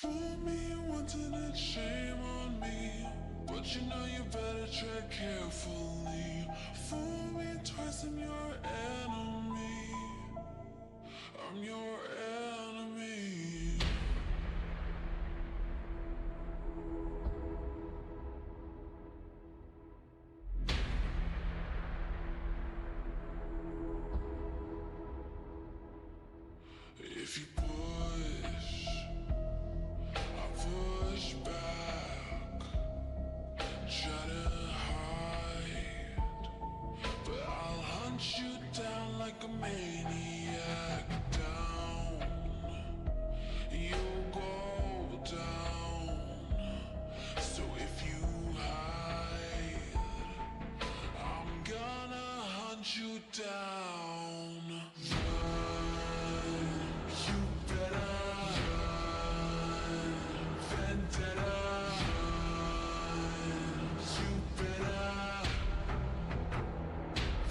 Fool me once and it's shame on me, but you know you better tread carefully. Fool me twice, I'm your enemy. I'm your enemy. If you push, I push back. Try to hide, but I'll hunt you down like a maniac. Down, you'll go down. So if you hide, I'm gonna hunt you down. Run, you better run. Vendetta, run, you better.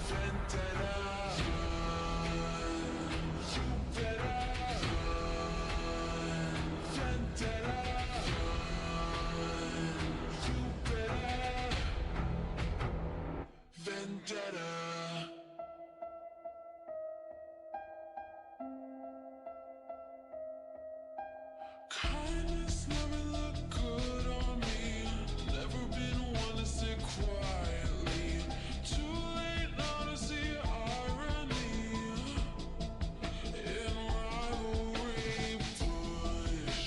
Vendetta, run, you better. Run, vendetta, run, you better. Vendetta. Kindness never looked good on me. Never been one to sit quietly. Too late now to see irony in rivalry. Push,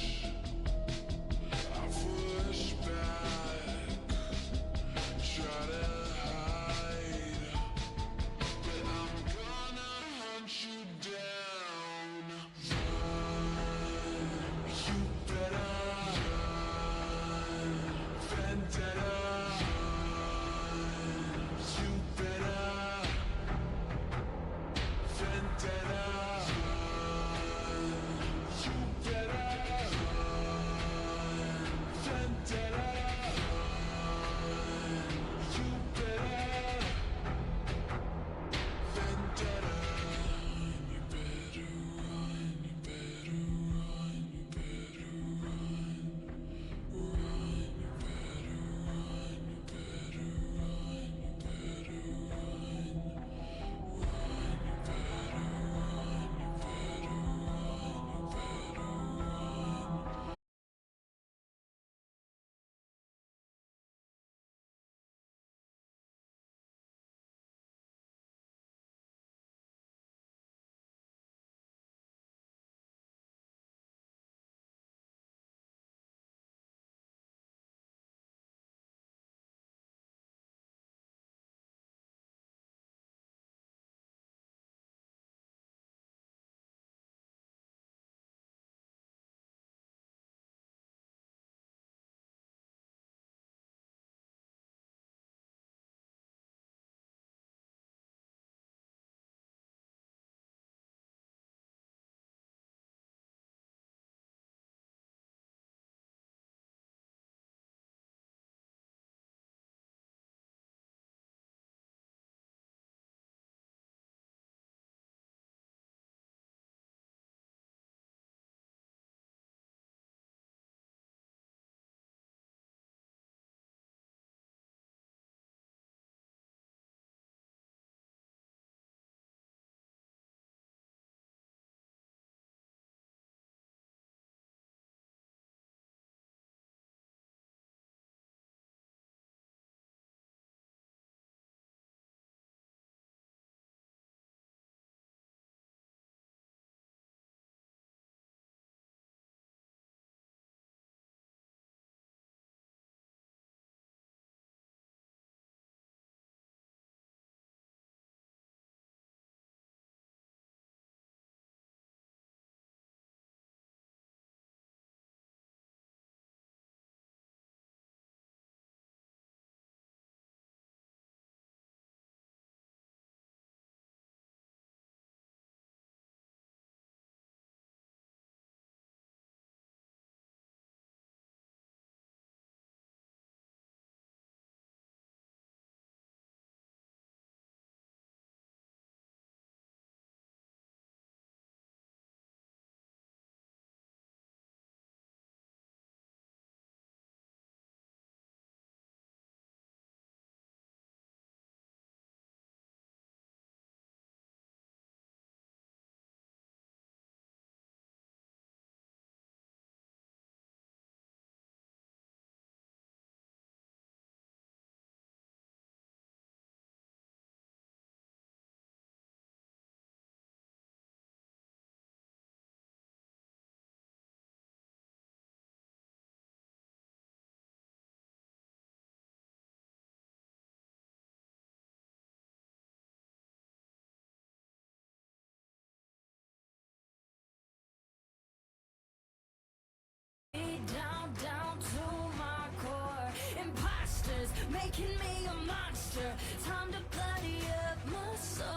making me a monster. Time to bloody up my sword,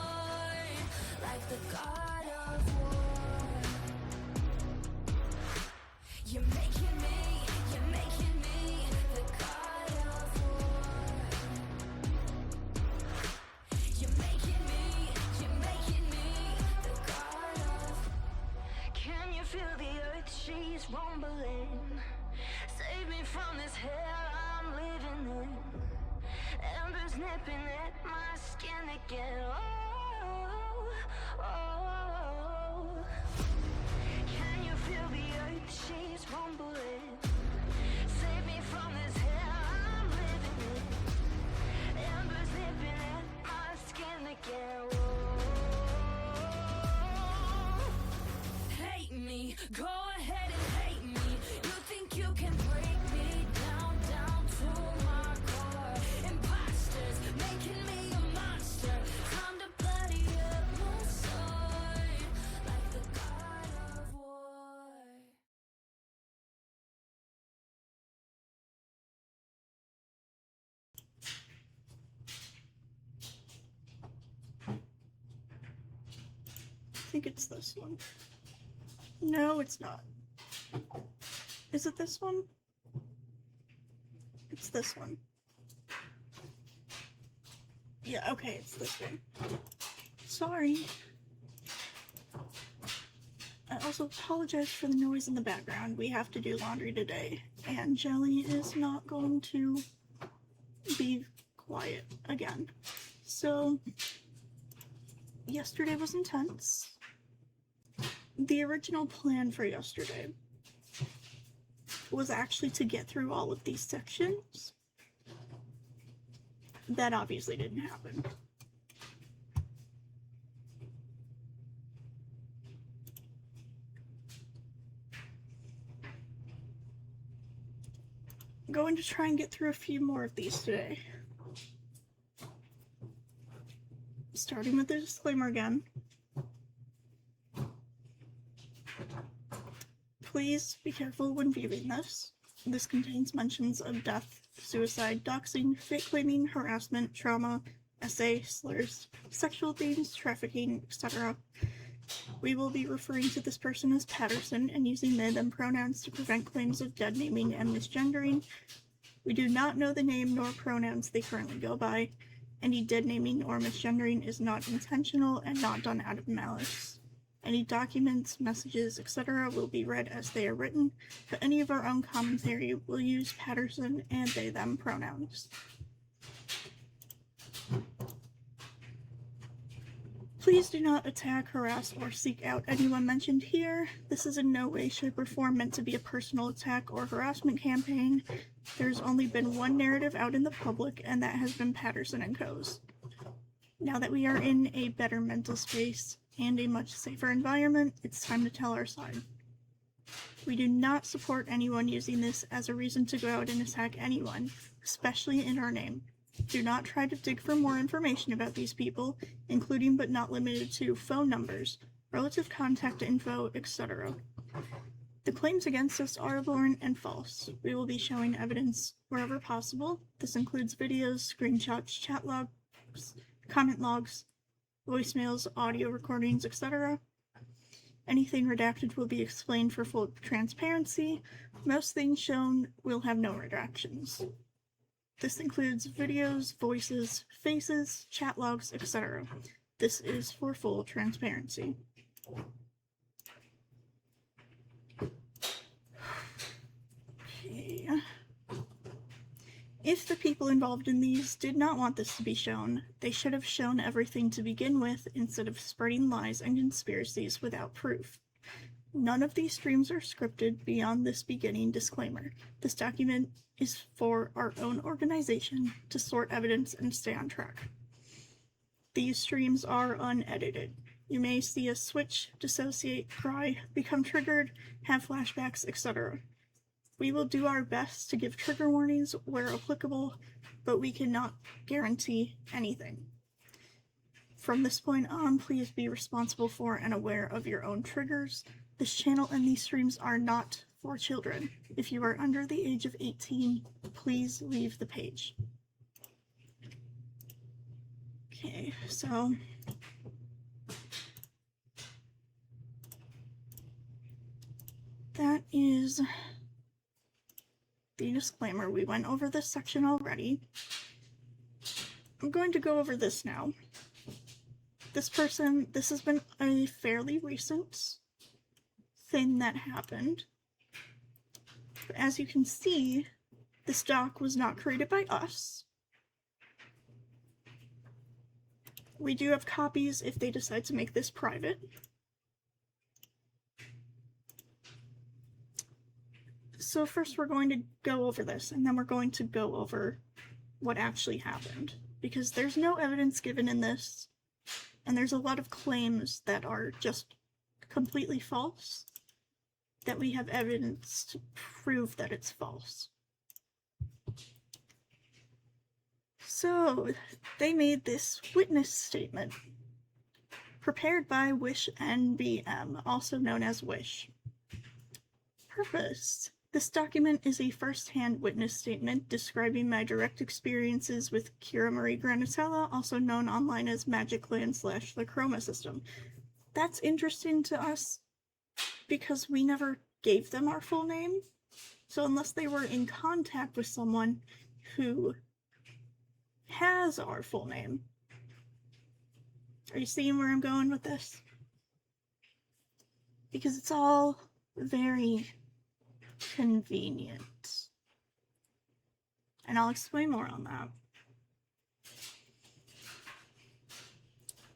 like the god of war. You're making me the god of war. You're making me the god of. Can you feel the earth? She's rumbling. Save me from this hell I'm living in. Embers nipping at my skin again. Oh. Can you feel the earth? She's rumbling. Save me from this hell I'm living in. Embers nipping at my skin again. Hate me, go ahead and hate me. You think you can break me down to my core. Imposters making me a monster. Time to bloody up my sword, like the god of war. I think it's this one. No, it's not. Is it this one? It's this one. Yeah, okay, it's this one. Sorry. I also apologize for the noise in the background. We have to do laundry today, and Jelly is not going to be quiet again. So, yesterday was intense. The original plan for yesterday was actually to get through all of these sections. That obviously didn't happen. I'm going to try and get through a few more of these today. Starting with the disclaimer again. Please be careful when viewing this. This contains mentions of death, suicide, doxing, fake claiming, harassment, trauma, essay, slurs, sexual themes, trafficking, etc. We will be referring to this person as Patterson and using they, them pronouns to prevent claims of dead naming and misgendering. We do not know the name nor pronouns they currently go by. Any dead naming or misgendering is not intentional and not done out of malice. Any documents, messages, etc. will be read as they are written, but any of our own commentary will use Patterson and they, them pronouns. Please do not attack, harass, or seek out anyone mentioned here. This is in no way, shape, or form meant to be a personal attack or harassment campaign. There's only been one narrative out in the public, and that has been Patterson & Co.'s. Now that we are in a better mental space and a much safer environment, it's time to tell our side. We do not support anyone using this as a reason to go out and attack anyone, especially in our name. Do not try to dig for more information about these people, including but not limited to phone numbers, relative contact info, etc. The claims against us are abhorrent and false. We will be showing evidence wherever possible. This includes videos, screenshots, chat logs, comment logs, voicemails, audio recordings, etc. Anything redacted will be explained for full transparency. Most things shown will have no redactions. This includes videos, voices, faces, chat logs, etc. This is for full transparency. Okay. If the people involved in these did not want this to be shown, they should have shown everything to begin with instead of spreading lies and conspiracies without proof. None of these streams are scripted beyond this beginning disclaimer. This document is for our own organization to sort evidence and stay on track. These streams are unedited. You may see us switch, dissociate, cry, become triggered, have flashbacks, etc. We will do our best to give trigger warnings where applicable, but we cannot guarantee anything. From this point on, please be responsible for and aware of your own triggers. This channel and these streams are not for children. If you are under the age of 18, please leave the page. Okay, so that is the disclaimer. We went over this section already. I'm going to go over this now. This has been a fairly recent thing that happened. But as you can see, this doc was not created by us. We do have copies if they decide to make this private. So first we're going to go over this, and then we're going to go over what actually happened. Because there's no evidence given in this, and there's a lot of claims that are just completely false, that we have evidence to prove that it's false. So, they made this witness statement, prepared by Wish NBM, also known as Wish. Purpose. This document is a first-hand witness statement describing my direct experiences with Kira Marie Granatella, also known online as MagicLand / the Chroma System. That's interesting to us because we never gave them our full name. So unless they were in contact with someone who has our full name. Are you seeing where I'm going with this? Because it's all very convenient. And I'll explain more on that.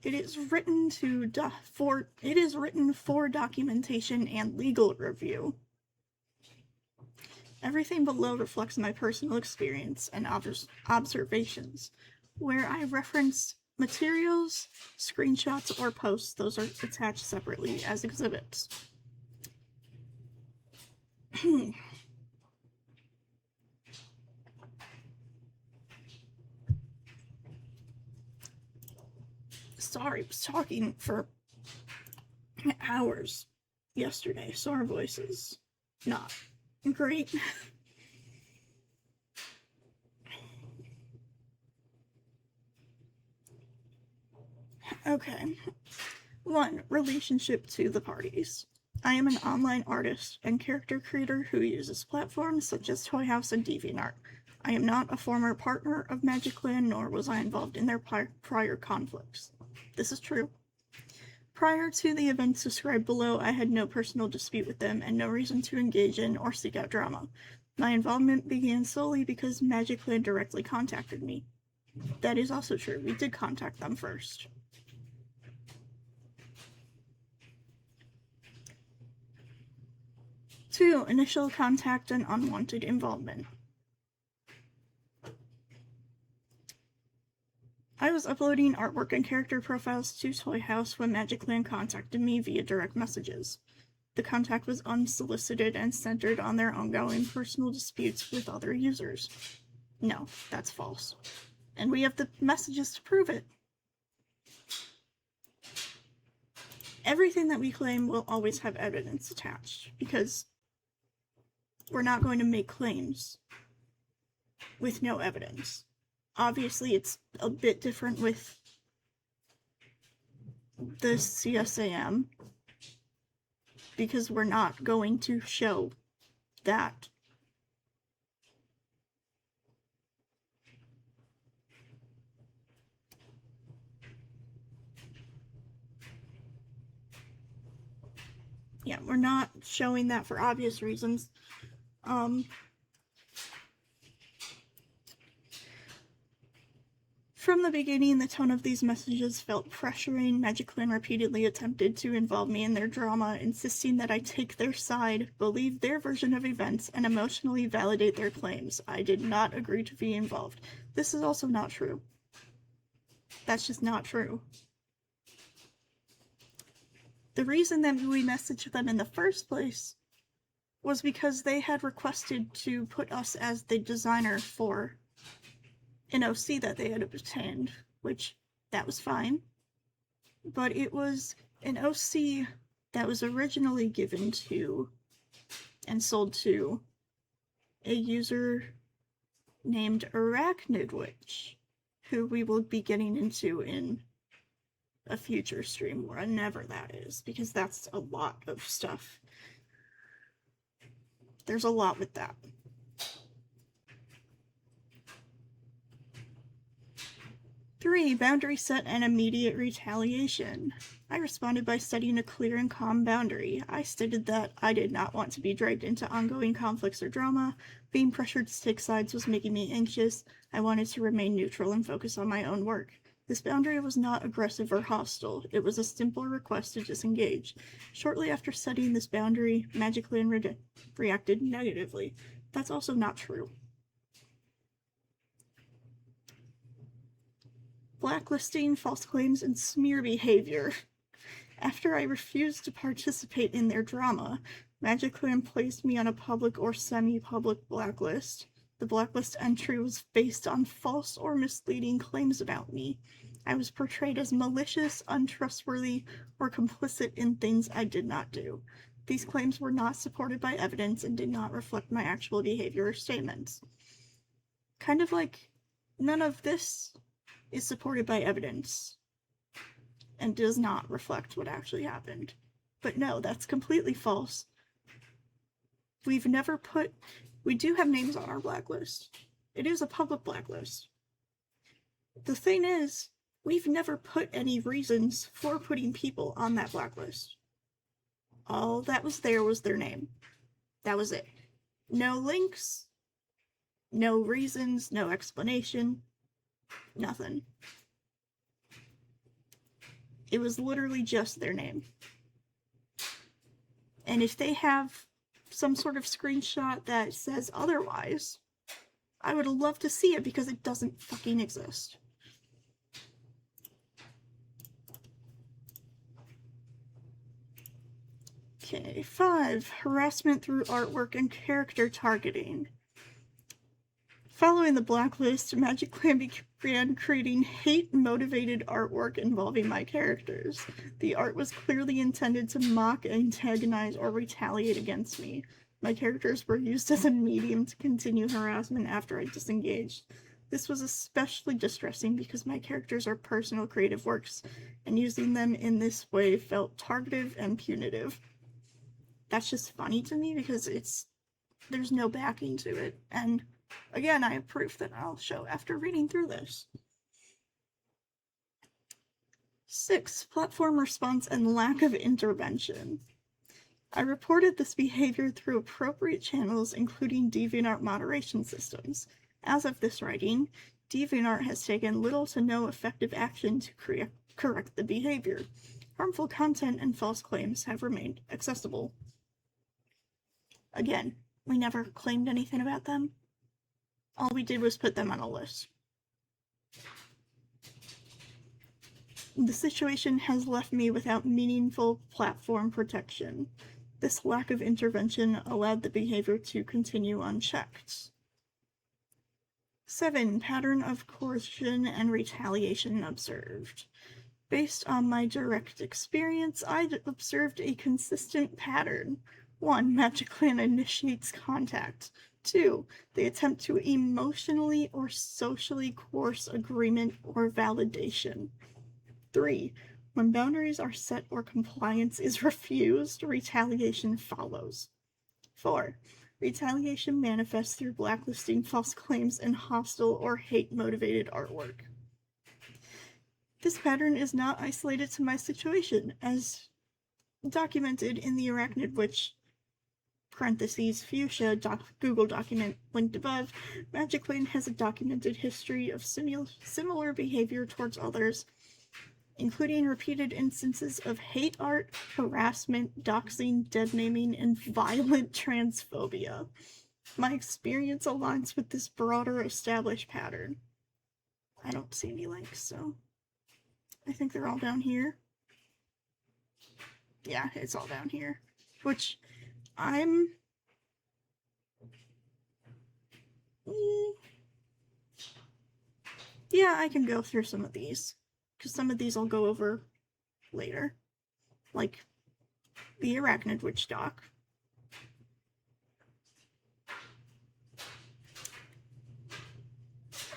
It is written for documentation and legal review. Everything below reflects my personal experience and observations. Where I reference materials, screenshots, or posts, those are attached separately as exhibits. Sorry, I was talking for hours yesterday, so our voice is not great. Okay. 1. Relationship to the parties. I am an online artist and character creator who uses platforms such as Toy House and DeviantArt. I am not a former partner of MagicLand, nor was I involved in their prior conflicts. This is true. Prior to the events described below, I had no personal dispute with them and no reason to engage in or seek out drama. My involvement began solely because MagicLand directly contacted me. That is also true. We did contact them first. 2. Initial contact and unwanted involvement. I was uploading artwork and character profiles to Toy House when MagicLand contacted me via direct messages. The contact was unsolicited and centered on their ongoing personal disputes with other users. No, that's false. And we have the messages to prove it. Everything that we claim will always have evidence attached, because we're not going to make claims with no evidence. Obviously, it's a bit different with the CSAM, because we're not going to show that. Yeah, we're not showing that for obvious reasons. From the beginning, the tone of these messages felt pressuring. MagicLand repeatedly attempted to involve me in their drama, insisting that I take their side, believe their version of events, and emotionally validate their claims. I did not agree to be involved. This is also not true. That's just not true. The reason that we messaged them in the first place was because they had requested to put us as the designer for an OC that they had obtained, which that was fine. But it was an OC that was originally given to and sold to a user named Arachnid Witch, who we will be getting into in a future stream, whenever that is, because that's a lot of stuff. There's a lot with that. Three, boundary set and immediate retaliation. I responded by setting a clear and calm boundary. I stated that I did not want to be dragged into ongoing conflicts or drama. Being pressured to take sides was making me anxious. I wanted to remain neutral and focus on my own work. This boundary was not aggressive or hostile. It was a simple request to disengage. Shortly after setting this boundary, Magicland reacted negatively. That's also not true. Blacklisting, false claims, and smear behavior. After I refused to participate in their drama, Magicland placed me on a public or semi-public blacklist. The blacklist entry was based on false or misleading claims about me. I was portrayed as malicious, untrustworthy, or complicit in things I did not do. These claims were not supported by evidence and did not reflect my actual behavior or statements. Kind of like, none of this is supported by evidence and does not reflect what actually happened. But no, that's completely false. We do have names on our blacklist. It is a public blacklist. The thing is, we've never put any reasons for putting people on that blacklist. All that was there was their name. That was it. No links, no reasons, no explanation, nothing. It was literally just their name. And if they have some sort of screenshot that says otherwise, I would love to see it because it doesn't fucking exist. Okay, 5. Harassment through artwork and character targeting. Following the blacklist, Magicland began creating hate-motivated artwork involving my characters. The art was clearly intended to mock, antagonize, or retaliate against me. My characters were used as a medium to continue harassment after I disengaged. This was especially distressing because my characters are personal creative works, and using them in this way felt targeted and punitive. That's just funny to me because there's no backing to it, and again, I have proof that I'll show after reading through this. 6. Platform response and lack of intervention. I reported this behavior through appropriate channels, including DeviantArt moderation systems. As of this writing, DeviantArt has taken little to no effective action to correct the behavior. Harmful content and false claims have remained accessible. Again, we never claimed anything about them. All we did was put them on a list. The situation has left me without meaningful platform protection. This lack of intervention allowed the behavior to continue unchecked. 7. Pattern of coercion and retaliation observed. Based on my direct experience, I observed a consistent pattern. 1. Magicland initiates contact. 2. They attempt to emotionally or socially coerce agreement or validation. 3. When boundaries are set or compliance is refused, retaliation follows. 4. Retaliation manifests through blacklisting, false claims, and hostile or hate-motivated artwork. This pattern is not isolated to my situation, as documented in the Arachnid Witch (Fuchsia) Google document linked above. Magicland has a documented history of similar behavior towards others, including repeated instances of hate art, harassment, doxing, deadnaming, and violent transphobia. My experience aligns with this broader established pattern. I don't see any links, so I think they're all down here. Yeah, it's all down here. Which yeah, I can go through some of these, because some of these I'll go over later. Like the Arachnid Witch doc.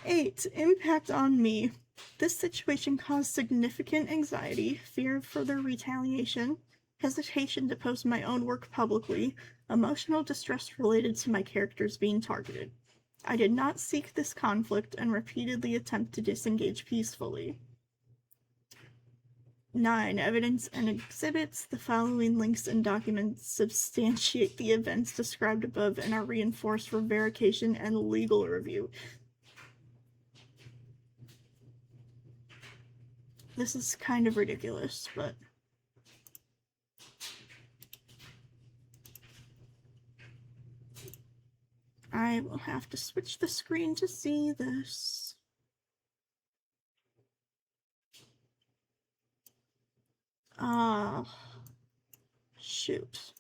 8. Impact on me. This situation caused significant anxiety, fear of further retaliation, hesitation to post my own work publicly, emotional distress related to my characters being targeted. I did not seek this conflict and repeatedly attempt to disengage peacefully. 9. Evidence and exhibits. The following links and documents substantiate the events described above and are reinforced for verification and legal review. This is kind of ridiculous, but... I will have to switch the screen to see this. Shoot.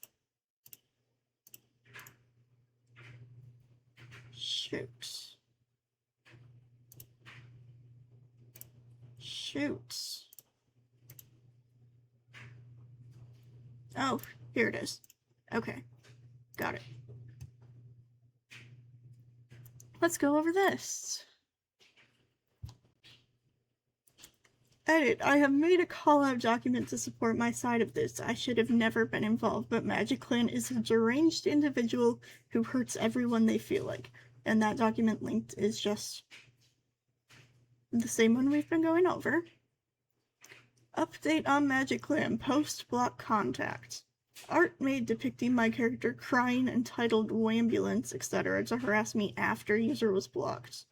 Oh, here it is. Okay, got it. Let's go over this. Edit. I have made a call-out document to support my side of this. I should have never been involved, but Magic Clan is a deranged individual who hurts everyone they feel like. And that document linked is just the same one we've been going over. Update on Magic Clan. Post-block contact. Art made depicting my character crying entitled Wambulance, etc. to harass me after user was blocked.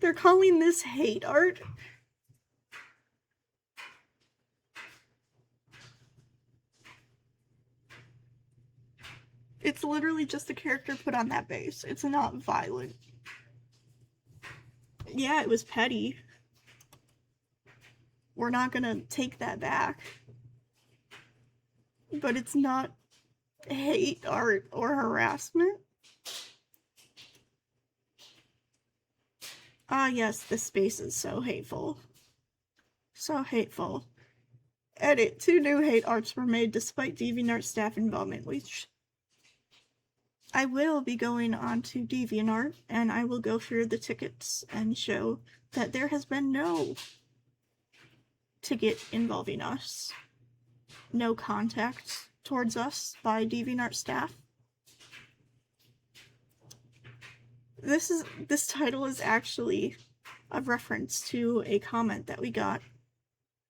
They're calling this hate art. It's literally just a character put on that base. It's not violent. Yeah, it was petty. We're not gonna take that back. But it's not hate art or harassment. Ah, yes, this space is so hateful. So hateful. Edit. 2 new hate arts were made despite DeviantArt staff involvement, which I will be going on to DeviantArt, and I will go through the tickets and show that there has been no ticket involving us. No contact towards us by DeviantArt staff. This title is actually a reference to a comment that we got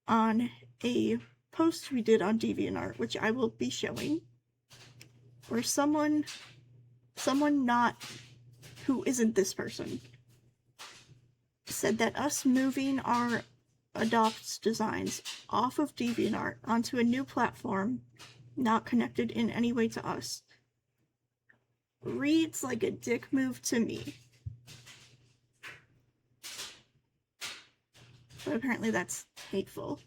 on a post we did on DeviantArt, which I will be showing, where someone not who isn't this person said that us moving our Adopt designs off of DeviantArt onto a new platform, not connected in any way to us, reads like a dick move to me. But apparently that's hateful.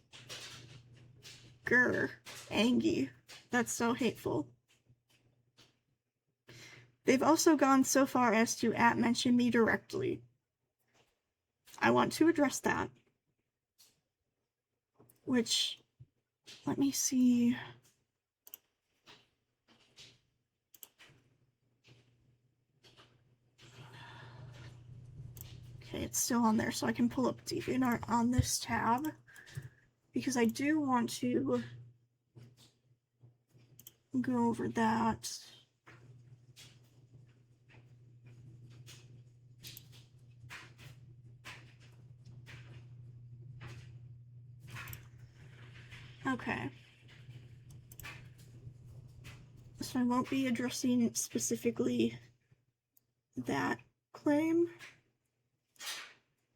Grr. Angie. That's so hateful. They've also gone so far as to @mention me directly. I want to address that. Which, let me see. Okay, it's still on there, so I can pull up DeviantArt on this tab, because I do want to go over that. Okay. So I won't be addressing specifically that claim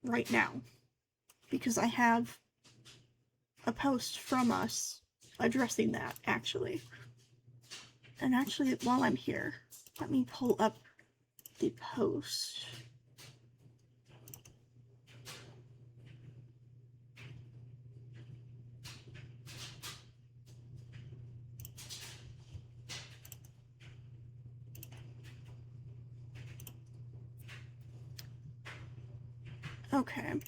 right now, because I have a post from us addressing that, actually. And actually, while I'm here, let me pull up the post. Okay.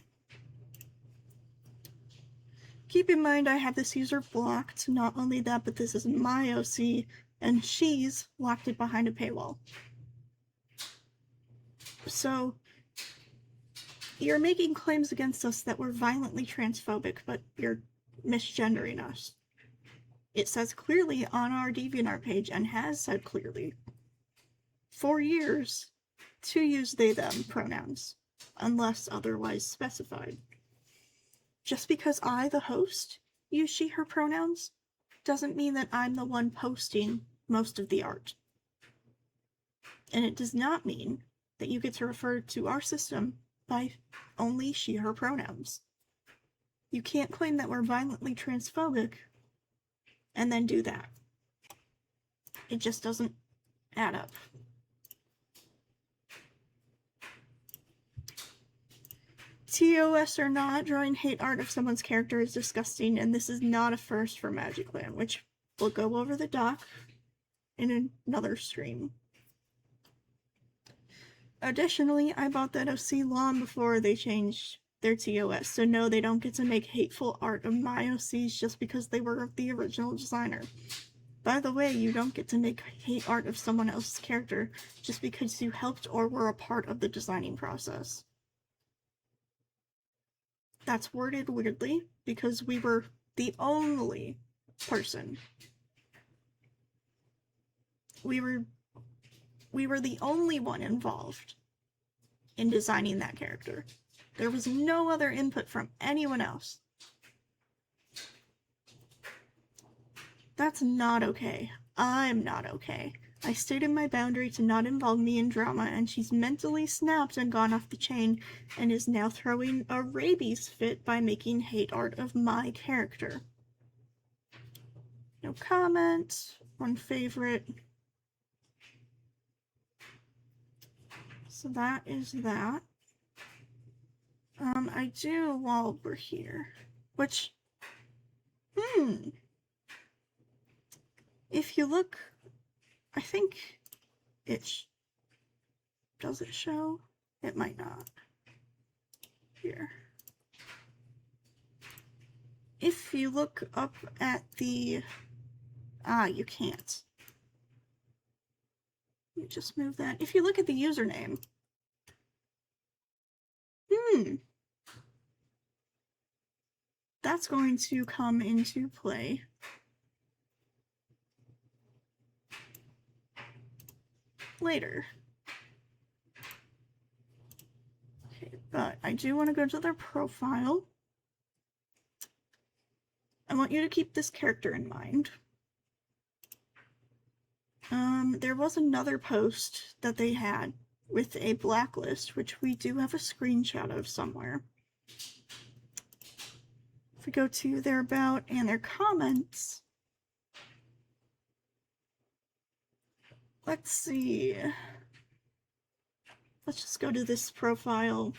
Keep in mind I have this user blocked. Not only that, but this is my OC, and she's locked it behind a paywall. So, you're making claims against us that we're violently transphobic, but you're misgendering us. It says clearly on our DeviantArt page, and has said clearly, for years, to use they, them pronouns, unless otherwise specified. Just because I, the host, use she, her pronouns, doesn't mean that I'm the one posting most of the art. And it does not mean that you get to refer to our system by only she, her pronouns. You can't claim that we're violently transphobic and then do that. It just doesn't add up. TOS or not, drawing hate art of someone's character is disgusting, and this is not a first for Magicland, which we'll go over the doc in another stream. Additionally, I bought that OC long before they changed their TOS, so no, they don't get to make hateful art of my OCs just because they were the original designer. By the way, you don't get to make hate art of someone else's character just because you helped or were a part of the designing process. That's worded weirdly because we were the only person. We were the only one involved in designing that character. There was no other input from anyone else. That's not okay. I'm not okay. I stated my boundary to not involve me in drama, and she's mentally snapped and gone off the chain, and is now throwing a rabies fit by making hate art of my character. No comment. One favorite. So that is that. I do, while we're here, which, if you look, I think does it show? It might not. Here. If you look up at the, you can't. Let me just move that. If you look at the username, that's going to come into play later. Okay, but I do want to go to their profile. I want you to keep this character in mind. There was another post that they had with a blacklist, which we do have a screenshot of somewhere. If we go to their about and their comments, let's see. Let's just go to this profile.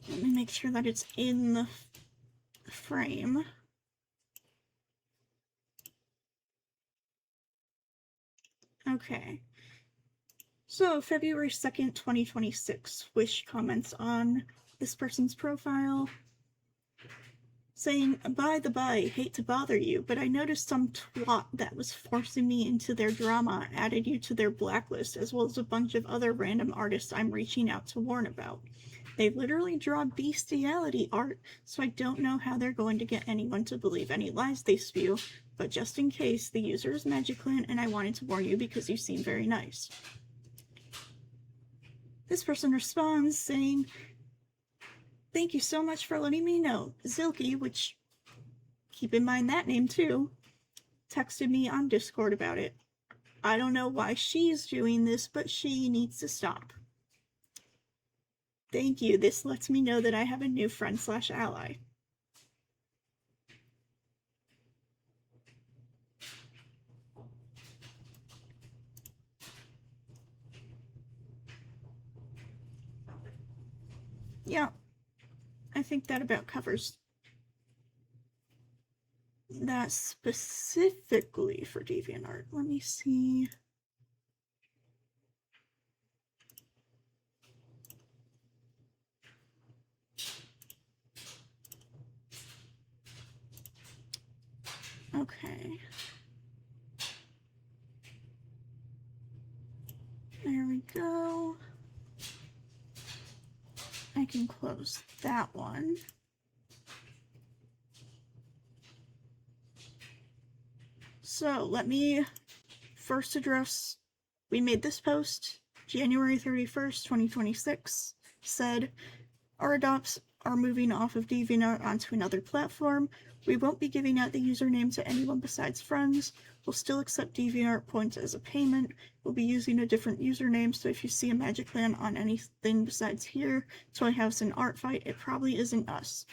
Let me make sure that it's in the frame. Okay. So, February 2nd, 2026, Wish comments on this person's profile, saying, by the by, hate to bother you, but I noticed some twat that was forcing me into their drama added you to their blacklist, as well as a bunch of other random artists I'm reaching out to warn about. They literally draw bestiality art, so I don't know how they're going to get anyone to believe any lies they spew, but just in case, the user is Magicland, and I wanted to warn you because you seem very nice. This person responds saying, thank you so much for letting me know. Zilky, which, keep in mind that name too, texted me on Discord about it. I don't know why she's doing this, but she needs to stop. Thank you. This lets me know that I have a new friend/ally. Yeah, I think that about covers that specifically for DeviantArt. Let me see. Okay. There we go. I can close that one. So let me first address, we made this post January 31st, 2026, said our adopts are moving off of DeviantArt onto another platform. We won't be giving out the username to anyone besides friends. We'll still accept DeviantArt points as a payment. We'll be using a different username, so if you see a Magiclan on anything besides here, Toy House and Art Fight, it probably isn't us.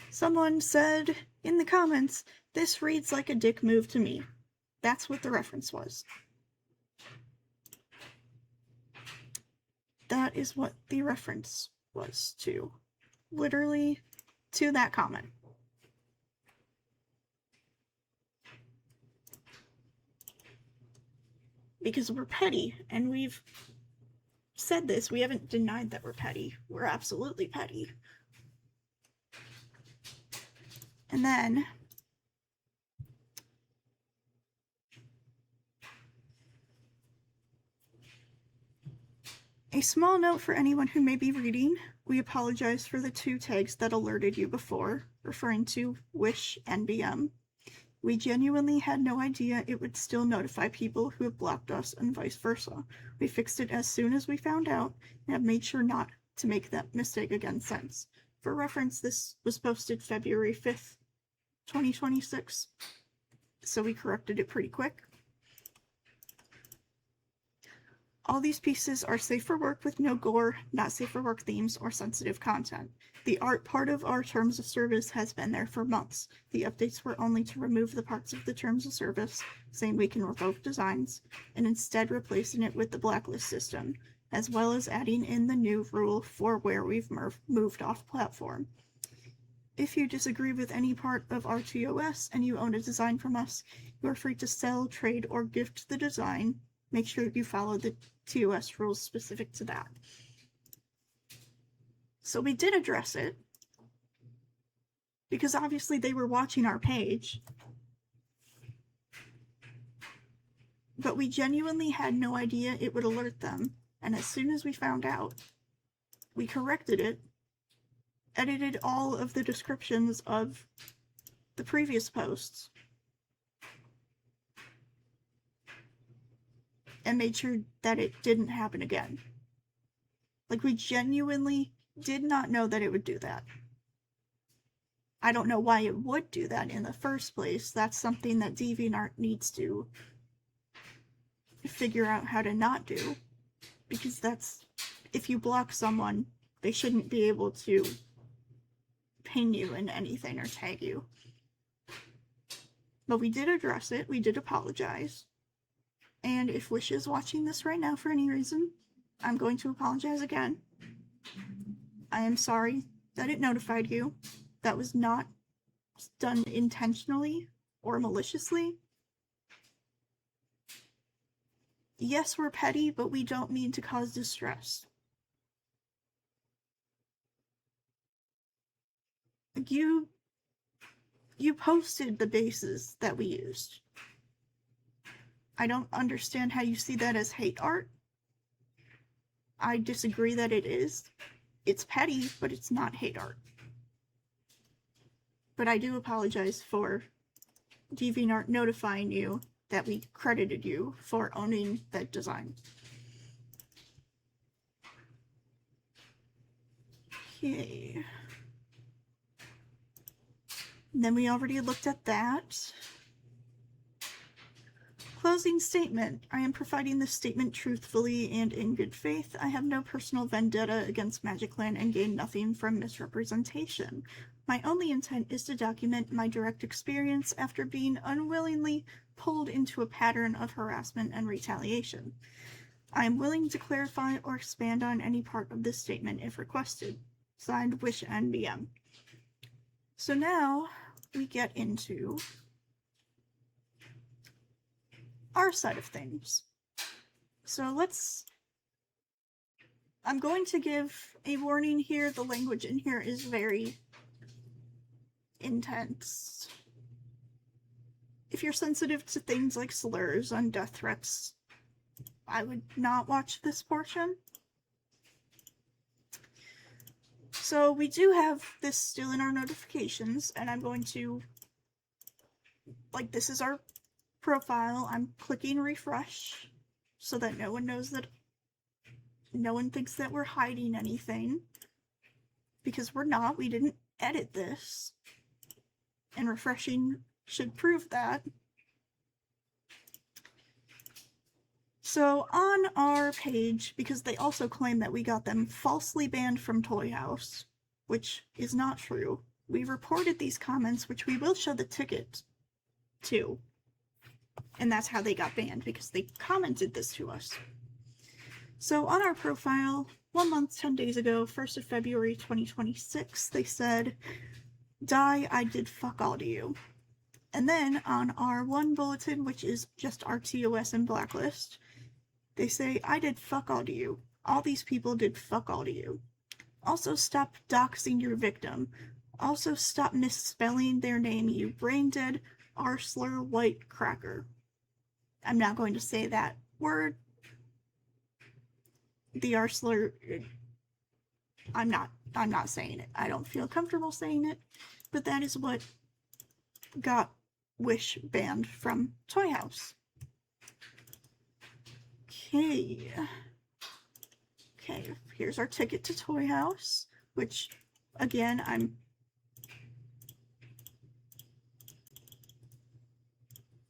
Someone said in the comments, this reads like a dick move to me. That's what the reference was. That is what the reference was to. Literally to that comment. Because we're petty, and we've said this, we haven't denied that we're petty. We're absolutely petty. And then a small note for anyone who may be reading. We apologize for the 2 tags that alerted you before, referring to Wish NBM. We genuinely had no idea it would still notify people who have blocked us and vice versa. We fixed it as soon as we found out and have made sure not to make that mistake again since. For reference, this was posted February 5th, 2026, so we corrected it pretty quick. All these pieces are safe for work with no gore, not safe for work themes, or sensitive content. The art part of our terms of service has been there for months. The updates were only to remove the parts of the terms of service, saying we can revoke designs, and instead replacing it with the blacklist system, as well as adding in the new rule for where we've moved off platform. If you disagree with any part of our TOS and you own a design from us, you are free to sell, trade, or gift the design. Make sure you follow the TOS rules specific to that. So we did address it, because obviously they were watching our page, but we genuinely had no idea it would alert them, and as soon as we found out, we corrected it, edited all of the descriptions of the previous posts, and made sure that it didn't happen again. Like, we genuinely did not know that it would do that. I don't know why it would do that in the first place. That's something that DeviantArt needs to figure out how to not do. Because that's, if you block someone, they shouldn't be able to ping you in anything or tag you. But we did address it, we did apologize. And if Wish is watching this right now for any reason, I'm going to apologize again. I am sorry that it notified you. That was not done intentionally or maliciously. Yes, we're petty, but we don't mean to cause distress. You posted the bases that we used. I don't understand how you see that as hate art. I disagree that it is. It's petty, but it's not hate art. But I do apologize for DeviantArt notifying you that we credited you for owning that design. Okay. Then we already looked at that. Closing statement. I am providing this statement truthfully and in good faith. I have no personal vendetta against Magiclan and gain nothing from misrepresentation. My only intent is to document my direct experience after being unwillingly pulled into a pattern of harassment and retaliation. I am willing to clarify or expand on any part of this statement if requested. Signed, Wish NBM. So now we get into our side of things. So I'm going to give a warning here. The language in here is very intense. if you're sensitive to things like slurs and death threats, I would not watch this portion. So we do have this still in our notifications, and I'm going to, like, this is our profile. I'm clicking refresh so that no one knows that, no one thinks that we're hiding anything, because we're not. We didn't edit this, and refreshing should prove that. So on our page, because they also claim that we got them falsely banned from Toy House, which is not true, we reported these comments, which we will show the ticket to. And that's how they got banned, because they commented this to us. So on our profile, 1 month, 10 days ago, 1st of February 2026, they said, "Die, I did fuck all to you." And then on our one bulletin, which is just our TOS and blacklist, they say, "I did fuck all to you. All these people did fuck all to you. Also stop doxing your victim. Also stop misspelling their name, you brain dead arsler white cracker." I'm not going to say that word. The arsler, I'm not saying it. I don't feel comfortable saying it, but that is what got Wish banned from Toy House. Okay, here's our ticket to Toy House, which, again,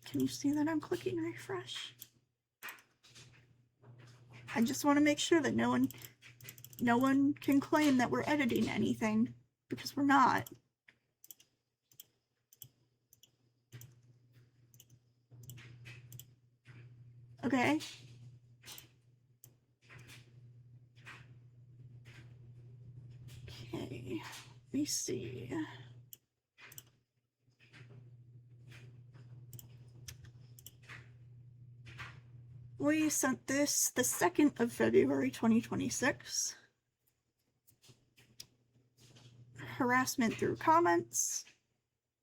can you see that I'm clicking refresh? I just want to make sure that no one can claim that we're editing anything, because we're not. Okay. Okay, let me see. We sent this the 2nd of February 2026. Harassment through comments.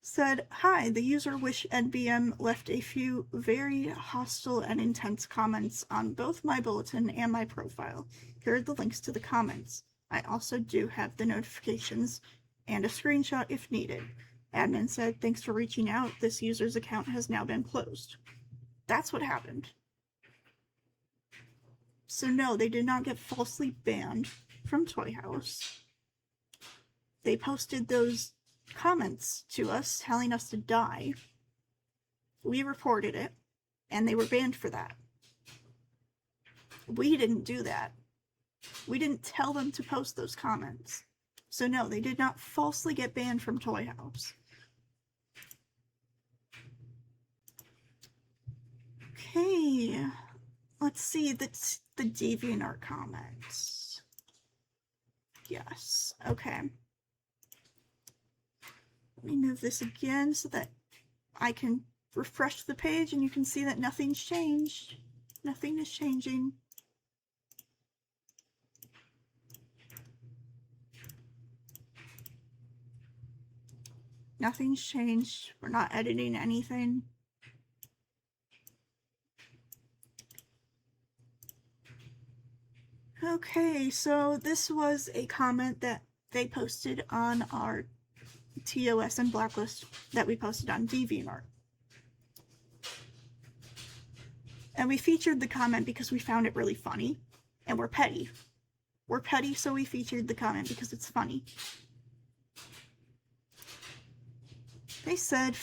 Said, "Hi, the user Wish NBM left a few very hostile and intense comments on both my bulletin and my profile. Here are the links to the comments. I also do have the notifications and a screenshot if needed. Admin said, thanks for reaching out. This user's account has now been closed." That's what happened. So no, they did not get falsely banned from Toy House. They posted those comments to us telling us to die. We reported it, and they were banned for that. We didn't do that. We didn't tell them to post those comments. So no, they did not falsely get banned from Toy House. Okay, let's see the DeviantArt comments. Yes, okay. Let me move this again so that I can refresh the page and you can see that nothing's changed. Nothing is changing. Nothing's changed. We're not editing anything. Okay, so this was a comment that they posted on our TOS and blacklist that we posted on DeviantArt. And we featured the comment because we found it really funny, and we're petty. We're petty, so we featured the comment because it's funny. They said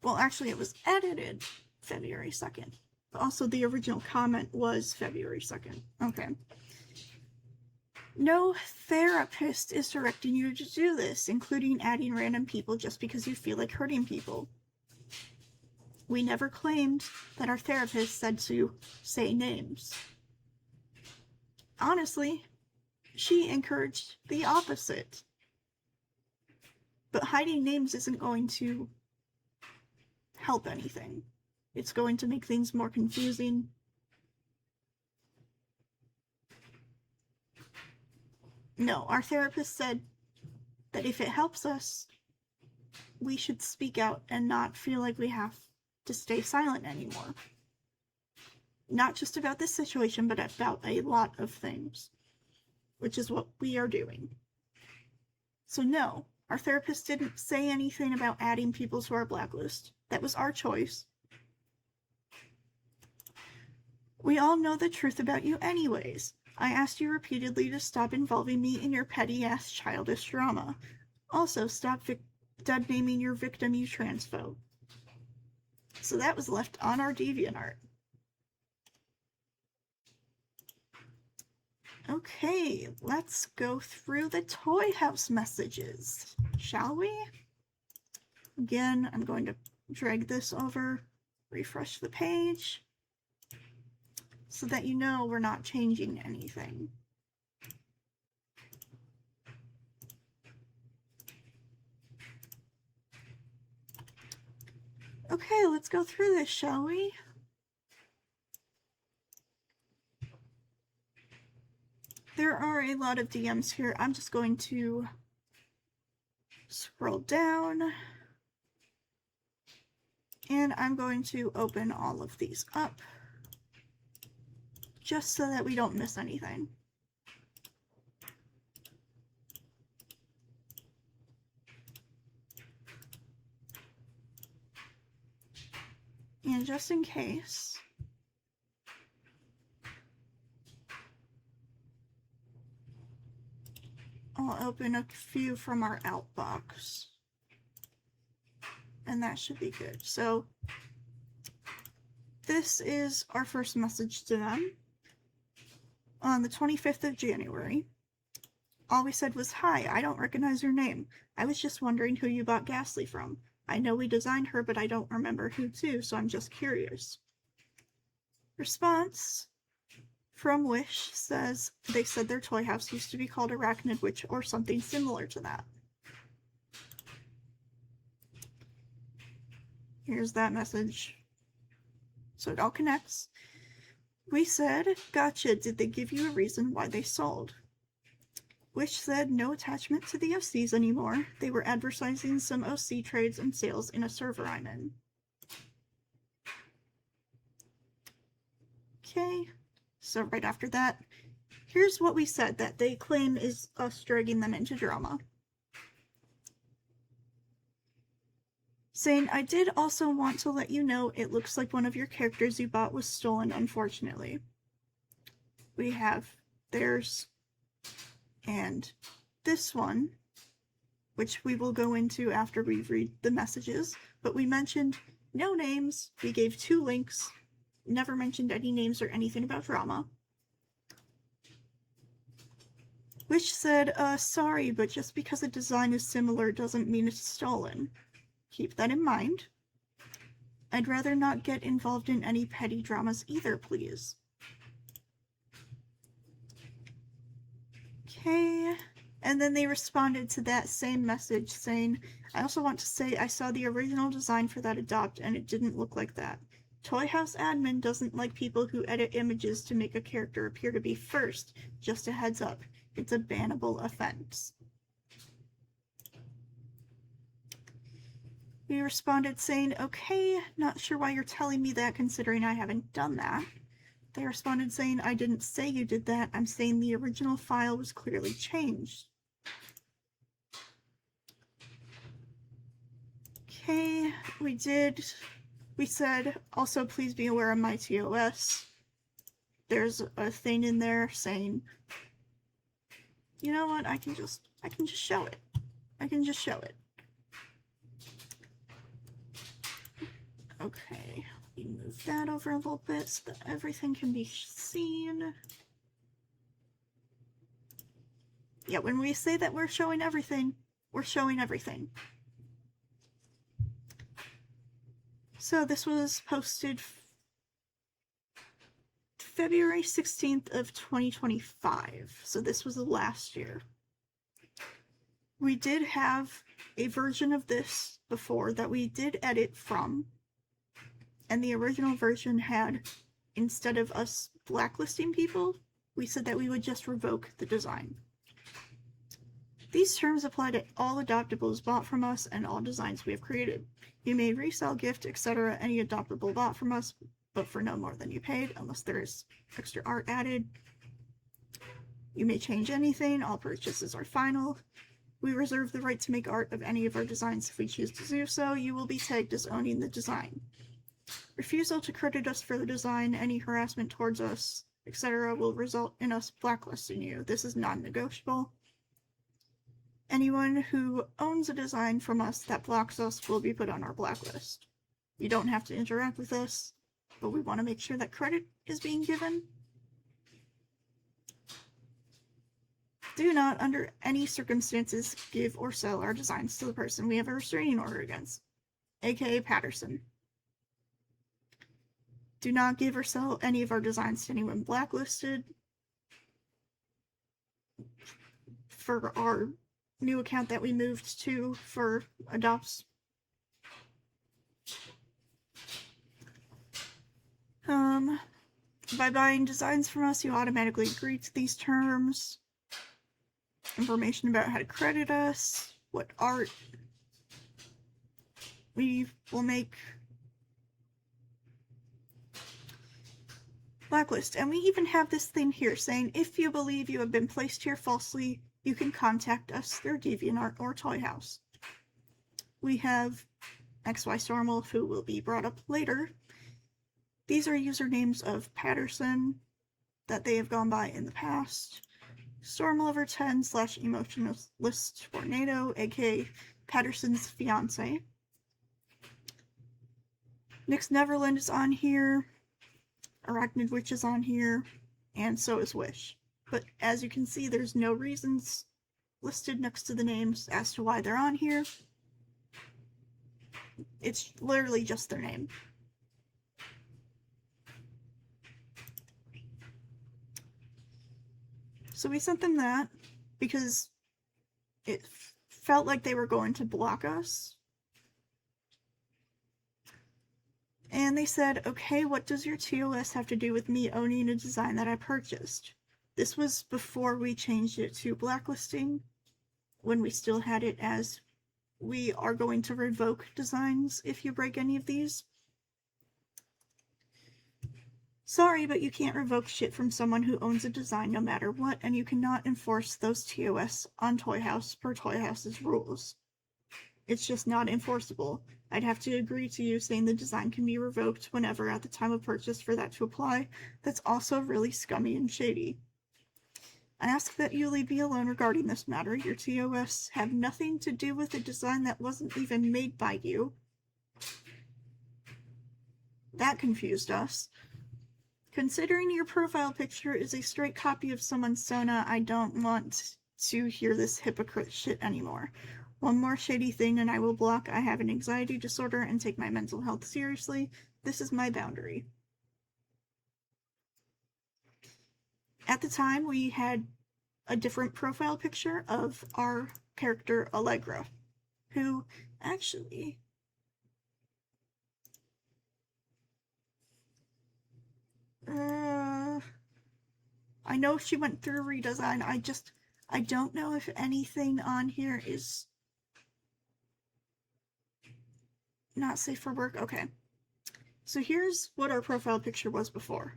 well, actually it was edited February 2nd. But also the original comment was February 2nd. Okay. "No therapist is directing you to do this, including adding random people just because you feel like hurting people. We never claimed that our therapist said to say names. Honestly, she encouraged the opposite. But hiding names isn't going to help anything. It's going to make things more confusing. No, our therapist said that if it helps us, we should speak out and not feel like we have to stay silent anymore. Not just about this situation, but about a lot of things, which is what we are doing. So no, our therapist didn't say anything about adding people to our blacklist. That was our choice. We all know the truth about you anyways. I asked you repeatedly to stop involving me in your petty-ass childish drama. Also, stop naming your victim you transphobe. So that was left on our DeviantArt. Okay, let's go through the Toy House messages, shall we? Again, I'm going to drag this over, refresh the page, so that you know we're not changing anything. Okay, let's go through this, shall we? There are a lot of DMs here. I'm just going to scroll down, and I'm going to open all of these up, just so that we don't miss anything. And just in case, I'll open a few from our outbox. And that should be good. So this is our first message to them. On the 25th of January, all we said was, "Hi, I don't recognize your name. I was just wondering who you bought Ghastly from. I know we designed her, but I don't remember who to, so I'm just curious." Response from Wish says, they said their toy house used to be called Arachnid Witch or something similar to that. Here's that message. So it all connects. We said, "Gotcha, did they give you a reason why they sold?" Wish said no attachment to the OCs anymore. They were advertising some OC trades and sales in a server I'm in. Okay, so right after that, here's what we said that they claim is us dragging them into drama. Saying, "I did also want to let you know it looks like one of your characters you bought was stolen, unfortunately." We have theirs and this one, which we will go into after we read the messages, but we mentioned no names, we gave 2 links, never mentioned any names or anything about drama. Wish said, "Sorry, but just because a design is similar doesn't mean it's stolen. Keep that in mind. I'd rather not get involved in any petty dramas either, please." Okay, and then they responded to that same message saying, "I also want to say I saw the original design for that adopt and it didn't look like that. Toy House admin doesn't like people who edit images to make a character appear to be first. Just a heads up, it's a bannable offense." We responded saying, "Okay, not sure why you're telling me that considering I haven't done that." They responded saying, "I didn't say you did that. I'm saying the original file was clearly changed." Okay, we said, "Also please be aware of my TOS." There's a thing in there saying, you know what, I can just show it. I can just show it. Okay, we move that over a little bit so that everything can be seen. Yeah, when we say that we're showing everything, we're showing everything. So this was posted February 16th of 2025. So this was last year. We did have a version of this before that we did edit from. And the original version had, instead of us blacklisting people, we said that we would just revoke the design. These terms apply to all adoptables bought from us and all designs we have created. You may resell, gift, etc. any adoptable bought from us, but for no more than you paid, unless there is extra art added. You may change anything, all purchases are final. We reserve the right to make art of any of our designs if we choose to do so. You will be tagged as owning the design. Refusal to credit us for the design, any harassment towards us, etc. will result in us blacklisting you. This is non-negotiable. Anyone who owns a design from us that blocks us will be put on our blacklist. You don't have to interact with us, but we want to make sure that credit is being given. Do not, under any circumstances, give or sell our designs to the person we have a restraining order against, aka Patterson. Do not give or sell any of our designs to anyone blacklisted. For our new account that we moved to for adopts. By buying designs from us, you automatically agree to these terms. Information about how to credit us, what art we will make. Blacklist. And we even have this thing here saying, if you believe you have been placed here falsely, you can contact us through DeviantArt or Toy House. We have XY Stormwolf, who will be brought up later. These are usernames of Patterson that they have gone by in the past. Stormlover10 / Emotionalist Tornado, aka Patterson's fiance. Nyx Neverland is on here. Arachnid Witch is on here. And so is Wish. But as you can see, there's no reasons listed next to the names as to why they're on here. It's literally just their name. So we sent them that because it felt like they were going to block us. And they said, okay, what does your TOS have to do with me owning a design that I purchased? This was before we changed it to blacklisting, when we still had it as we are going to revoke designs if you break any of these. Sorry, but you can't revoke shit from someone who owns a design no matter what, and you cannot enforce those TOS on Toy House per Toy House's rules. It's just not enforceable. I'd have to agree to you saying the design can be revoked whenever at the time of purchase for that to apply. That's also really scummy and shady. I ask that you leave me alone regarding this matter. Your TOS have nothing to do with a design that wasn't even made by you. That confused us. Considering your profile picture is a straight copy of someone's Sona, I don't want to hear this hypocrite shit anymore. One more shady thing and I will block. I have an anxiety disorder and take my mental health seriously. This is my boundary. At the time, we had a different profile picture of our character Allegra, who actually... I know she went through a redesign. I don't know if anything on here is not safe for work. Okay. So here's what our profile picture was before.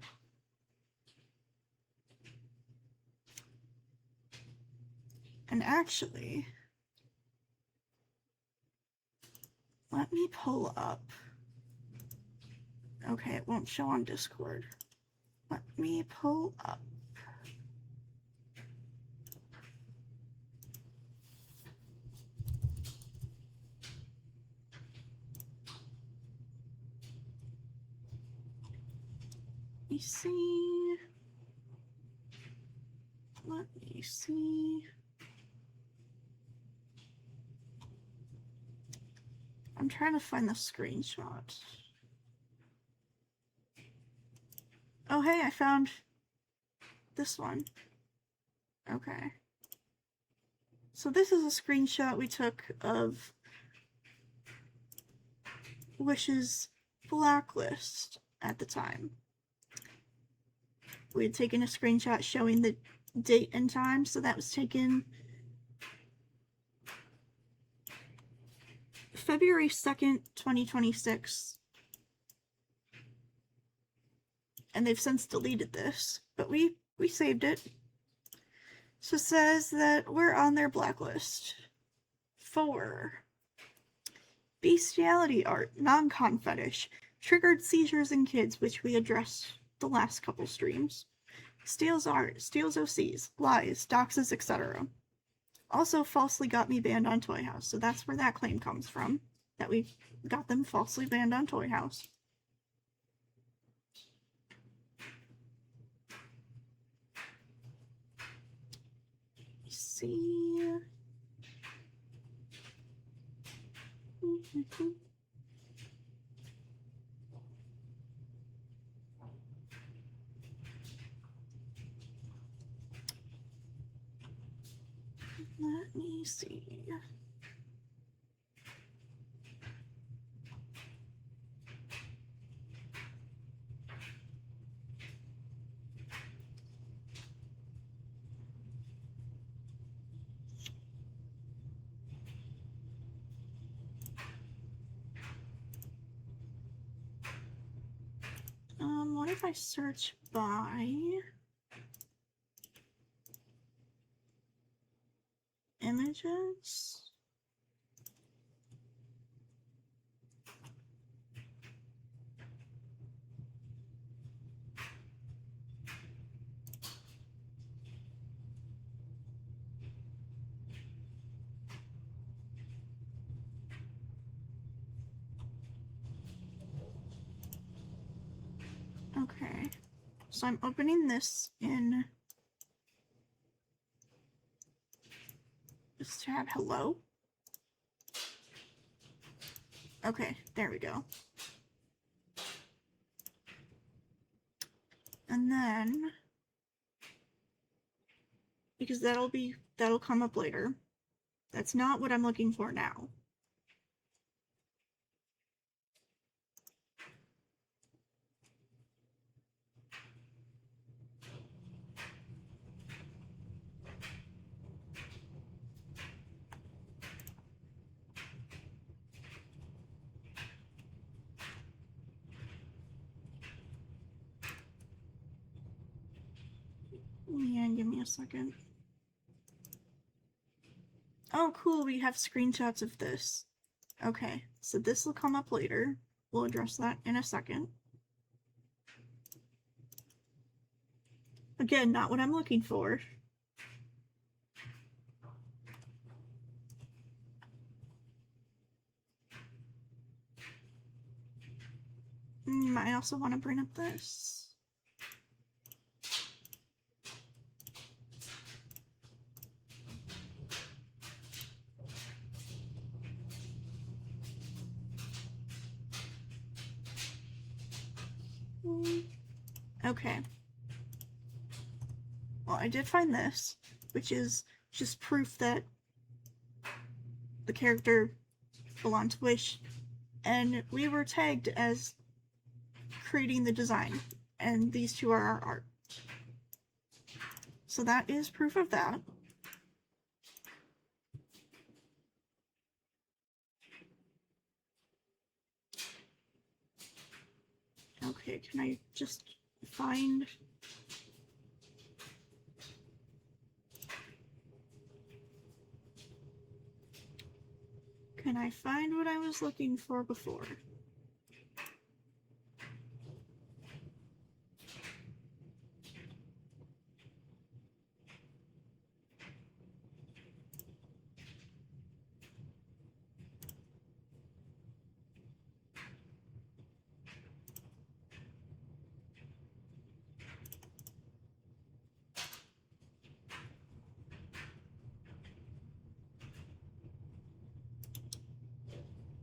And actually, let me pull up. Okay, it won't show on Discord. Let me pull up. Let me see. Let me see. I'm trying to find the screenshot. Oh, hey, I found this one. Okay. So this is a screenshot we took of Wish's blacklist at the time. We had taken a screenshot showing the date and time, so that was taken February 2nd, 2026. And they've since deleted this, but we saved it. So it says that we're on their blacklist for bestiality art, non-con fetish, triggered seizures in kids, which we addressed the last couple streams, steals art, steals OCs, lies, doxes, etc. Also falsely got me banned on Toy House, so that's where that claim comes from, that we got them falsely banned on Toy House. Let's see. Let me see. What if I search by images? Okay, so I'm opening this in this tab. Hello? Okay, there we go. And then, because that'll come up later. That's not what I'm looking for now. Yeah, give me a second. Oh, cool, we have screenshots of this. Okay, so this will come up later. We'll address that in a second. Again, not what I'm looking for. I also want to bring up this. Okay. Well, I did find this, which is just proof that the character belonged to Wish, and we were tagged as creating the design, and these two are our art. So that is proof of that. Okay, can I just find... Can I find what I was looking for before?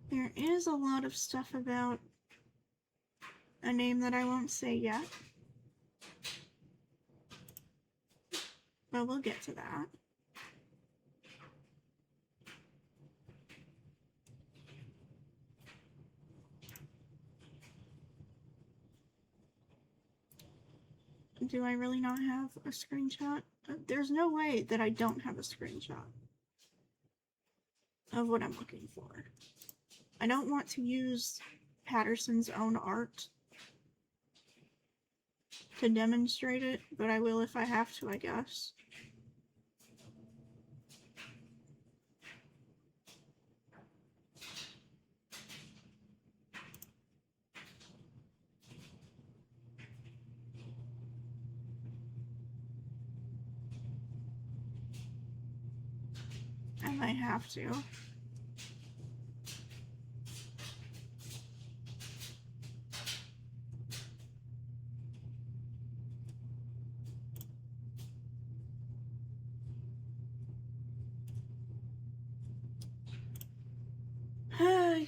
There is a lot of stuff about a name that I won't say yet, but we'll get to that. Do I really not have a screenshot? There's no way that I don't have a screenshot of what I'm looking for. I don't want to use Patterson's own art to demonstrate it, but I will if I have to, I guess. I might have to.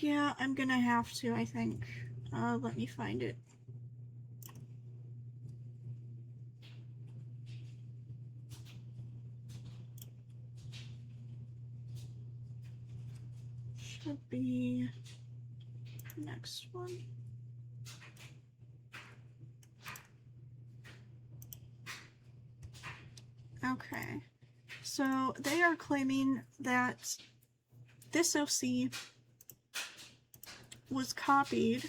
Yeah, I'm gonna have to, I think. Let me find it. Should be next one. Okay, so they are claiming that this OC was copied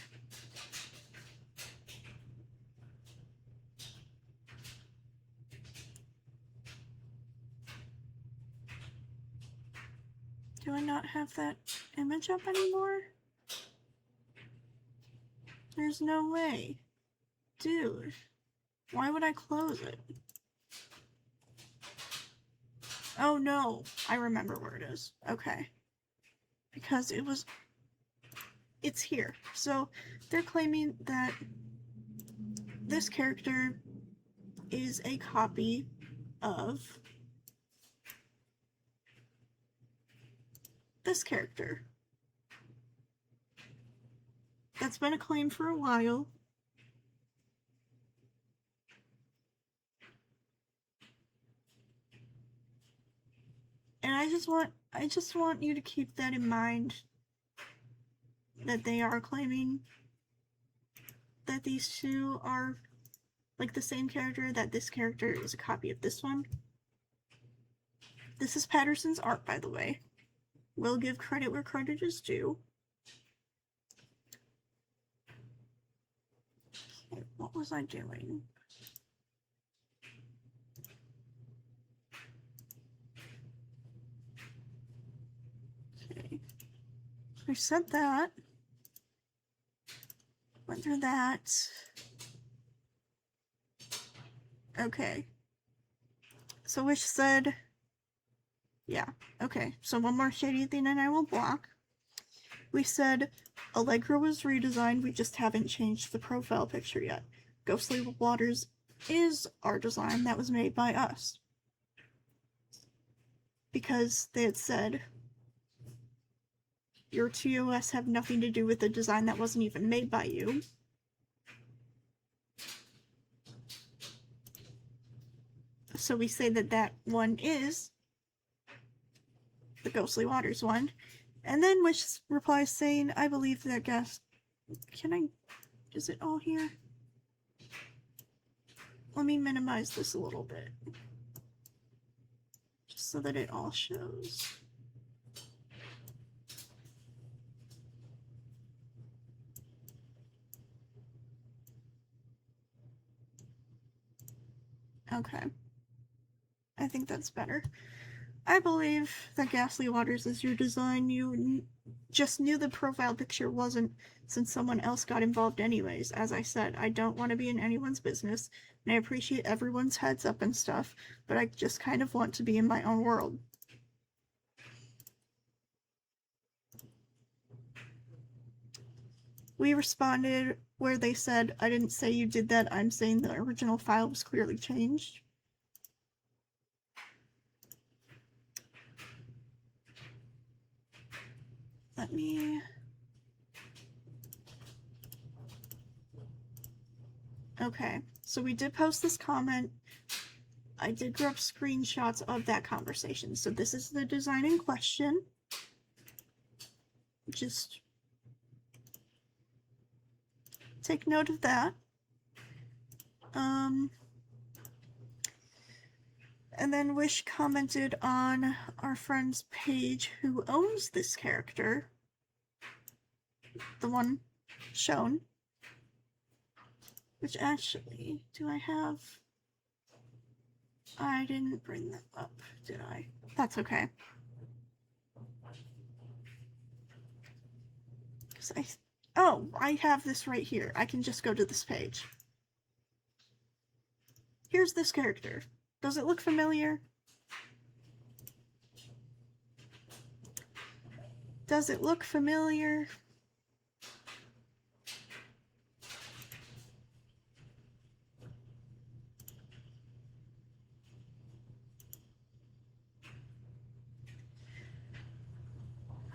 Do I not have that image up anymore? There's no way. Dude, why would I close it? Oh no, I remember where it is. Okay. Because it's here. So they're claiming that this character is a copy of this character. That's been a claim for a while. And I just want you to keep that in mind, that they are claiming that these two are like the same character, that this character is a copy of this one. This is Patterson's art, by the way. We'll give credit where credit is due. Okay, what was I doing? Okay. I said that. Went through that. Okay. So Wish said, yeah, okay. So one more shady thing and I will block. We said Allegra was redesigned, we just haven't changed the profile picture yet. Ghostly Waters is our design that was made by us. Because they had said your TOS have nothing to do with the design that wasn't even made by you. So we say that that one is the Ghostly Waters one. And then Wish replies saying, I believe that guest... Is it all here? Let me minimize this a little bit. Just so that it all shows. Okay. I think that's better. I believe that Ghostly Waters is your design. You just knew the profile picture wasn't, since someone else got involved anyways. As I said, I don't want to be in anyone's business, and I appreciate everyone's heads up and stuff, but I just kind of want to be in my own world. We responded where they said, I didn't say you did that, I'm saying the original file was clearly changed. Let me... Okay, so we did post this comment. I did grab screenshots of that conversation. So this is the design in question. Just take note of that. And then Wish commented on our friend's page who owns this character. the one shown. Which actually, do I have... I didn't bring that up, did I? That's okay. Oh, I have this right here. I can just go to this page. Here's this character. Does it look familiar? Does it look familiar?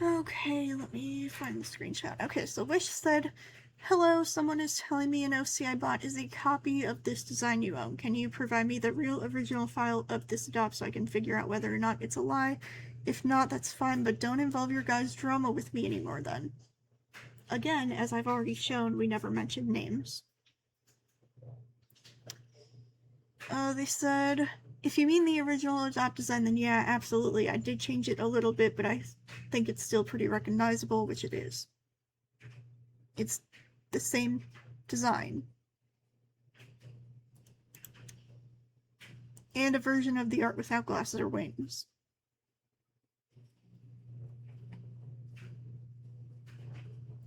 Okay, let me find the screenshot. Okay, so Wish said, "Hello, someone is telling me an OC I bought is a copy of this design you own. Can you provide me the real original file of this adopt so I can figure out whether or not it's a lie? If not, that's fine, but don't involve your guys' drama with me anymore then." Again, as I've already shown, we never mentioned names. They said, "If you mean the original adopt design, then yeah, absolutely. I did change it a little bit, but I think it's still pretty recognizable," which it is. It's the same design. And a version of the art without glasses or wings.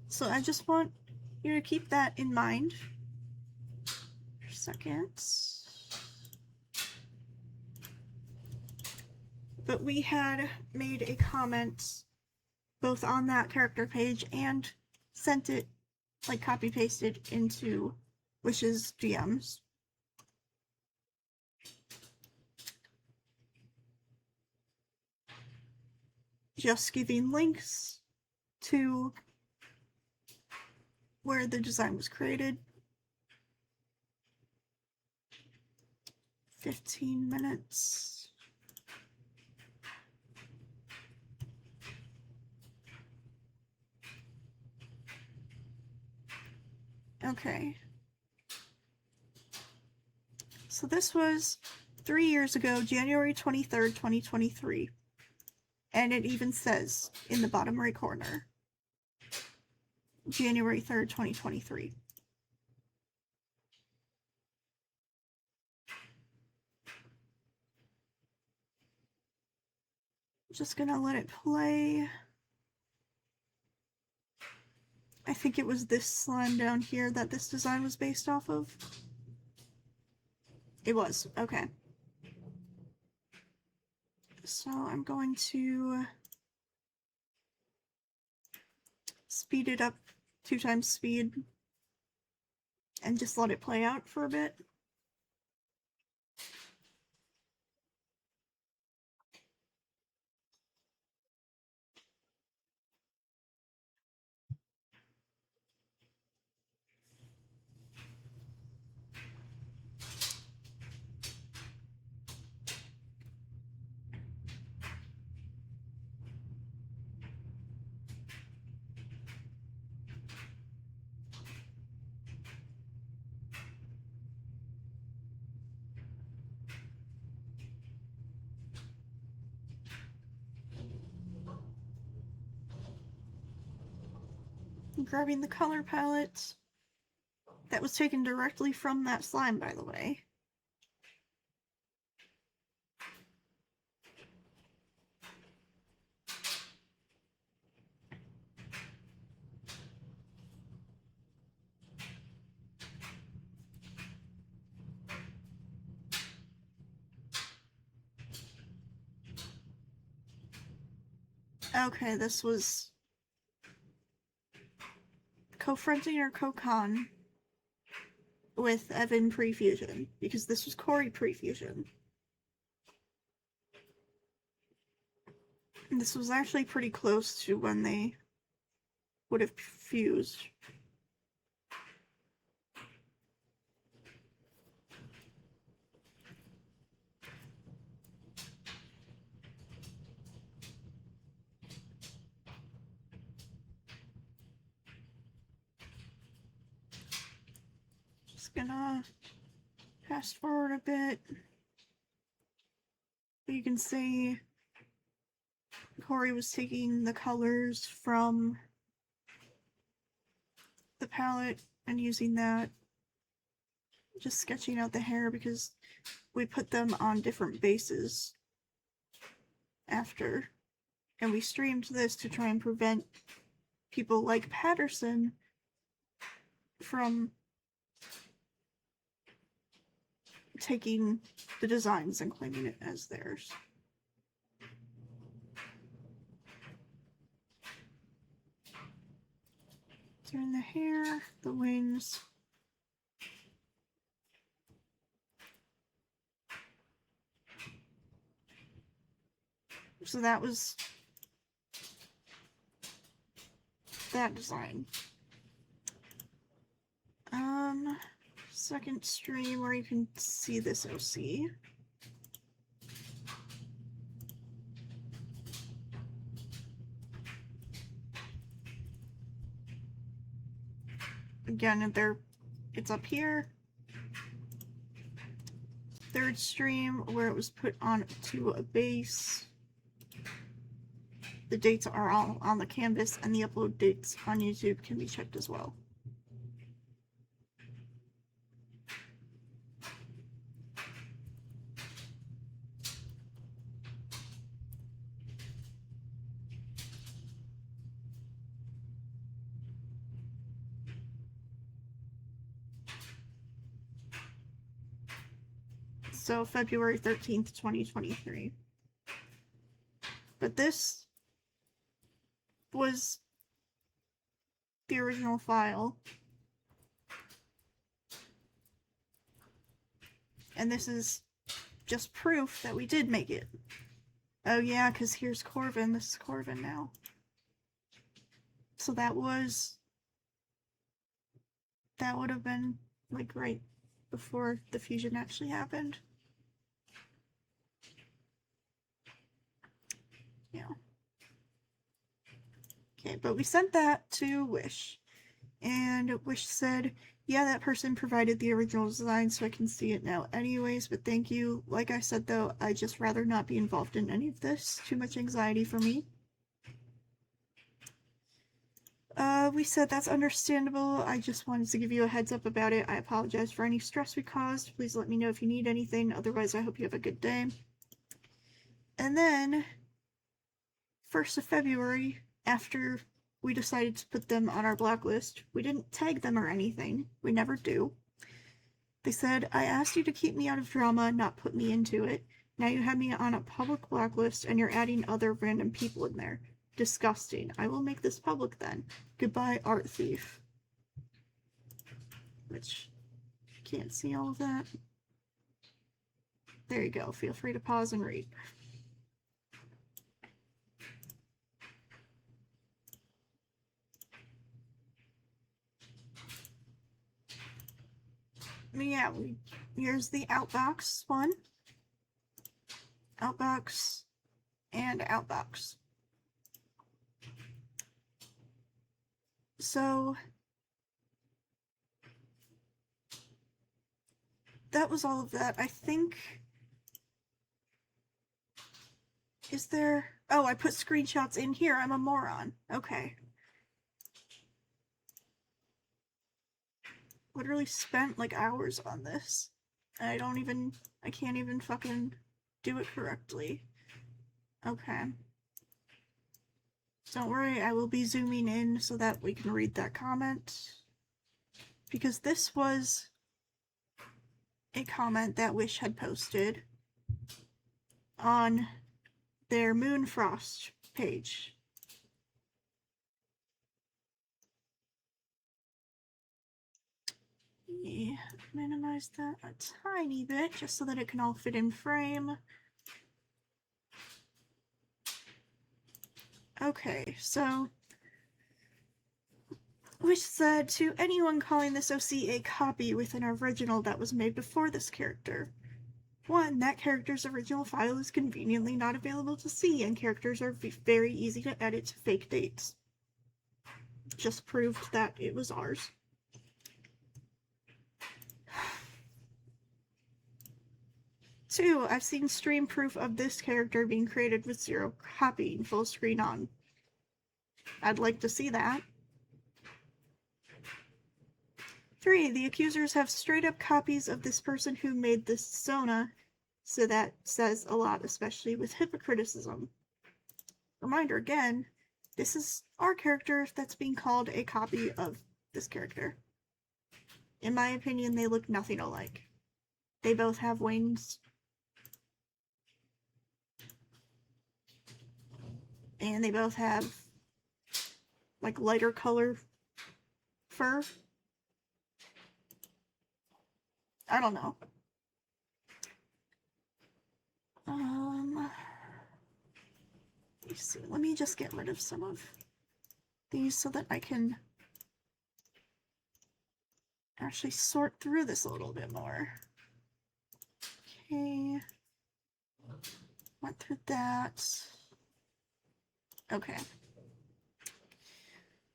So I just want you to keep that in mind. For a second. But we had made a comment both on that character page and sent it, like copy pasted into Wish's DMs. Just giving links to where the design was created. 15 minutes. Okay. So this was 3 years ago, January 23rd, 2023. And it even says in the bottom right corner, January 3rd, 2023. Just gonna let it play. I think it was this slime down here that this design was based off of. It was, okay. So I'm going to speed it up 2 times speed and just let it play out for a bit. I'm grabbing the color palette. That was taken directly from that slime, by the way. Okay, this was co-fronting or co-con with Evan pre-fusion, because this was Corey pre-fusion. And this was actually pretty close to when they would have fused. Just gonna fast forward a bit. You can see Corey was taking the colors from the palette and using that, just sketching out the hair because we put them on different bases after, and we streamed this to try and prevent people like Patterson from taking the designs and claiming it as theirs. Doing the hair, the wings. So that was that design. Second stream where you can see this OC. Again, it's up here. Third stream where it was put onto a base. The dates are all on the canvas, and the upload dates on YouTube can be checked as well. So February 13th, 2023. But this was the original file. And this is just proof that we did make it. Oh yeah, because here's Corvin. This is Corvin now. So that would have been like right before the fusion actually happened. Yeah. Okay, but we sent that to Wish. And Wish said, yeah, that person provided the original design so I can see it now anyways, but thank you. Like I said though, I'd just rather not be involved in any of this. Too much anxiety for me. We said that's understandable. I just wanted to give you a heads up about it. I apologize for any stress we caused. Please let me know if you need anything. Otherwise, I hope you have a good day. And then, 1st of February, after we decided to put them on our blacklist, we didn't tag them or anything. We never do. They said, I asked you to keep me out of drama, not put me into it. Now you have me on a public blacklist and you're adding other random people in there. Disgusting. I will make this public then. Goodbye, Art Thief. Which, can't see all of that. There you go. Feel free to pause and read. Yeah, here's the Outbox one. Outbox and Outbox. So that was all of that. I think, is there, oh, I put screenshots in here. I'm a moron. Okay. Literally spent like hours on this. And I can't even fucking do it correctly. Okay. Don't worry, I will be zooming in so that we can read that comment. Because this was a comment that Wish had posted on their Moonfrost page. Minimize that a tiny bit just so that it can all fit in frame. Okay, so Wish said, to anyone calling this OC a copy with an original that was made before this character. 1. That character's original file is conveniently not available to see, and characters are very easy to edit to fake dates. Just proved that it was ours. 2. I've seen stream proof of this character being created with 0 copying full screen on. I'd like to see that. 3. The accusers have straight up copies of this person who made this Sona, so that says a lot, especially with hypocriticism. Reminder again, this is our character that's being called a copy of this character. In my opinion, they look nothing alike. They both have wings. And they both have, like, lighter color fur. I don't know. Let's see. Let me just get rid of some of these so that I can actually sort through this a little bit more. Okay. Went through that. Okay.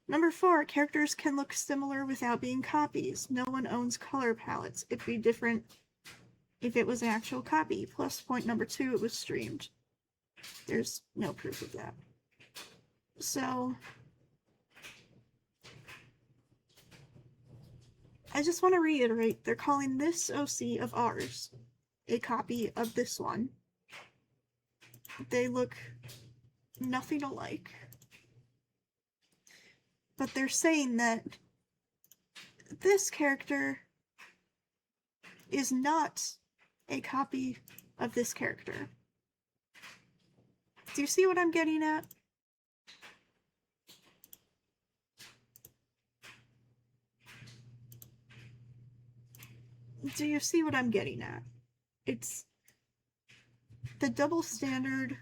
Number 4, characters can look similar without being copies. No one owns color palettes. It'd be different if it was an actual copy. Plus point number 2, it was streamed. There's no proof of that. So, I just want to reiterate, they're calling this OC of ours a copy of this one. They look nothing alike. But they're saying that this character is not a copy of this character. Do you see what I'm getting at? Do you see what I'm getting at? It's the double standard.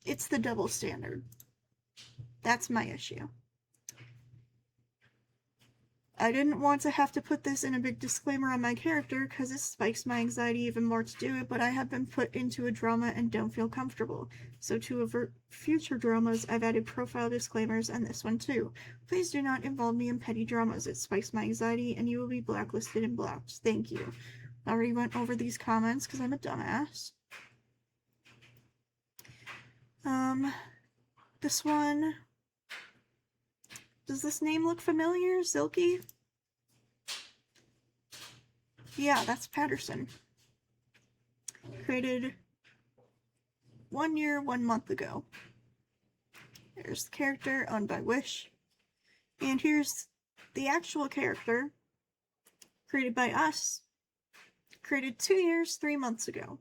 It's the double standard. That's my issue. I didn't want to have to put this in a big disclaimer on my character because it spikes my anxiety even more to do it, but I have been put into a drama and don't feel comfortable. So to avert future dramas, I've added profile disclaimers and this one too. Please do not involve me in petty dramas. It spikes my anxiety and you will be blacklisted and blocked. Thank you. I already went over these comments because I'm a dumbass. This one... Does this name look familiar? Silky? Yeah, that's Patterson. Created 1 year, 1 month ago. There's the character owned by Wish. And here's the actual character created by us. Created 2 years, 3 months ago.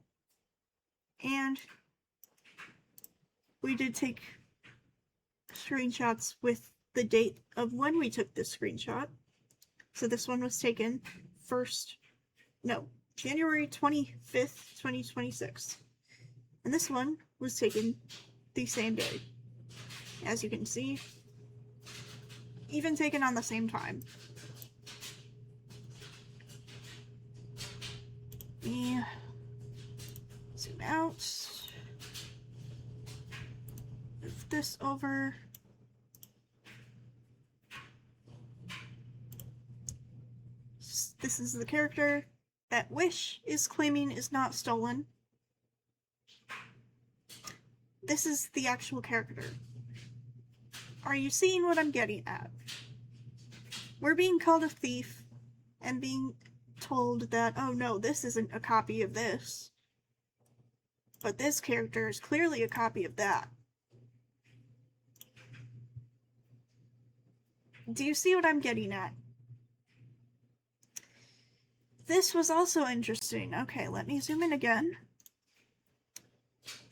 And we did take screenshots with the date of when we took this screenshot. So this one was taken January 25th, 2026. And this one was taken the same day. As you can see, even taken on the same time. Let me zoom out. Move this over. This is the character that Wish is claiming is not stolen. This is the actual character. Are you seeing what I'm getting at? We're being called a thief and being told that, oh no, this isn't a copy of this. But this character is clearly a copy of that. Do you see what I'm getting at? This was also interesting. Okay, let me zoom in again.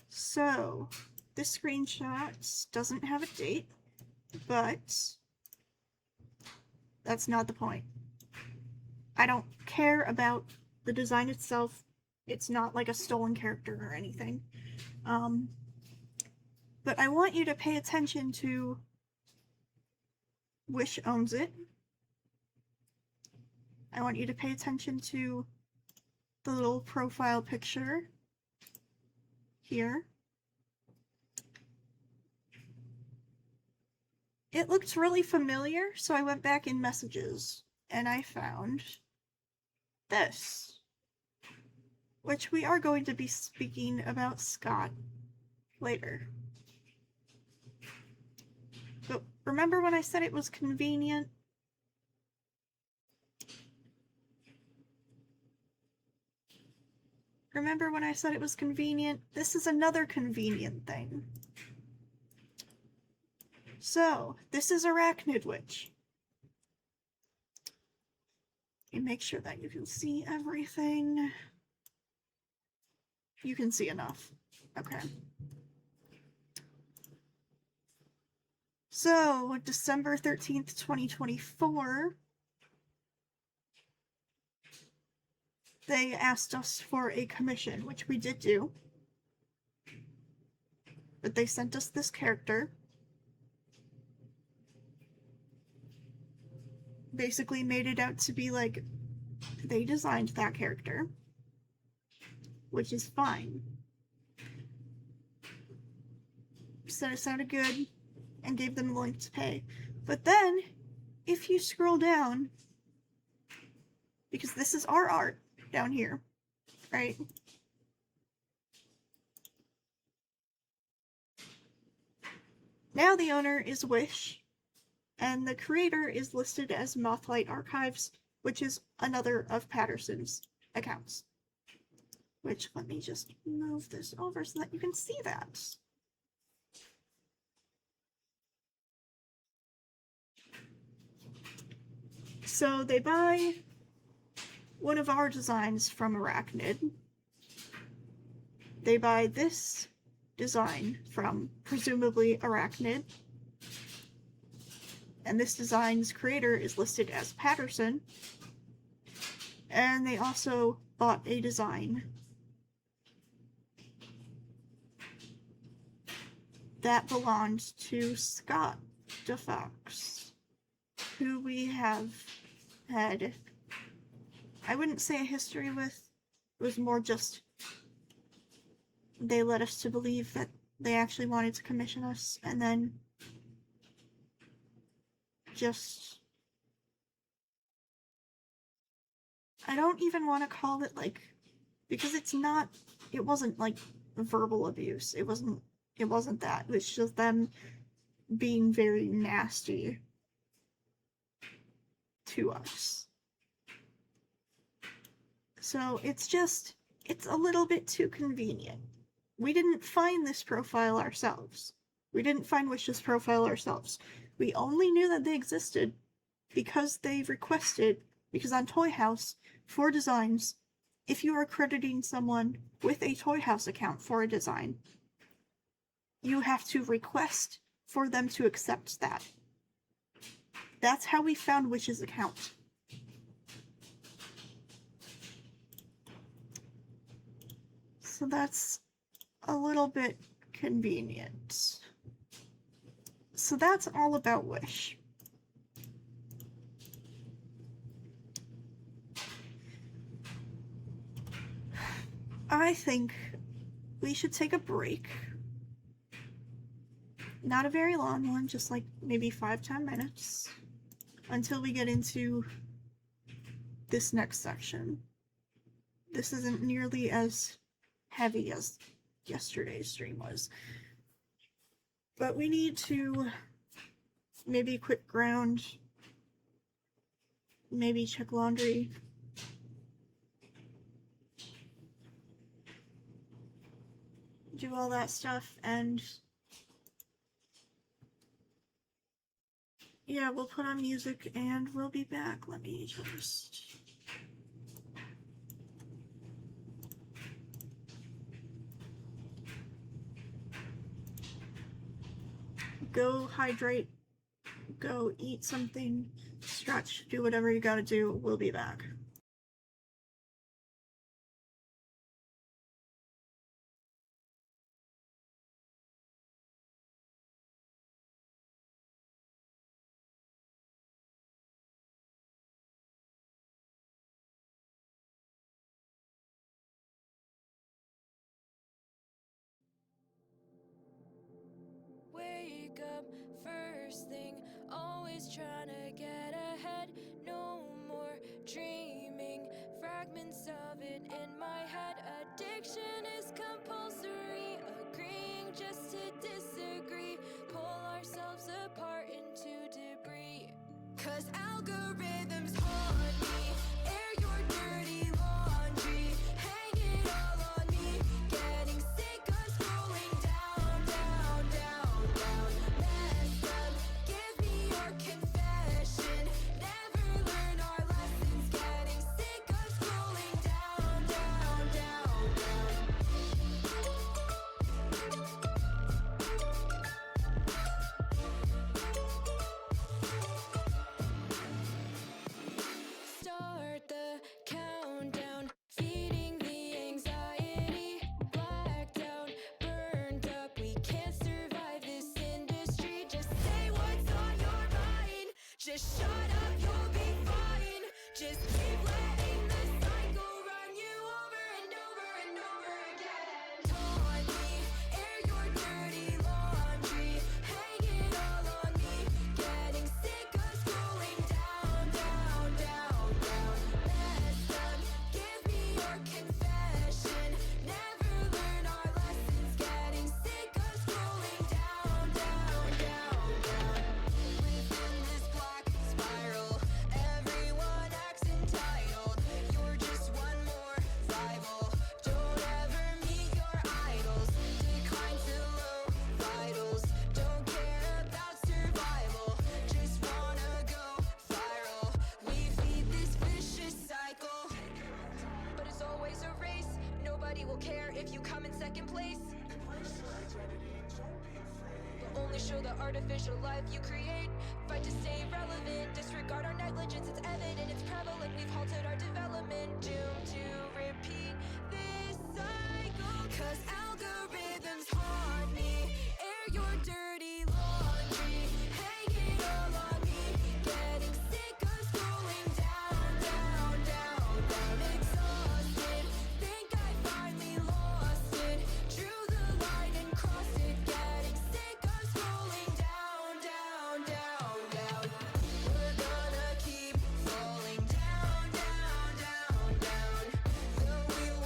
So, this screenshot doesn't have a date, but that's not the point. I don't care about the design itself. It's not like a stolen character or anything. But I want you to pay attention to Wish owns it. I want you to pay attention to the little profile picture here. It looked really familiar, so I went back in messages and I found this. which we are going to be speaking about Scott later. But remember when I said it was convenient? Remember when I said it was convenient? This is another convenient thing. So, this is Arachnid Witch. And make sure that you can see everything. You can see enough. Okay. So, December 13th, 2024, they asked us for a commission, which we did do. But they sent us this character. Basically made it out to be like they designed that character, which is fine. Said it sounded good and gave them the link to pay. But then, if you scroll down, because this is our art down here, right? Now the owner is Wish, and the creator is listed as Mothlight Archives, which is another of Patterson's accounts. Which, let me just move this over so that you can see that. So they buy one of our designs from Arachnid. They buy this design from, presumably, Arachnid. And this design's creator is listed as Patterson. And they also bought a design that belonged to Scott DeFox, who we have had, I wouldn't say a history with, it was more just they led us to believe that they actually wanted to commission us, and then just, I don't even want to call it like, because it's not, it wasn't like verbal abuse, it wasn't that, it was just them being very nasty to us. So it's a little bit too convenient. We didn't find this profile ourselves. We didn't find Wish's profile ourselves. We only knew that they existed because they requested, because on Toy House, for designs, if you are crediting someone with a Toy House account for a design, you have to request for them to accept that. That's how we found Wish's account. So that's a little bit convenient. So that's all about Wish. I think we should take a break. Not a very long one, just like maybe 5-10 minutes, until we get into this next section. This isn't nearly as heavy as yesterday's stream was. But we need to maybe quick ground, maybe check laundry. Do all that stuff, and yeah, we'll put on music and we'll be back. Let me just... go hydrate, go eat something, stretch, do whatever you gotta do. We'll be back. Wake up first thing, always trying to get ahead. No more dreaming, fragments of it in my head. 'Cause algorithms haunt me. Air your dirty laundry. Hang it all on me. Getting sick of scrolling down, down, down, down. Messed up, give me your confession. Never learn our lessons. Getting sick of scrolling down, down, down, down. Start the countdown, feeding the anxiety. Blacked out, burned up, we can't survive this industry. Just say what's on your mind. Just shut up, you'll be fine. Just keep letting the cycle run you over and over and over again. Taunt me, air your dirty laundry. Hang it all on me. Getting sick of scrolling down, down, down, down. Messed up, give me your confession. Never learn our lessons. Getting sick of scrolling down, down, down, down. Within this black spiral, everyone acts entitled. You're just one more rival. Don't ever meet your idols. Decline to low vitals. Don't care about survival. Just wanna go viral. We feed this vicious cycle. But it's always a race. Nobody will care if you come in second place. But only show the artificial life you create. Fight to stay relevant. Disregard our negligence. It's evident, it's prevalent. We've halted our development. Doomed to repeat this cycle. 'Cause algorithms haunt me. Air your dirty laundry. Hang it all on me. Getting sick of scrolling down, down, down, down. Exhausted. Think I finally lost it. Drew the line and crossed it. Getting sick of scrolling down, down, down, down. We're gonna keep falling down, down, down, down. The wheel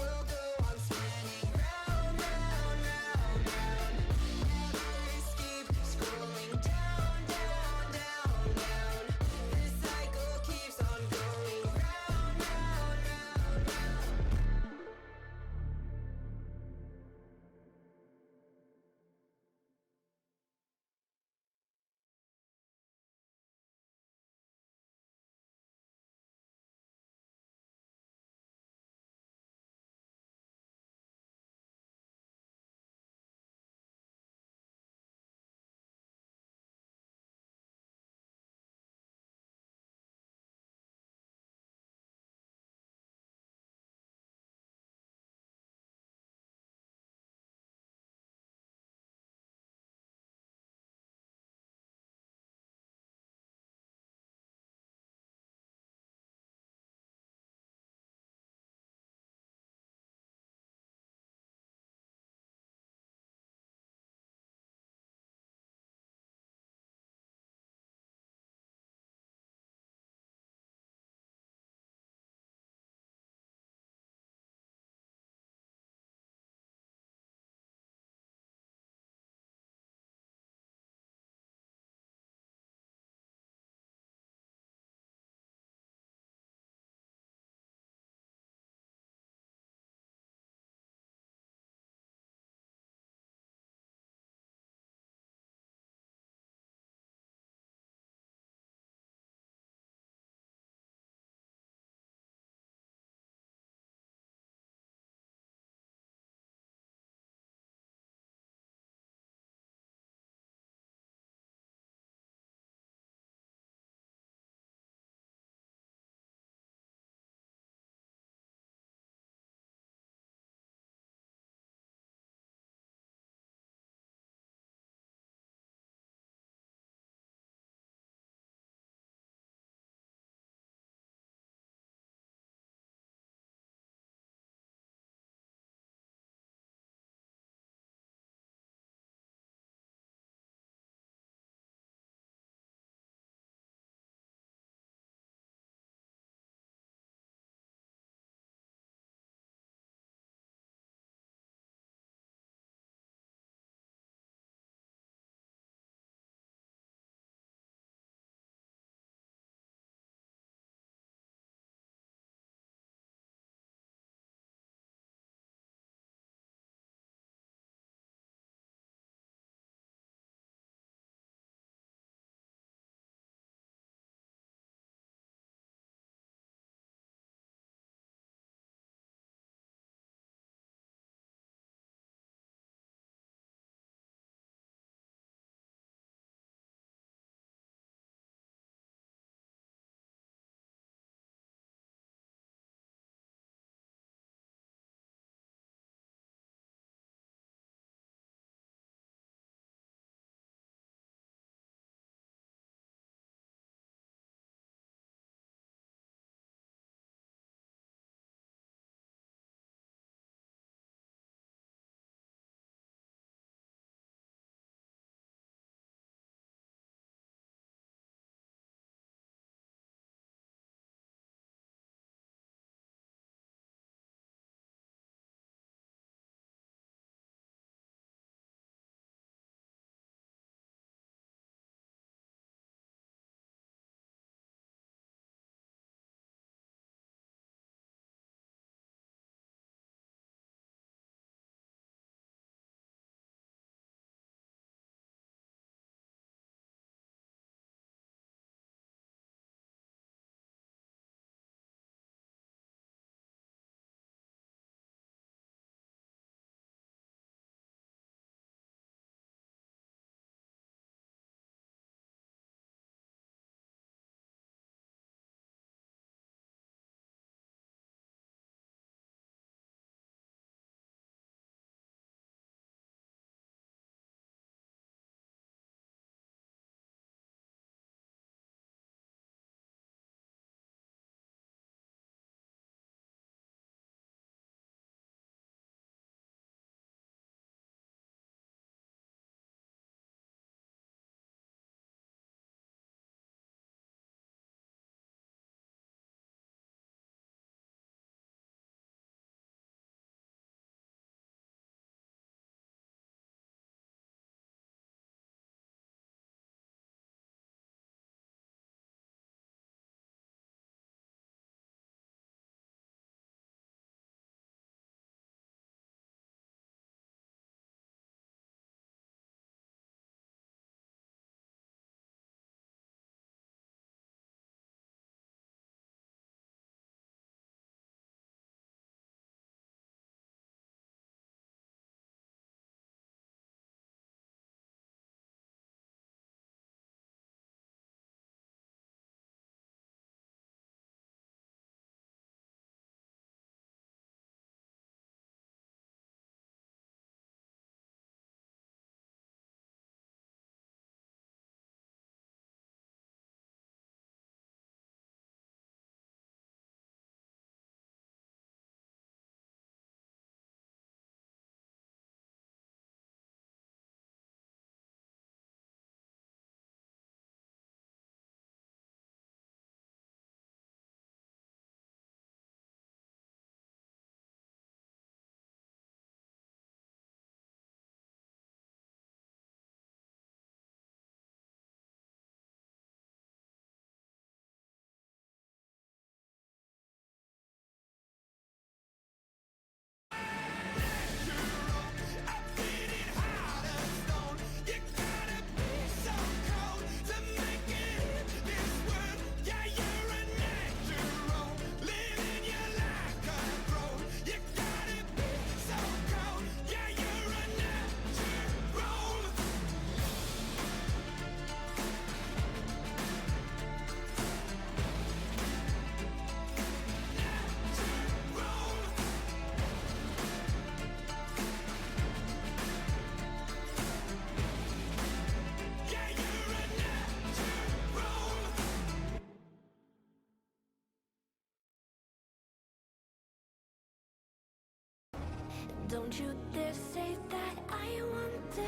Don't you dare say that I want it.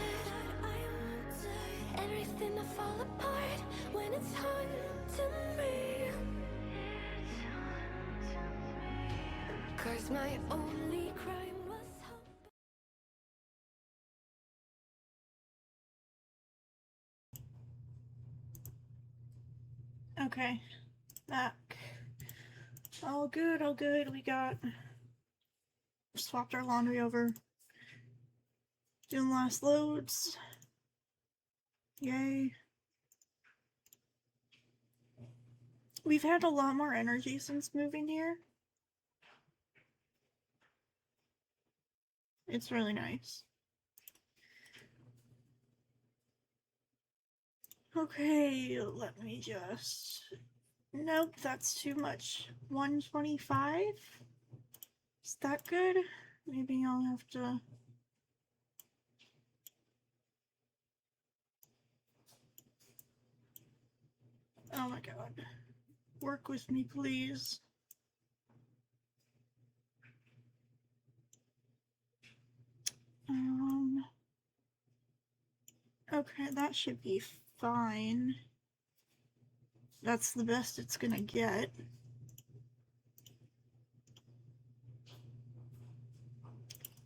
Everything to fall apart when it's haunting me. 'Cause my only crime was hope. Okay, back. All good, all good. We swapped our laundry over. Doing last loads. Yay. We've had a lot more energy since moving here. It's really nice. Okay, let me just... Nope, that's too much. 125? Is that good? Maybe I'll have to... Oh my god. Work with me, please. Okay, that should be fine. That's the best it's gonna get.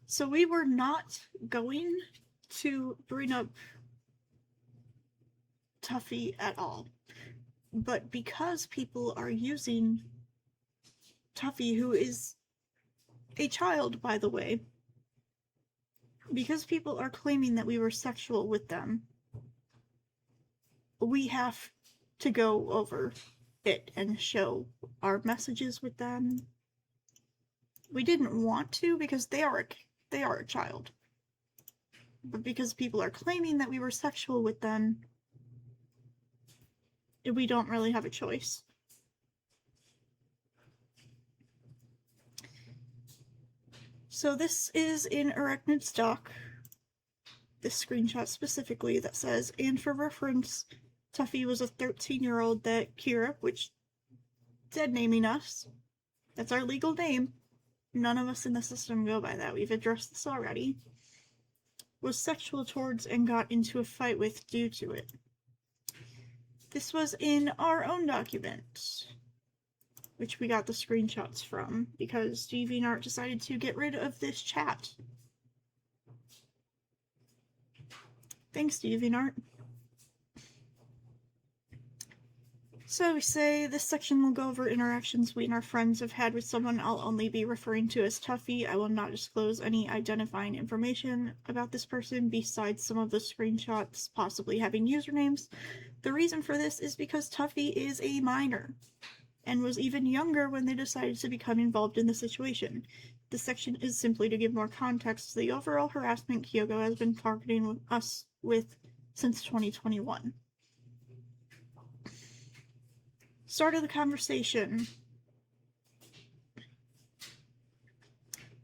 So we were not going to bring up Tuffy at all. But because people are using Tuffy, who is a child, by the way, because people are claiming that we were sexual with them, we have to go over it and show our messages with them. We didn't want to because they are a child. But because people are claiming that we were sexual with them, we don't really have a choice. So this is in Arachnid stock. This screenshot specifically that says, and for reference, Tuffy was a 13-year-old that Kira, which dead naming us, that's our legal name, none of us in the system go by that, we've addressed this already, was sexual towards and got into a fight with due to it. This was in our own document, which we got the screenshots from, because DeviantArt decided to get rid of this chat. Thanks, DeviantArt. So we say, this section will go over interactions we and our friends have had with someone I'll only be referring to as Tuffy. I will not disclose any identifying information about this person besides some of the screenshots possibly having usernames. The reason for this is because Tuffy is a minor, and was even younger when they decided to become involved in the situation. This section is simply to give more context to the overall harassment Kyogo has been targeting us with since 2021. Start of the conversation.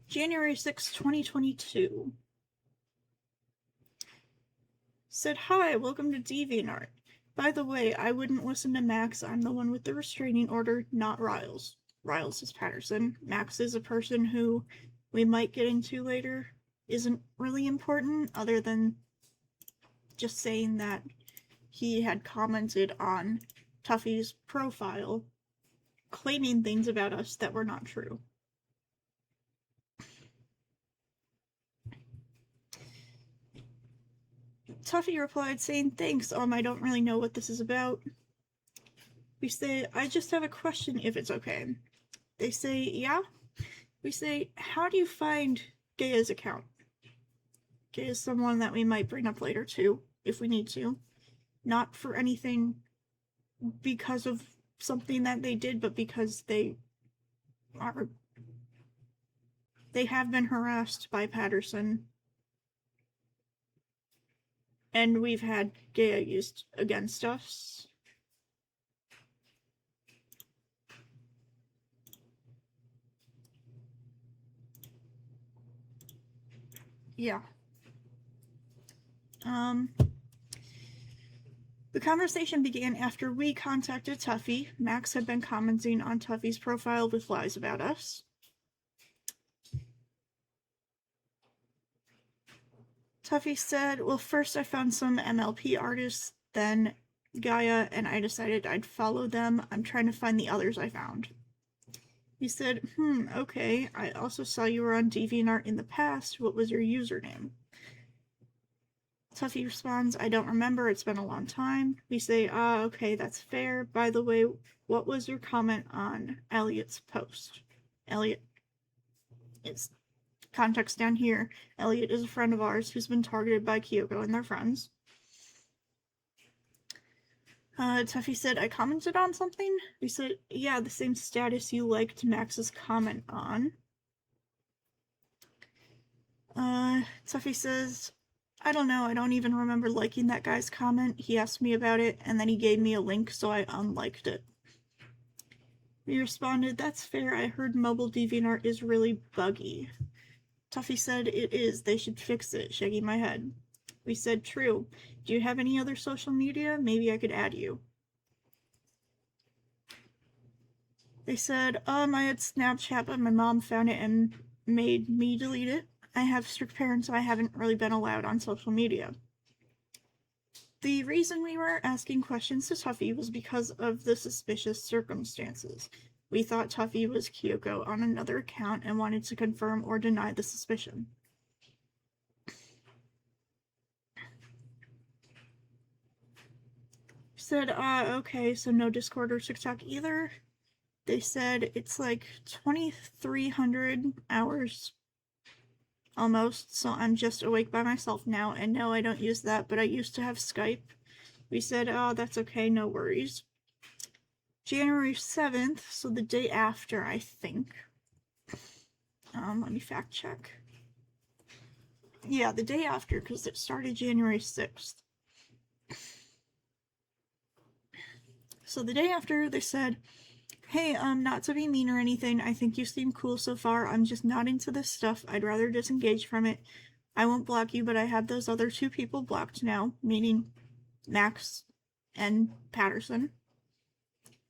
January 6, 2022. Said, hi, welcome to DeviantArt. By the way, I wouldn't listen to Max. I'm the one with the restraining order, not Riles. Riles is Patterson. Max is a person who we might get into later. Isn't really important, other than just saying that he had commented on Tuffy's profile, claiming things about us that were not true. Tuffy replied saying, thanks, I don't really know what this is about. We say, I just have a question if it's okay. They say, yeah? We say, how do you find Gaia's account? Gaia's someone that we might bring up later too, if we need to. Not for anything because of something that they did, but because they have been harassed by Patterson. And we've had Gaia used against us. Yeah. The conversation began after we contacted Tuffy. Max had been commenting on Tuffy's profile with lies about us. Tuffy said, well, first I found some MLP artists, then Gaia, and I decided I'd follow them. I'm trying to find the others I found. He said, okay. I also saw you were on DeviantArt in the past. What was your username? Tuffy responds, I don't remember. It's been a long time. We say, okay, that's fair. By the way, what was your comment on Elliot's post? Elliot, it's context down here. Elliot is a friend of ours who's been targeted by Kyoko and their friends. Tuffy said, I commented on something? We said, yeah, the same status you liked Max's comment on. Tuffy says, I don't know, I don't even remember liking that guy's comment. He asked me about it, and then he gave me a link, so I unliked it. We responded, that's fair, I heard mobile DeviantArt is really buggy. Tuffy said, it is, they should fix it, shaking my head. We said, true. Do you have any other social media? Maybe I could add you. They said, I had Snapchat, but my mom found it and made me delete it. I have strict parents, so I haven't really been allowed on social media. The reason we were asking questions to Tuffy was because of the suspicious circumstances. We thought Tuffy was Kyoko on another account and wanted to confirm or deny the suspicion. Said, okay, so no Discord or TikTok either. They said it's like 2,300 hours almost, so I'm just awake by myself now, and no, I don't use that, but I used to have Skype. We said, oh, that's okay, no worries. January 7th, so the day after, I think. Let me fact check. Yeah, the day after, because it started January 6th. So the day after, they said, hey, not to be mean or anything, I think you seem cool so far, I'm just not into this stuff, I'd rather disengage from it. I won't block you, but I have those other two people blocked now, meaning Max and Patterson.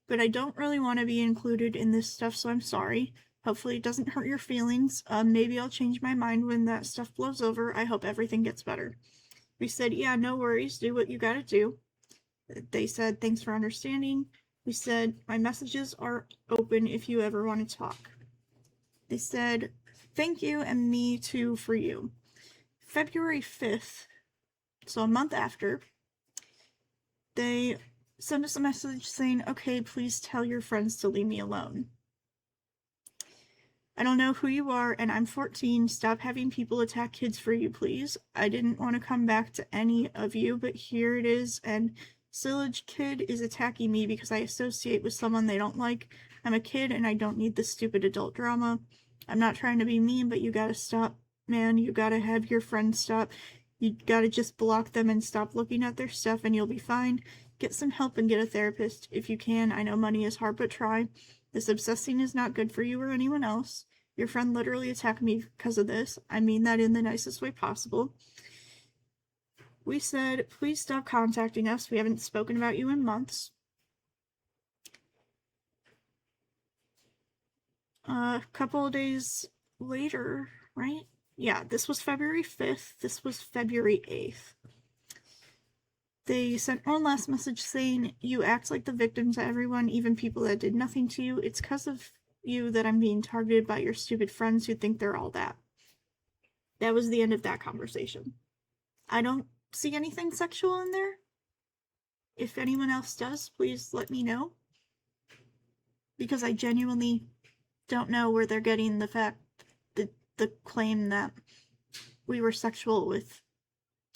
But I don't really want to be included in this stuff, so I'm sorry. Hopefully it doesn't hurt your feelings. Maybe I'll change my mind when that stuff blows over. I hope everything gets better. We said, yeah, no worries, do what you gotta do. They said, thanks for understanding. We said, my messages are open if you ever want to talk. They said, thank you, and me too for you. February 5th, so a month after, they sent us a message saying, okay, please tell your friends to leave me alone. I don't know who you are, and I'm 14. Stop having people attack kids for you, please. I didn't want to come back to any of you, but here it is, and Sillage kid is attacking me because I associate with someone they don't like. I'm a kid and I don't need this stupid adult drama. I'm not trying to be mean, but you gotta stop, man. You gotta have your friends stop. You gotta just block them and stop looking at their stuff and you'll be fine. Get some help and get a therapist if you can. I know money is hard, but try. This obsessing is not good for you or anyone else. Your friend literally attacked me because of this. I mean that in the nicest way possible. We said, please stop contacting us. We haven't spoken about you in months. A couple of days later, right? Yeah, this was February 5th. This was February 8th. They sent one last message saying, you act like the victim to everyone, even people that did nothing to you. It's because of you that I'm being targeted by your stupid friends who think they're all that. That was the end of that conversation. I don't see anything sexual in there. If anyone else does, please let me know. Because I genuinely don't know where they're getting the fact that the claim that we were sexual with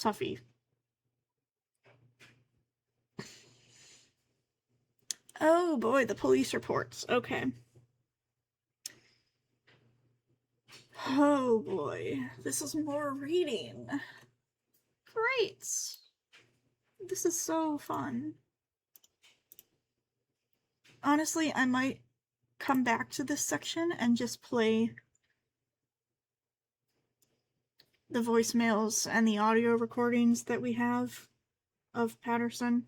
Tuffy. Oh boy, the police reports. Okay. Oh boy, this is more reading. Great! This is so fun. Honestly, I might come back to this section and just play the voicemails and the audio recordings that we have of Patterson.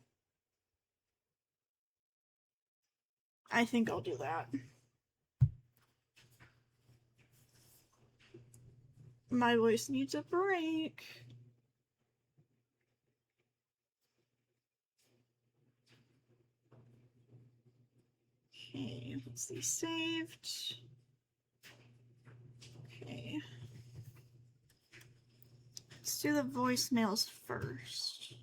I think I'll do that. My voice needs a break. Okay, let's see, saved. Okay. Let's do the voicemails first.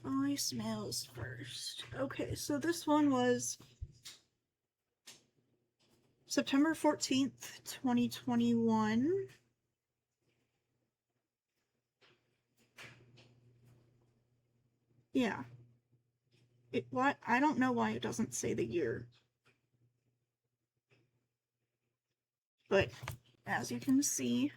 Voicemails first. Okay, so this one was September 14th, 2021. Yeah. What? I don't know why it doesn't say the year. But as you can see,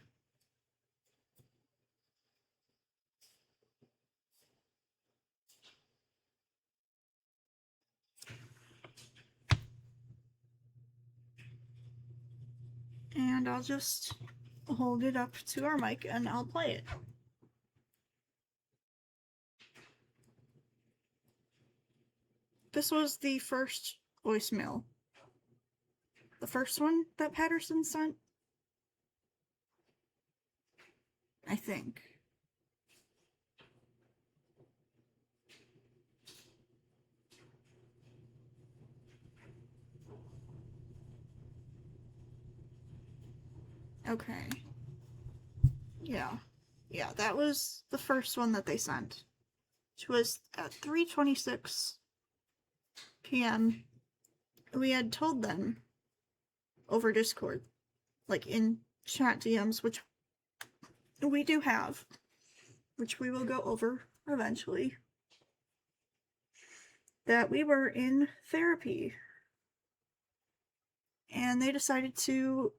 and I'll just hold it up to our mic and I'll play it. This was the first voicemail. The first one that Patterson sent? I think. Okay. Yeah. Yeah, that was the first one that they sent. Which was at 3:26 p.m. We had told them over Discord, like in chat DMs, which we do have, which we will go over eventually, that we were in therapy. And they decided to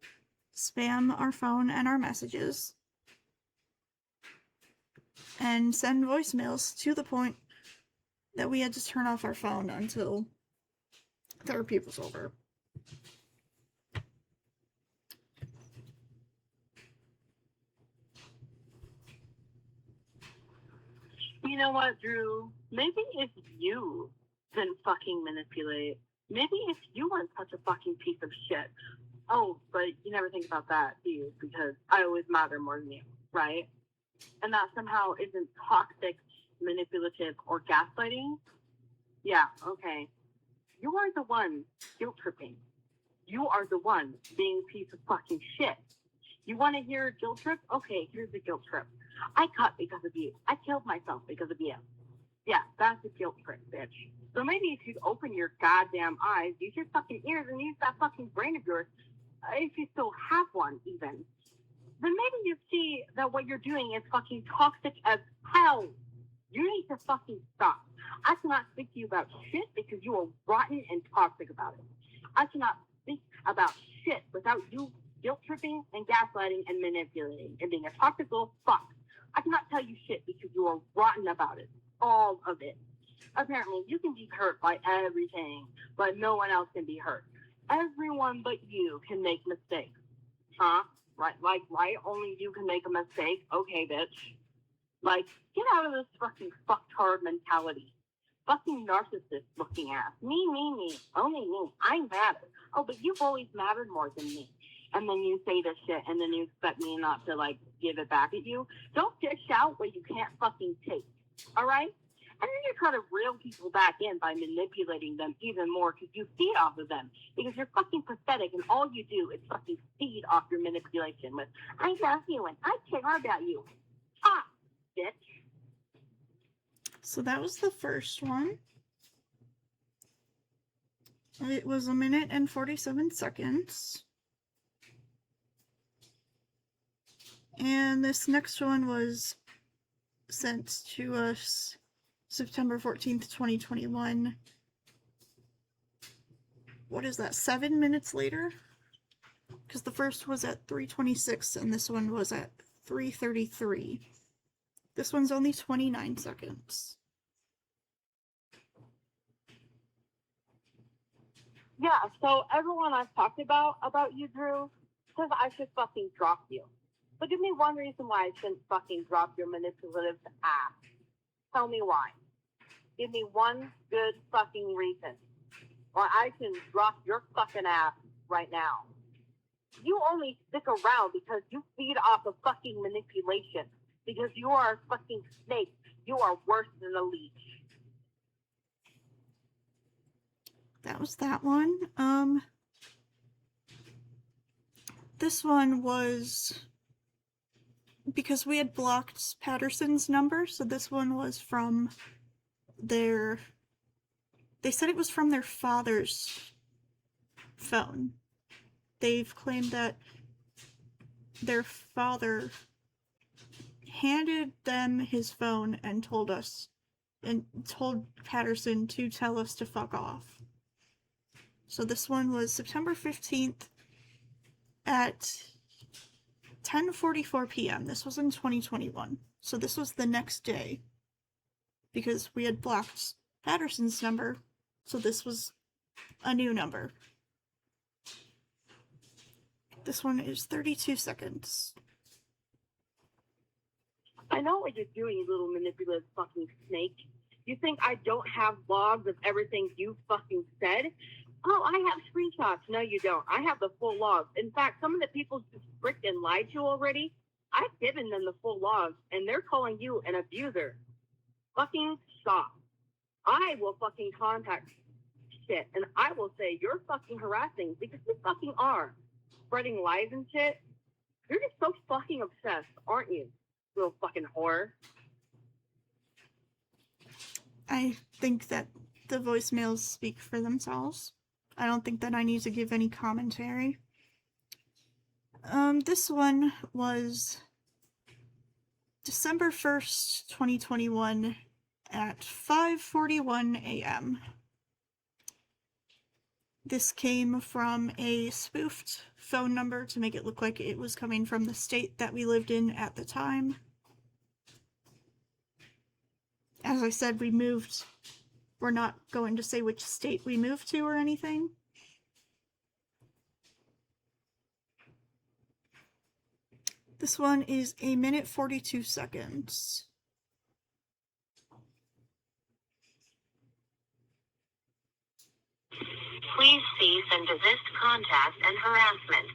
spam our phone and our messages and send voicemails to the point that we had to turn off our phone until therapy was over. You know what, Drew? Maybe if you didn't fucking manipulate, maybe if you weren't such a fucking piece of shit. Oh, but you never think about that, do you? Because I always matter more than you, right? And that somehow isn't toxic, manipulative, or gaslighting? Yeah, okay. You are the one guilt tripping. You are the one being a piece of fucking shit. You want to hear a guilt trip? Okay, here's a guilt trip. I cut because of you. I killed myself because of you. Yeah, that's a guilt trip, bitch. So maybe if you'd open your goddamn eyes, use your fucking ears, and use that fucking brain of yours, if you still have one, even, then maybe you see that what you're doing is fucking toxic as hell. You need to fucking stop. I cannot speak to you about shit because you are rotten and toxic about it. I cannot speak about shit without you guilt tripping and gaslighting and manipulating and being a toxic little fuck. I cannot tell you shit because you are rotten about it. All of it. Apparently, you can be hurt by everything, but no one else can be hurt. Everyone but you can make mistakes. Huh? Right? Like, right? Only you can make a mistake? Okay, bitch. Like, get out of this fucking fucktard mentality. Fucking narcissist looking ass. Me. Only me. I matter. Oh, but you've always mattered more than me. And then you say this shit, and then you expect me not to, like, give it back at you. Don't dish out what you can't fucking take. Alright? And then you try to reel people back in by manipulating them even more because you feed off of them. Because you're fucking pathetic, and all you do is fucking feed off your manipulation with, I love you, and I care about you. Ah, bitch. So that was the first one. It was 1 minute and 47 seconds. And this next one was sent to us September 14th, 2021. What is that, 7 minutes later? Because the first was at 3:26 and this one was at 3:33. This one's only 29 seconds. Yeah, so everyone I've talked about you, Drew, says I should fucking drop you. But give me one reason why I shouldn't fucking drop your manipulative ass. Tell me why. Give me one good fucking reason why I can drop your fucking ass right now. You only stick around because you feed off of fucking manipulation. Because you are a fucking snake. You are worse than a leech. That was that one. This one was because we had blocked Patterson's number, so this one was from their... They said it was from their father's phone. They've claimed that their father handed them his phone and told Patterson to tell us to fuck off. So this one was September 15th at 10:44 p.m. This was in 2021. So this was the next day because we had blocked Patterson's number, so this was a new number. This one is 32 seconds. I know what you're doing, you little manipulative fucking snake. You think I don't have logs of everything you fucking said? Oh, I have screenshots. No, you don't. I have the full logs. In fact, some of the people who fricked and lied to you already, I've given them the full logs, and they're calling you an abuser. Fucking stop. I will fucking contact shit, and I will say you're fucking harassing, because you fucking are. Spreading lies and shit. You're just so fucking obsessed, aren't you? Little fucking whore. I think that the voicemails speak for themselves. I don't think that I need to give any commentary. This one was December 1st, 2021 at 5:41 a.m. This came from a spoofed phone number to make it look like it was coming from the state that we lived in at the time. As I said, we moved. We're not going to say which state we moved to or anything. This one is 1:42 seconds. Please cease and desist contact and harassment.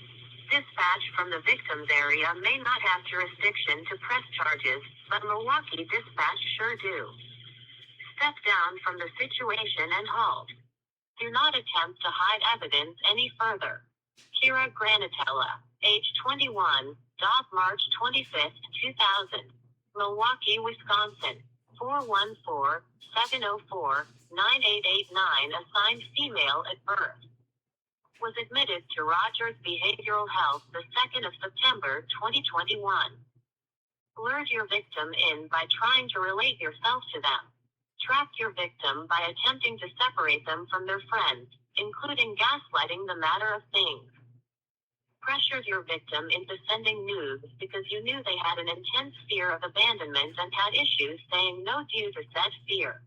Dispatch from the victim's area may not have jurisdiction to press charges, but Milwaukee Dispatch sure do. Step down from the situation and halt. Do not attempt to hide evidence any further. Kira Granatella, age 21, March 25th, 2000. Milwaukee, Wisconsin. 414-704-9889, assigned female at birth. Was admitted to Rogers Behavioral Health the 2nd of September 2021. Lured your victim in by trying to relate yourself to them. Trapped your victim by attempting to separate them from their friends, including gaslighting the matter of things. Pressured your victim into sending nudes because you knew they had an intense fear of abandonment and had issues saying no due to said fear.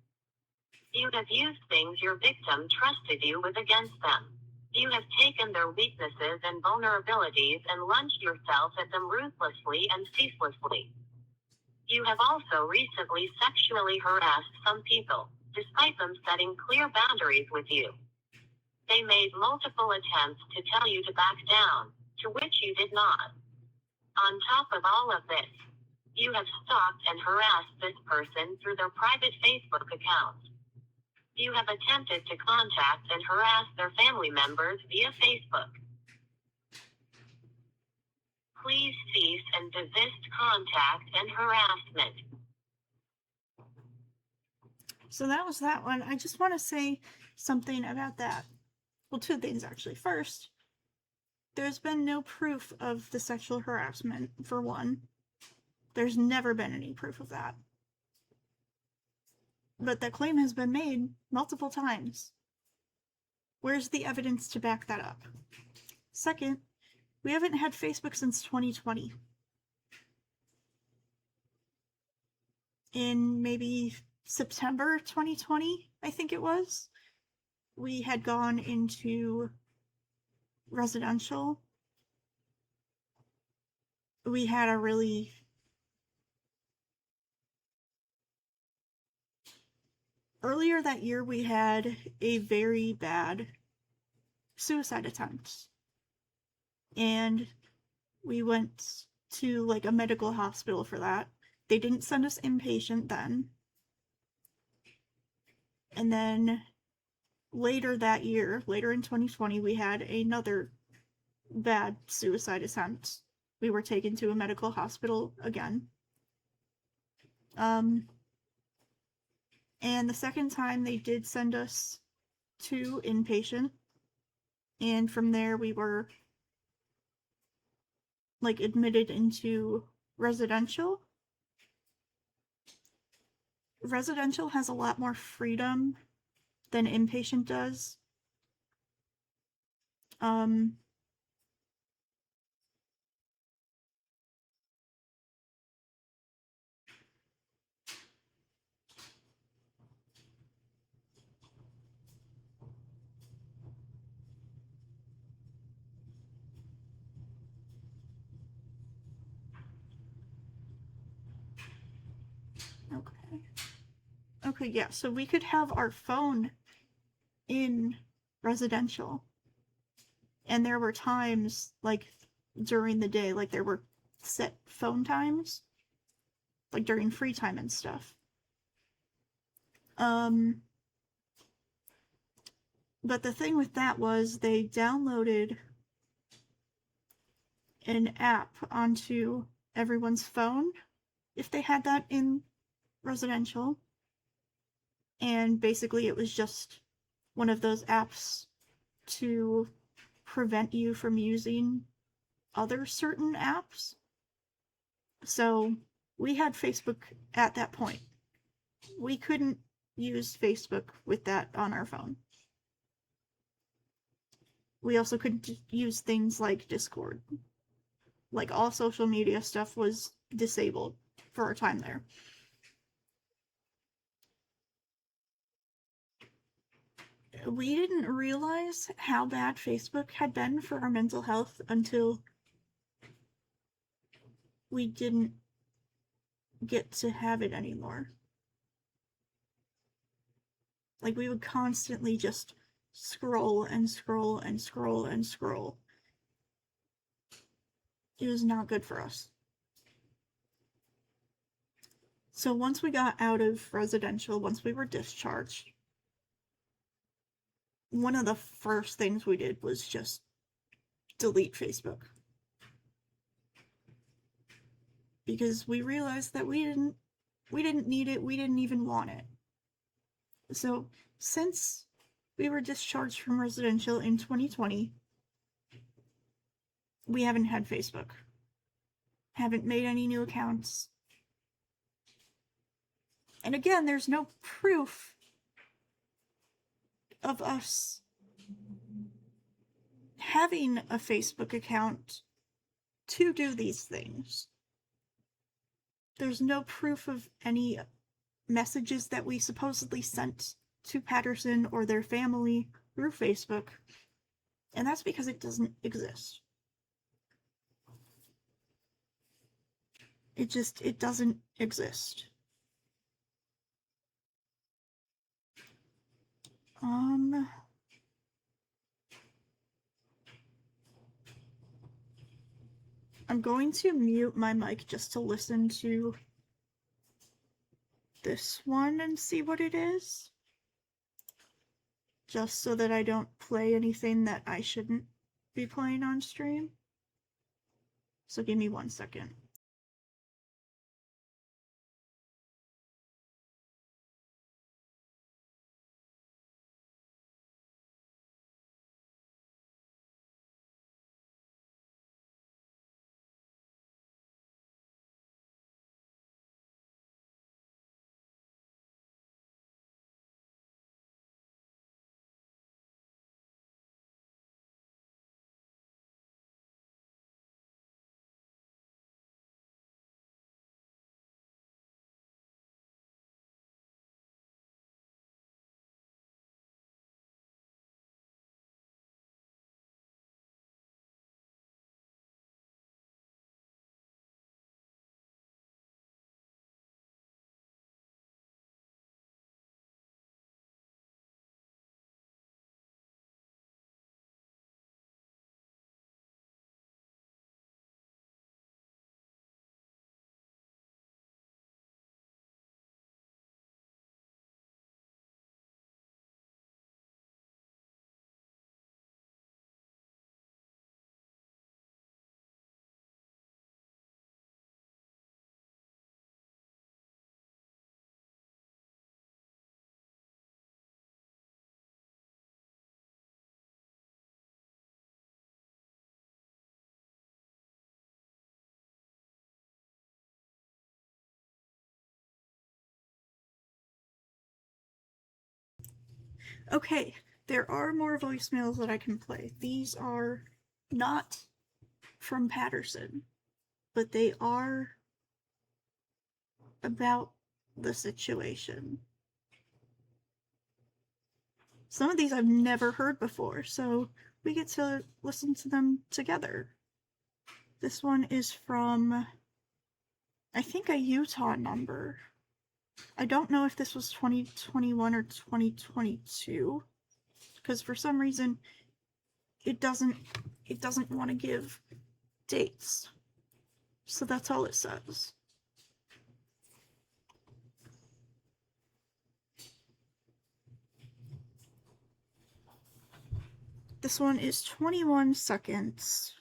You have used things your victim trusted you with against them. You have taken their weaknesses and vulnerabilities and lunged yourself at them ruthlessly and ceaselessly. You have also recently sexually harassed some people, despite them setting clear boundaries with you. They made multiple attempts to tell you to back down, to which you did not. On top of all of this, you have stalked and harassed this person through their private Facebook accounts. You have attempted to contact and harass their family members via Facebook. Please cease and desist contact and harassment. So that was that one. I just want to say something about that. Well, two things actually. First, there's been no proof of the sexual harassment, for one. There's never been any proof of that. But that claim has been made multiple times. Where's the evidence to back that up? Second, we haven't had Facebook since 2020. In maybe September 2020, I think it was, we had gone into residential. We had a really earlier that year we had a very bad suicide attempt. and we went to like a medical hospital for that. They didn't send us inpatient then. And then later that year, later in 2020, we had another bad suicide attempt. We were taken to a medical hospital again. And the second time they did send us to inpatient. And from there we were like admitted into residential. Residential has a lot more freedom than inpatient does. Okay, yeah, so we could have our phone in residential. And there were times, like, during the day, like, there were set phone times, like, during free time and stuff. But the thing with that was they downloaded an app onto everyone's phone, if they had that in residential. And basically it was just one of those apps to prevent you from using other certain apps. So we had Facebook at that point. We couldn't use Facebook with that on our phone. We also couldn't use things like Discord. Like, all social media stuff was disabled for our time there. We didn't realize how bad Facebook had been for our mental health until we didn't get to have it anymore. Like, we would constantly just scroll and scroll and scroll and scroll. It was not good for us. So once we got out of residential, once we were discharged, one of the first things we did was just delete Facebook. Because we realized that we didn't need it, we didn't even want it. So since we were discharged from residential in 2020, we haven't had Facebook. Haven't made any new accounts. And again, there's no proof of us having a Facebook account to do these things. There's no proof of any messages that we supposedly sent to Patterson or their family through Facebook, and that's because it doesn't exist. It doesn't exist. I'm going to mute my mic just to listen to this one and see what it is. Just so that I don't play anything that I shouldn't be playing on stream. So give me 1 second. Okay, there are more voicemails that I can play. These are not from Patterson, but they are about the situation. Some of these I've never heard before, so we get to listen to them together. This one is from, I think, a Utah number. I don't know if this was 2021 or 2022, because for some reason it doesn't want to give dates. So that's all it says. This one is 21 seconds.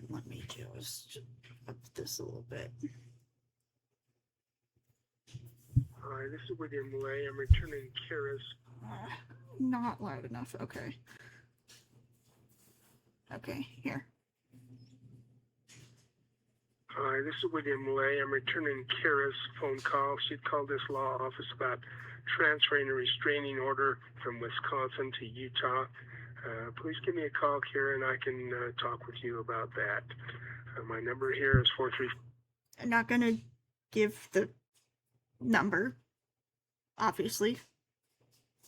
Let me just up this a little bit. Hi, this is William Lay. I'm returning Kira's. Not loud enough. Okay. Okay, here. Hi, this is William Lay. I'm returning Kira's phone call. She'd called this law office about transferring a restraining order from Wisconsin to Utah. Please give me a call, Kira, and I can talk with you about that. My number here is 43. I'm not gonna give the number, obviously,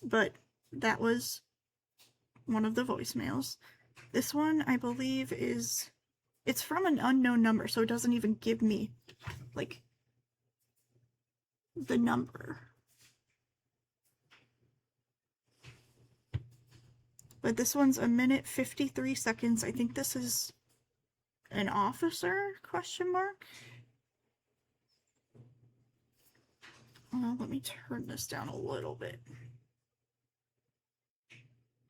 but that was one of the voicemails. This one, I believe, it's from an unknown number, so it doesn't even give me, like, the number. But this one's 1:53 seconds. I think this is an officer, question mark? Let me turn this down a little bit.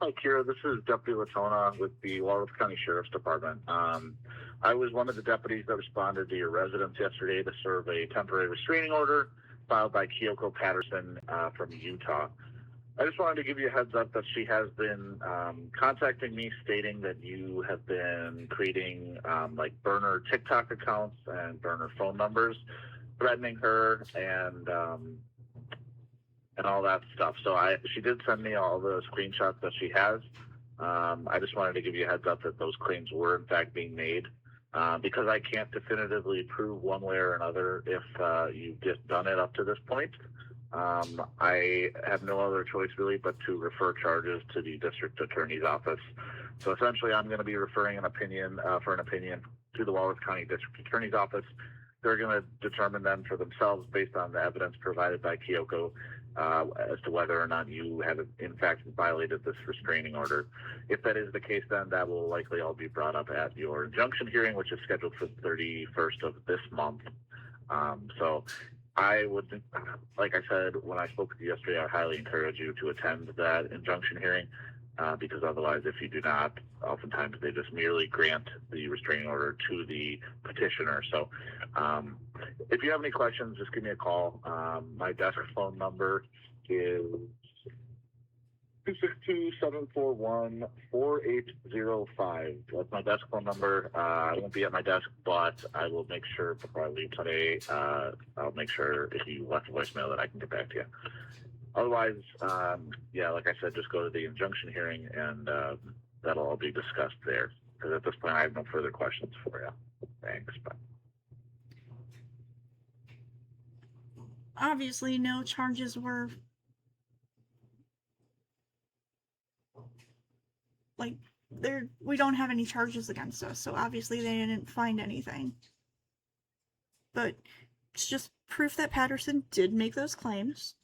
Hi, Kira. This is Deputy Latona with the Walworth County Sheriff's Department. I was one of the deputies that responded to your residence yesterday to serve a temporary restraining order filed by Kyoko Patterson from Utah. I just wanted to give you a heads up that she has been contacting me stating that you have been creating like burner TikTok accounts and burner phone numbers, threatening her and all that stuff. So she did send me all the screenshots that she has. I just wanted to give you a heads up that those claims were in fact being made. Because I can't definitively prove one way or another if you've just done it up to this point. I have no other choice really but to refer charges to the district attorney's office. So essentially I'm going to be referring an opinion to the Walworth County District Attorney's Office. They're going to determine them for themselves based on the evidence provided by Kyoko as to whether or not you have in fact violated this restraining order. If that is the case, then that will likely all be brought up at your injunction hearing, which is scheduled for the 31st of this month. So I would, like I said, when I spoke with you yesterday, I highly encourage you to attend that injunction hearing because otherwise, if you do not, oftentimes they just merely grant the restraining order to the petitioner. So if you have any questions, just give me a call. My desk phone number is 262-741-4805. That's my desk phone number. I won't be at my desk, but I will make sure before I leave today, I'll make sure if you left a voicemail that I can get back to you. Otherwise, yeah, like I said, just go to the injunction hearing and that'll all be discussed there. Because at this point, I have no further questions for you. Thanks. Bye. Obviously, no charges were like we don't have any charges against us, so obviously they didn't find anything. But it's just proof that Patterson did make those claims,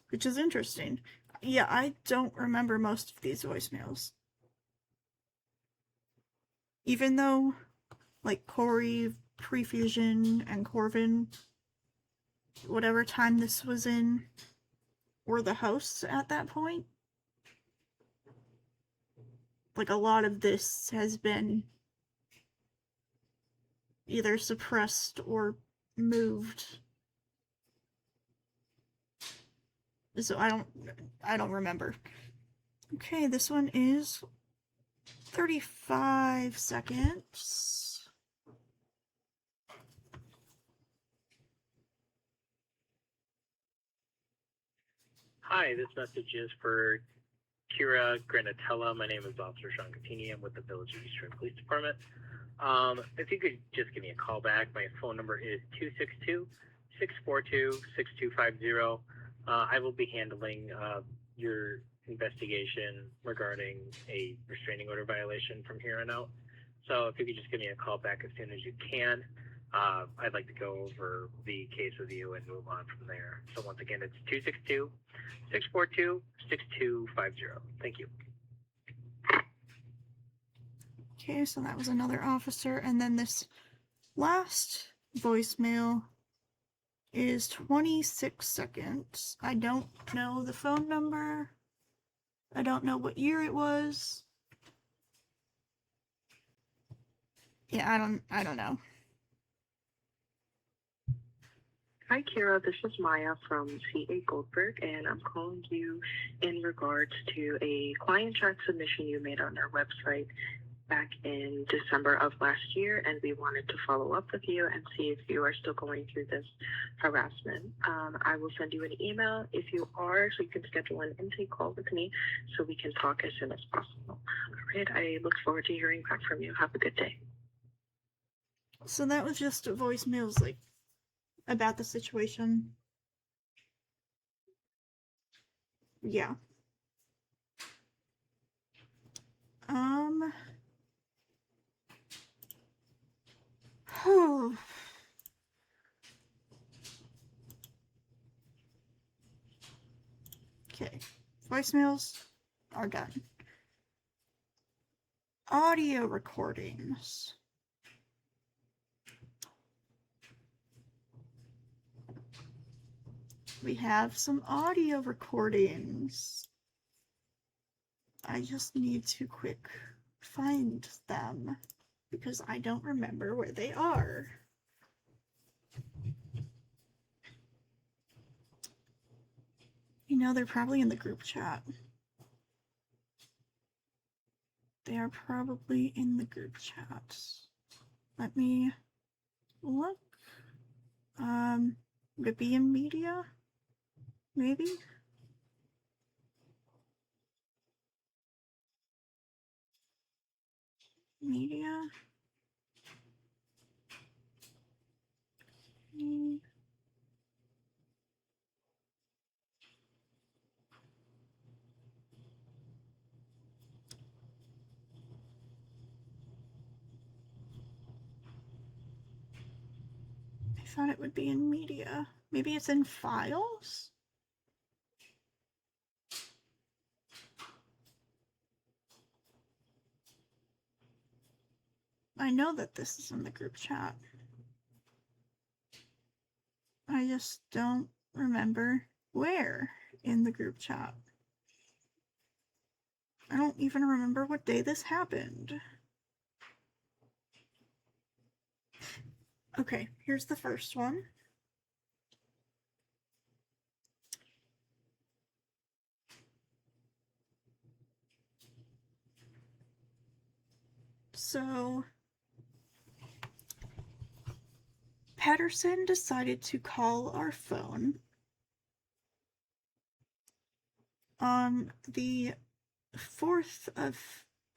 which is interesting. Yeah, I don't remember most of these voicemails. Even though, like, Corey, Prefusion, and Corvin, whatever time this was in, were the hosts at that point. Like, a lot of this has been either suppressed or moved. So I don't remember. Okay, this one is 35 seconds. Hi, this message is for Kira Granatella. My name is Officer Sean Capini. I'm with the Village of Eastern Police Department. If you could just give me a call back, my phone number is 262-642-6250. I will be handling your investigation regarding a restraining order violation from here on out. So if you could just give me a call back as soon as you can. I'd like to go over the case with you and move on from there. So once again, it's 262-642-6250. Thank you. Okay, so that was another officer, and then this last voicemail is 26 seconds. I don't know the phone number. I don't know what year it was. Yeah, I don't know. Hi, Kira. This is Maya from C.A. Goldberg, and I'm calling you in regards to a client chat submission you made on our website back in December of last year, and we wanted to follow up with you and see if you are still going through this harassment. I will send you an email if you are, so you can schedule an intake call with me so we can talk as soon as possible. All right, I look forward to hearing back from you. Have a good day. So that was just voicemails, like, about the situation. Yeah. Okay. Voicemails are done. Audio recordings. We have some audio recordings. I just need to quick find them because I don't remember where they are. You know, they're probably in the group chat. They are probably in the group chat. Let me look. Would it be in media? Maybe? Media? I thought it would be in media. Maybe it's in files? I know that this is in the group chat. I just don't remember where in the group chat. I don't even remember what day this happened. Okay, here's the first one. So, Patterson decided to call our phone on the 4th of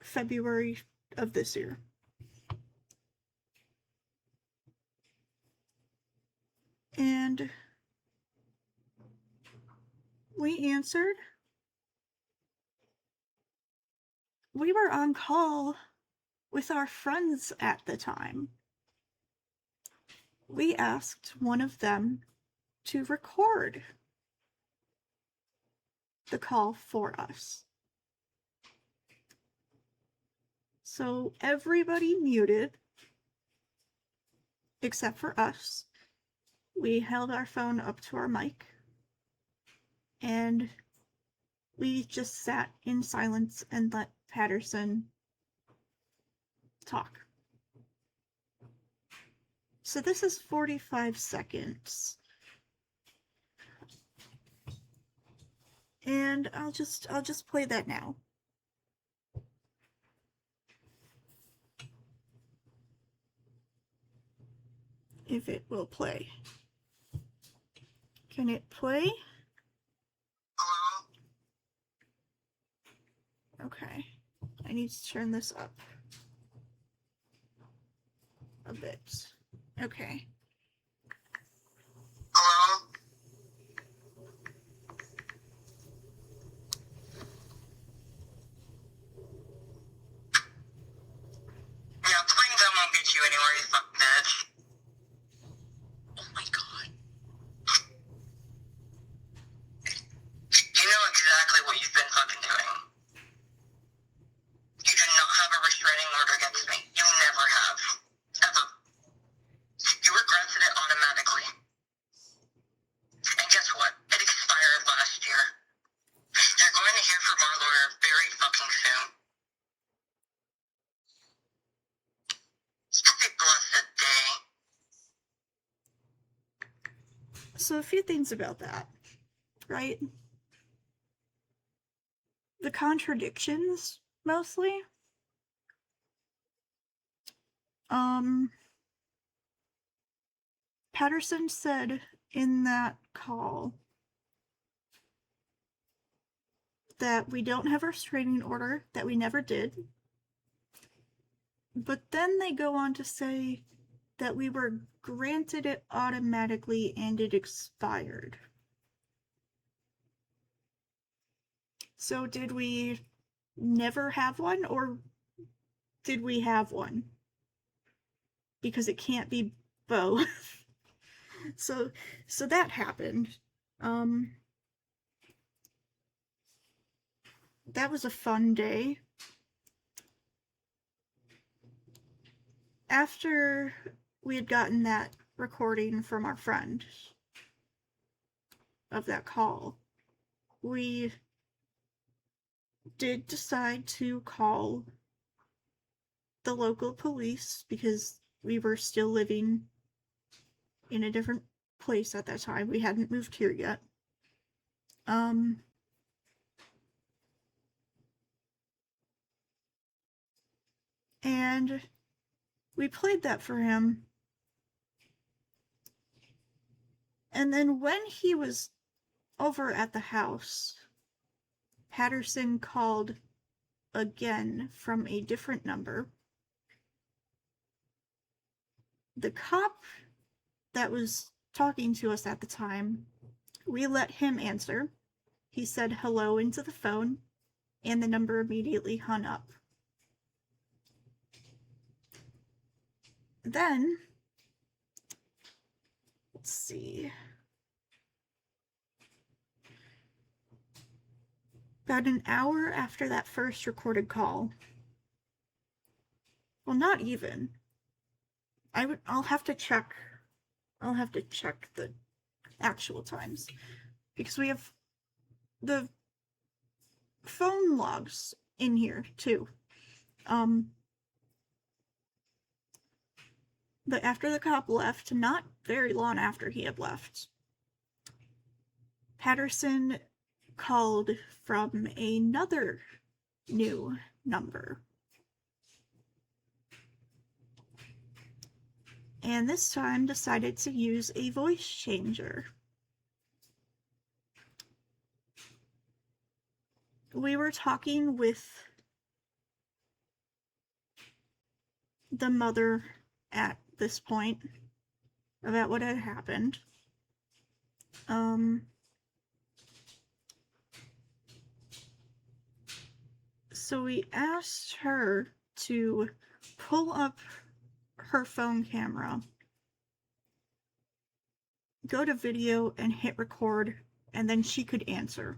February of this year. And we answered. We were on call with our friends at the time. We asked one of them to record the call for us. So everybody muted except for us. We held our phone up to our mic and we just sat in silence and let Patterson talk. So this is 45 seconds. And I'll just play that now. If it will play. Can it play? Hello? Okay. I need to turn this up a bit. Okay. Hello? Yeah, playing dumb won't get you anywhere, you fuck bitch. Oh my god. You know exactly what you've been fucking doing. You do not have a restraining order against me. You never have. Ever. You regretted it automatically. And guess what? It expired last year. You're going to hear from our lawyer very fucking soon. Have a blessed day. So a few things about that, right? The contradictions, mostly. Patterson said in that call that we don't have a restraining order, that we never did. But then they go on to say that we were granted it automatically and it expired. So did we never have one, or did we have one? Because it can't be both. So that happened. That was a fun day. After we had gotten that recording from our friend of that call, we did decide to call the local police because we were still living in a different place at that time. We hadn't moved here yet. And we played that for him. And then when he was over at the house, Patterson called again from a different number. The cop that was talking to us at the time, we let him answer. He said hello into the phone, and the number immediately hung up. Then, let's see. About an hour after that first recorded call, well, not even. I'll have to check the actual times, because we have the phone logs in here too. But after the cop left, not very long after he had left, Patterson called from another new number. And this time decided to use a voice changer. We were talking with the mother at this point about what had happened. So we asked her to pull up her phone camera, go to video and hit record, and then she could answer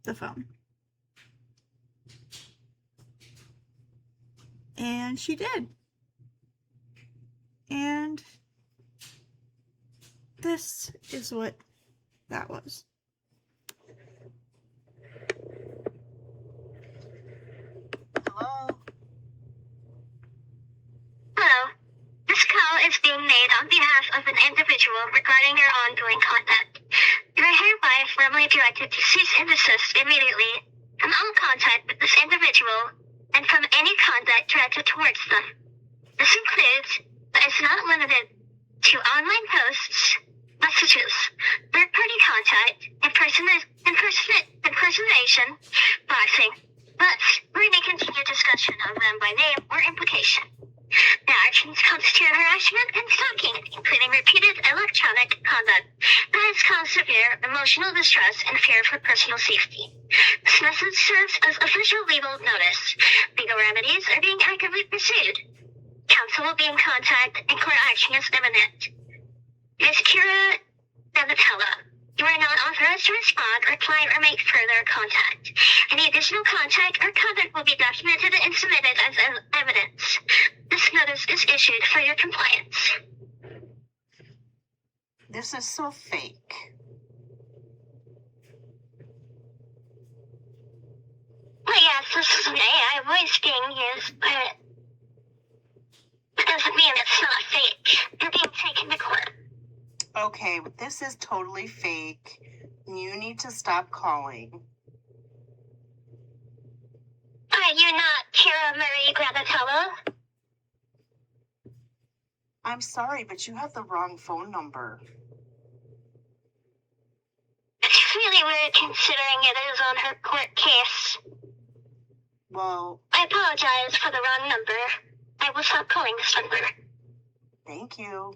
the phone. And she did. And this is what that was. Hello? Hello. This call is being made on behalf of an individual regarding your ongoing contact. You are hereby formally directed to cease and desist immediately from all contact with this individual and from any conduct directed towards them. This includes, but is not limited to, online posts, messages, third-party contact, impersonation, boxing, but we're going to continue discussion of them by name or implication. The actions constitute harassment and stalking, including repeated electronic conduct that has caused severe emotional distress and fear for personal safety. This message serves as official legal notice. Legal remedies are being actively pursued. Counsel will be in contact and court action is imminent. Ms. Kira Donatella, you are not authorized to respond, reply, or make further contact. Any additional contact or conduct will be documented and submitted as evidence. This notice is issued for your compliance. This is so fake. Well, yes, this is an AI voice being used, but that doesn't mean it's not fake. You're being taken to court. Okay, this is totally fake. You need to stop calling. Are you not Kira Marie Granatello? I'm sorry, but you have the wrong phone number. It's really weird considering it is on her court case. Well, I apologize for the wrong number. I will stop calling this number. thank you.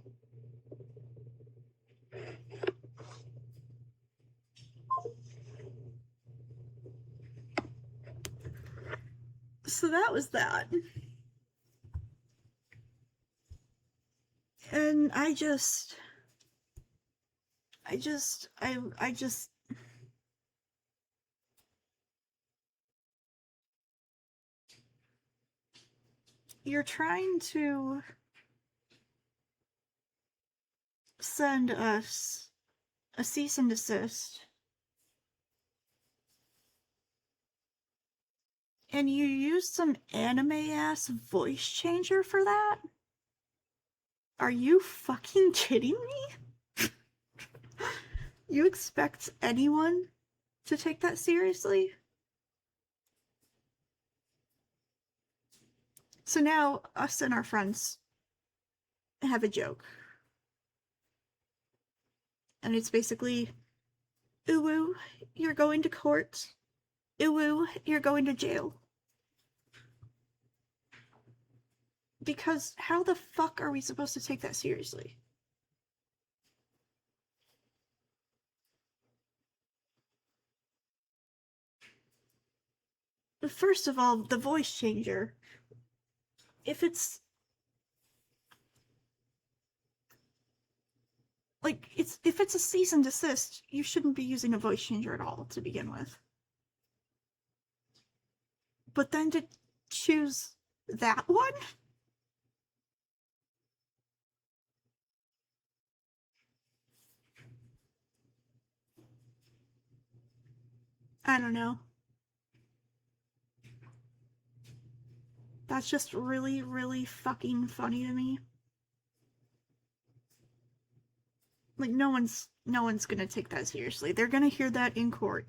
So that was that. And I just you're trying to send us a cease and desist, and you used some anime-ass voice changer for that? Are you fucking kidding me? You expect anyone to take that seriously? So now, us and our friends have a joke. And it's basically, Uwu, you're going to court. Uwu, you're going to jail. Because how the fuck are we supposed to take that seriously? First of all, the voice changer. If it's like if it's a cease and desist, you shouldn't be using a voice changer at all to begin with. But then to choose that one? I don't know. That's just really, really fucking funny to me. Like, no one's gonna take that seriously. They're gonna hear that in court.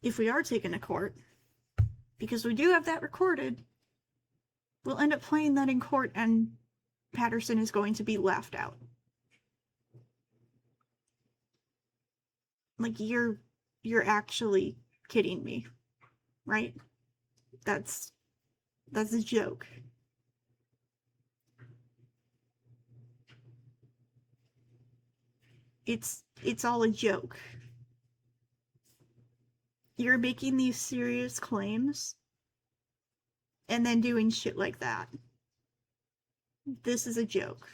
If we are taken to court, because we do have that recorded, we'll end up playing that in court and Patterson is going to be laughed out. Like, you're actually kidding me, right? That's a joke. It's all a joke. You're making these serious claims and then doing shit like that. This is a joke.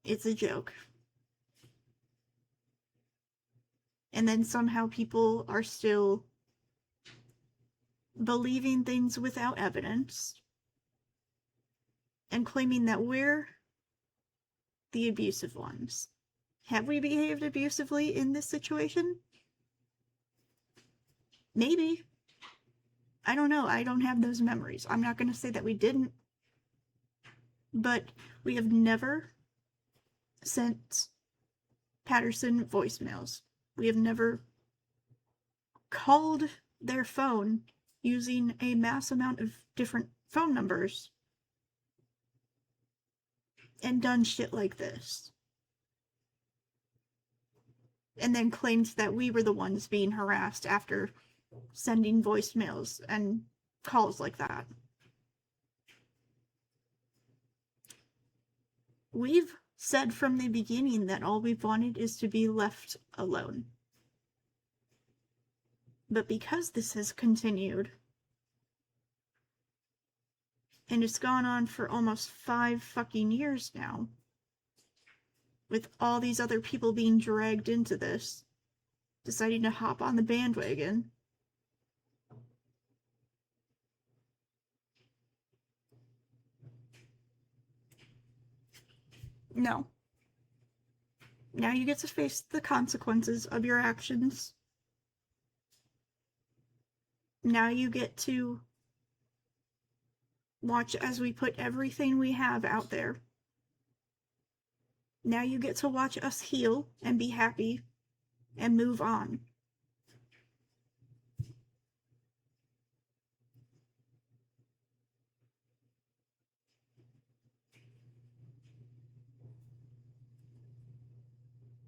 It's a joke. And then somehow people are still believing things without evidence and claiming that we're the abusive ones. Have we behaved abusively in this situation? Maybe. I don't know. I don't have those memories. I'm not going to say that we didn't. But we have never sent Patterson voicemails. We have never called their phone using a mass amount of different phone numbers and done shit like this. And then claimed that we were the ones being harassed after sending voicemails and calls like that. We've said from the beginning that all we've wanted is to be left alone. But because this has continued, and it's gone on for almost 5 fucking years now, with all these other people being dragged into this, deciding to hop on the bandwagon, no. Now you get to face the consequences of your actions. Now you get to watch as we put everything we have out there. Now you get to watch us heal and be happy and move on.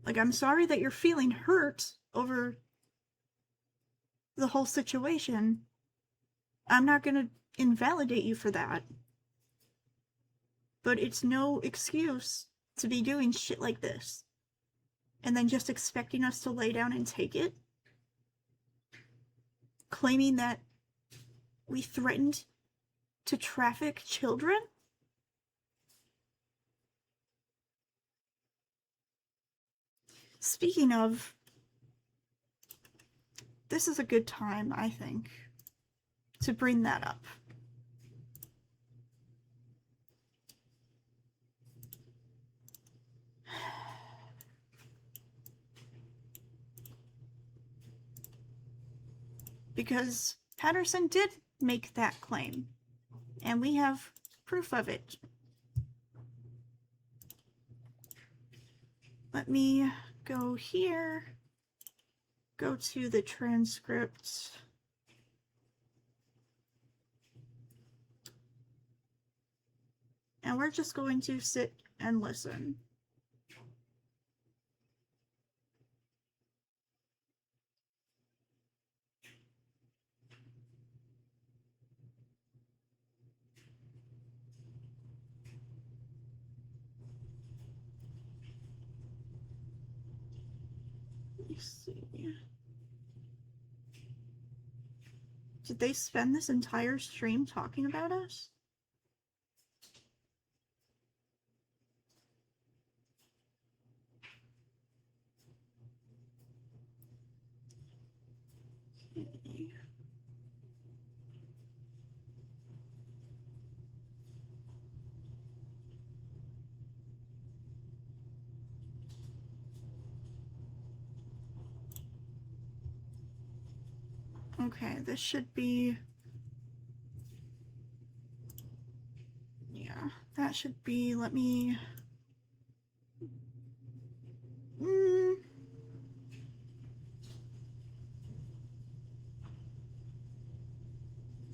Like, I'm sorry that you're feeling hurt over the whole situation. I'm not gonna invalidate you for that. But it's no excuse to be doing shit like this. And then just expecting us to lay down and take it. Claiming that we threatened to traffic children? Speaking of, this is a good time, I think, to bring that up. Because Patterson did make that claim, and we have proof of it. Let me go here, go to the transcript. And we're just going to sit and listen. Let me see. Did they spend this entire stream talking about us? Okay. Okay, this should be... Yeah, that should be... Let me...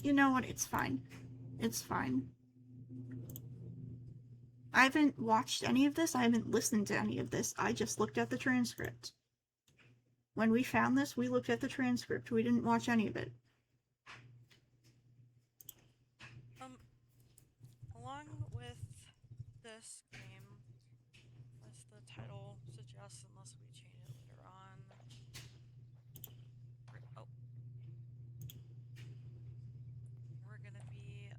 You know what? It's fine. It's fine. I haven't watched any of this. I haven't listened to any of this. I just looked at the transcript. When we found this, we looked at the transcript. We didn't watch any of it. Along with this game, as the title suggests, unless we change it later on. Oh. We're gonna be,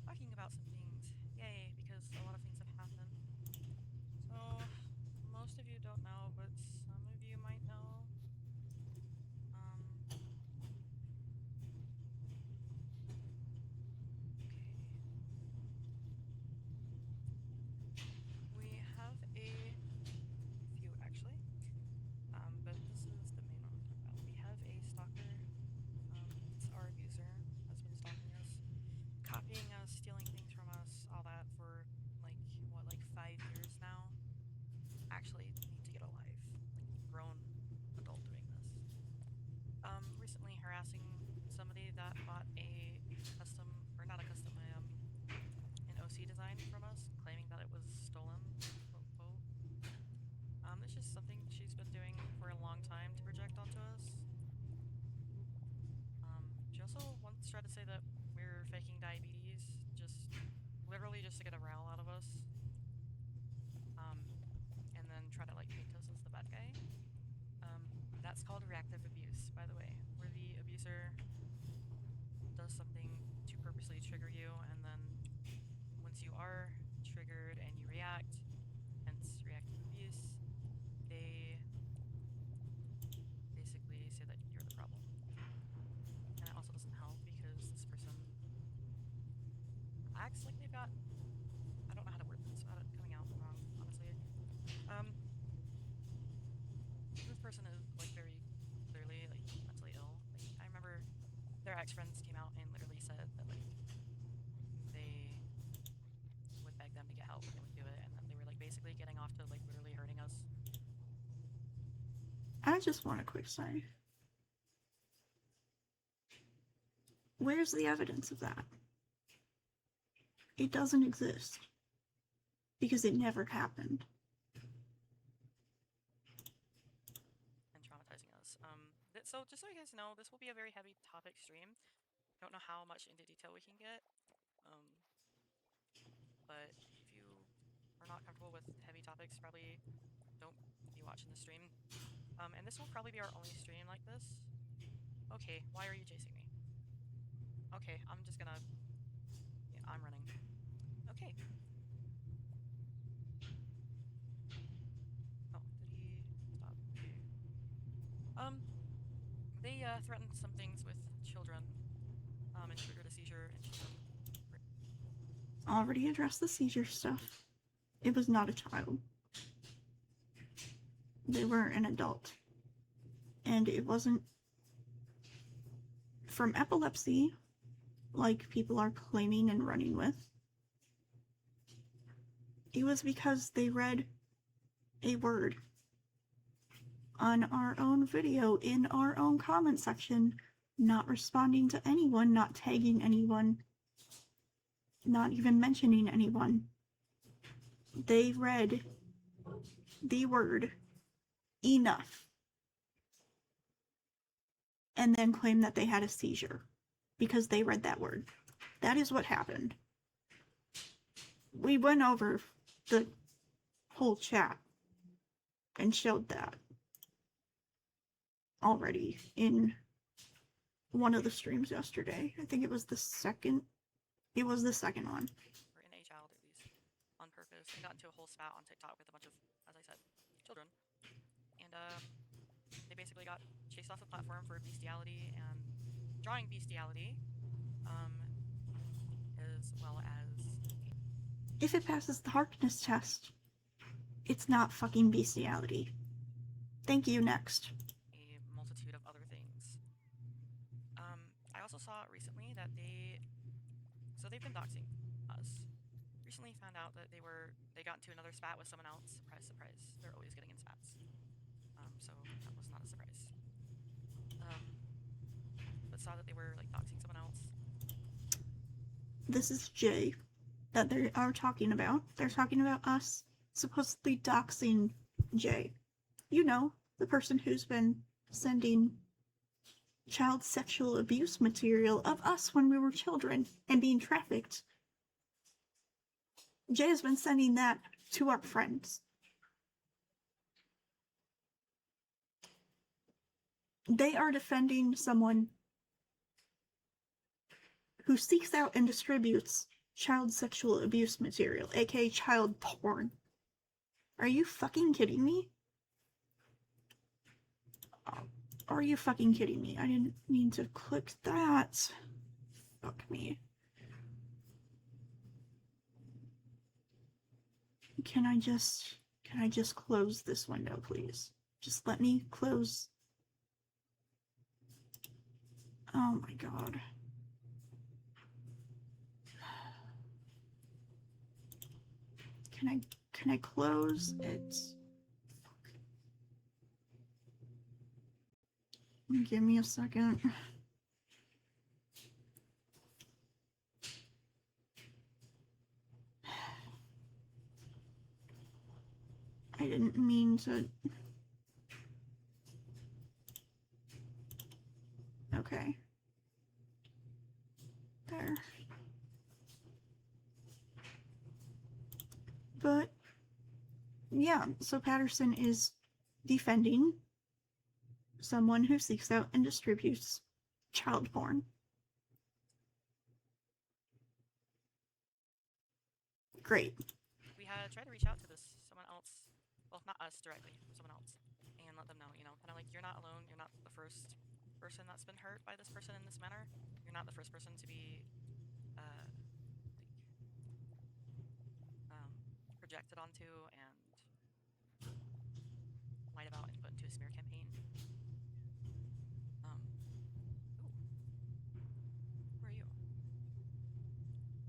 talking about some things. Yay, because a lot of things have happened. So, most of you don't know, but some of you might know. We have a few actually, but this is the main one I'm talking about. We have a stalker. It's our abuser, has been stalking us, copying us, stealing things from us, all that for like 5 years now. Actually, need to get a life, like grown adult doing this. Recently harassing somebody that bought a custom, or not a custom, an OC design from us, claiming that it was stolen, quote, quote. It's just something she's been doing for a long time to project onto us. She also once tried to say that we're faking diabetes, literally just to get a rile out of us. And then try to like paint us as the bad guy. That's called reactive abuse, by the way, where the abuser does something to purposely trigger you, and then once you are triggered and you react, hence reactive abuse, they basically say that you're the problem. And it also doesn't help because this person acts like they've got, I don't know how to word this without it coming out wrong, honestly. This person is like very clearly like mentally ill. Like, I remember their ex-friends came out and literally said that like they would beg them to get help and they would do it, and then they were like basically getting off to like literally hurting us. I just want a quick say. Where's the evidence of that? It doesn't exist. Because it never happened. And traumatizing us. So just so you guys know, this will be a very heavy topic stream. Don't know how much into detail we can get. But if you are not comfortable with heavy topics, probably don't be watching the stream. And this will probably be our only stream like this. Okay, why are you chasing me? Okay, I'm just gonna... Yeah, I'm running. Okay. Oh, did he stop? They threatened some things with children, and triggered a seizure in children. Already addressed the seizure stuff. It was not a child. They were an adult. And it wasn't from epilepsy, like people are claiming and running with. It was because they read a word on our own video in our own comment section, not responding to anyone, not tagging anyone, not even mentioning anyone. They read the word enough and then claimed that they had a seizure because they read that word. That is what happened. We went over the whole chat and showed that already in one of the streams yesterday. I think it was the second. It was the second one. Or in a child, at least, on purpose. They got into a whole spat on TikTok with a bunch of, as I said, children. And they basically got chased off the platform for bestiality and drawing bestiality, as well as... If it passes the Harkness test, it's not fucking bestiality. Thank you, next. A multitude of other things. I also saw recently that they've been doxing us. Recently found out that they got into another spat with someone else. Surprise, surprise. They're always getting in spats. So that was not a surprise. But saw that they were like doxing someone else. This is Jay that they are talking about. They're talking about us supposedly doxing Jay. You know, the person who's been sending child sexual abuse material of us when we were children and being trafficked. Jay has been sending that to our friends. They are defending someone who seeks out and distributes child sexual abuse material, aka child porn. Are you fucking kidding me? Are you fucking kidding me? I didn't mean to click that. Fuck me. Can I just close this window, please? Just let me close. Oh my god. Can I close it? Give me a second. I didn't mean to... Okay. There. But, yeah, so Patterson is defending someone who seeks out and distributes child porn. Great. We had tried to reach out to someone else. Well, not us directly, someone else, and let them know, kind of like, you're not alone. You're not the first person that's been hurt by this person in this manner. You're not the first person to be, projected onto and lied about and put into a smear campaign. Ooh. Who are you?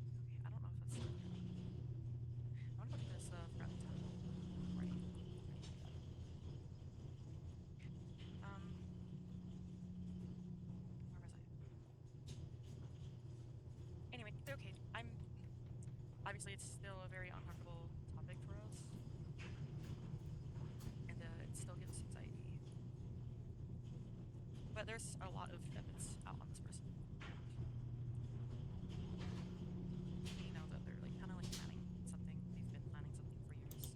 Okay, I don't know if that's... I want to look at this, forgot the time. Right. Where was I? Anyway, they're okay. Obviously, it's still a very uncomfortable topic for us. And it still gives us anxiety. But there's a lot of evidence out on this person. You know that they're kind of planning something. They've been planning something for years.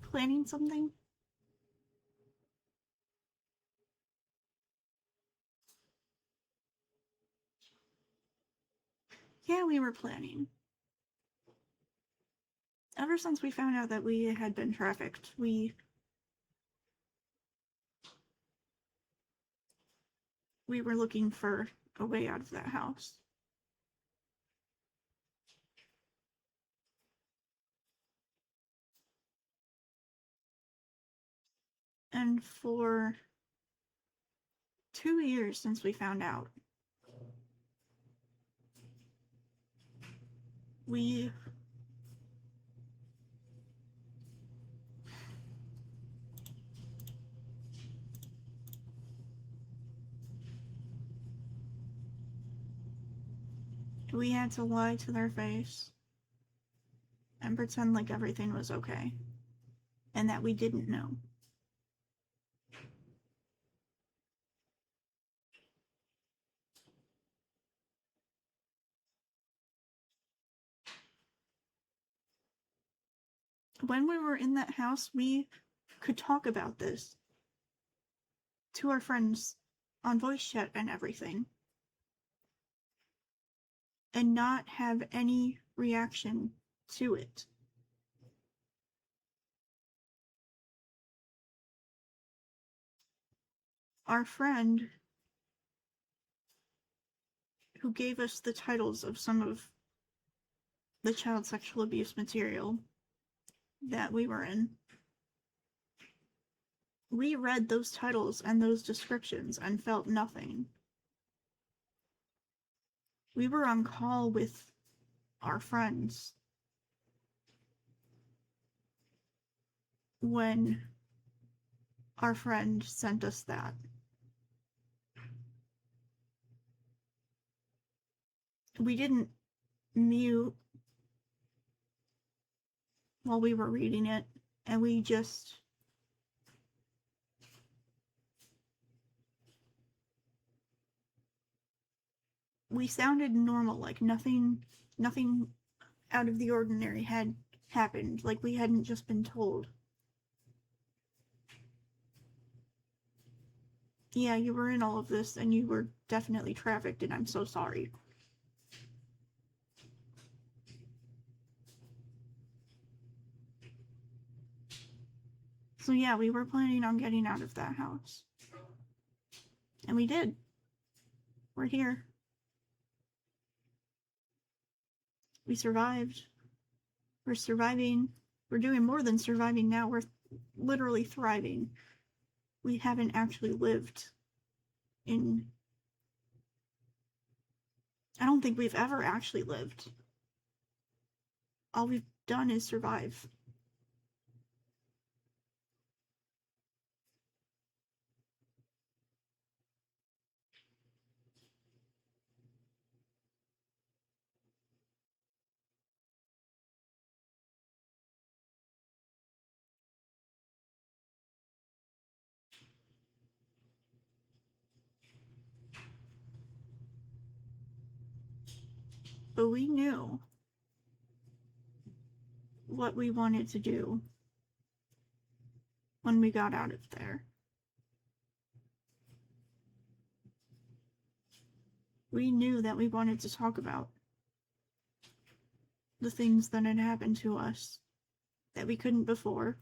Planning something? Yeah, we were planning. Ever since we found out that we had been trafficked, we were looking for a way out of that house. And for 2 years since we found out, we had to lie to their face and pretend like everything was okay and that we didn't know. When we were in that house, we could talk about this to our friends on voice chat and everything, and not have any reaction to it. Our friend who gave us the titles of some of the child sexual abuse material that we were in, we read those titles and those descriptions and felt nothing. We were on call with our friends when our friend sent us that. We didn't mute while we were reading it, and we just sounded normal, like nothing out of the ordinary had happened, like we hadn't just been told. Yeah, you were in all of this, and you were definitely trafficked, and I'm so sorry. So yeah, we were planning on getting out of that house. And we did. We're here. We survived. We're surviving. We're doing more than surviving now. We're literally thriving. We haven't actually lived in... I don't think we've ever actually lived. All we've done is survive. But we knew what we wanted to do when we got out of there. We knew that we wanted to talk about the things that had happened to us that we couldn't before.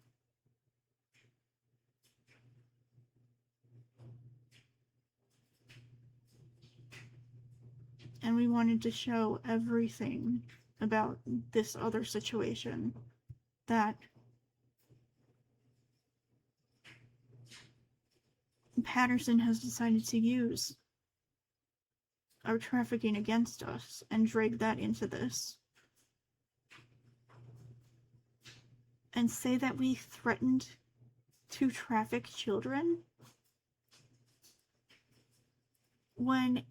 And we wanted to show everything about this other situation that Patterson has decided to use our trafficking against us and drag that into this. And say that we threatened to traffic children when,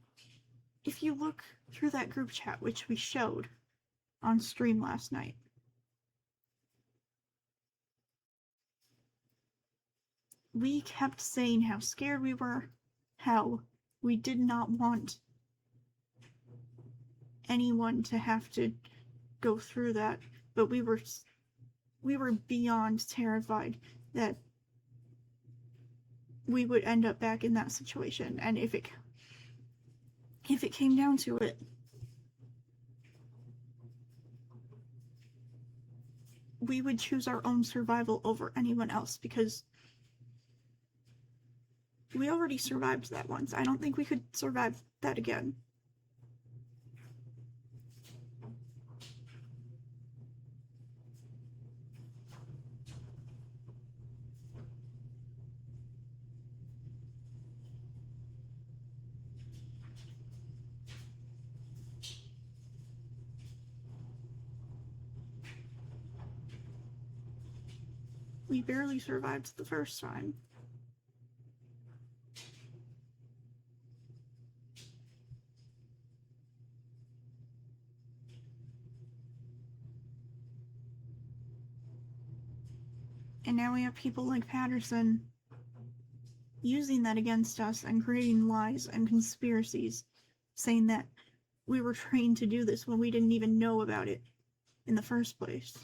if you look through that group chat, which we showed on stream last night, we kept saying how scared we were, how we did not want anyone to have to go through that, but we were beyond terrified that we would end up back in that situation. And if it came down to it, we would choose our own survival over anyone else, because we already survived that once. I don't think we could survive that again. We barely survived the first time. And now we have people like Patterson using that against us and creating lies and conspiracies, saying that we were trained to do this when we didn't even know about it in the first place.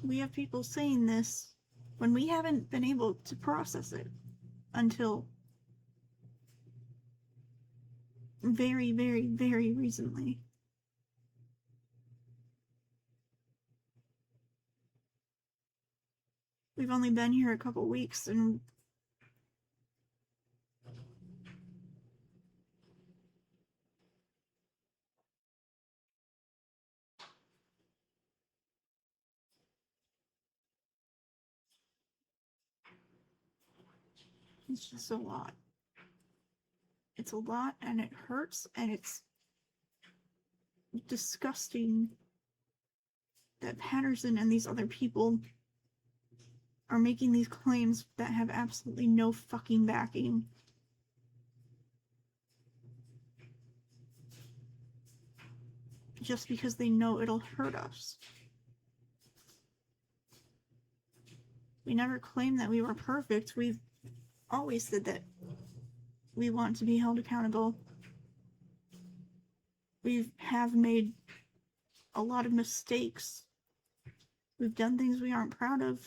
We have people saying this when we haven't been able to process it until very, very, very recently. We've only been here a couple weeks, and it's just a lot. It's a lot, and it hurts, and it's disgusting that Patterson and these other people are making these claims that have absolutely no fucking backing. Just because they know it'll hurt us. We never claimed that we were perfect. We've always said that we want to be held accountable. We have made a lot of mistakes. We've done things we aren't proud of.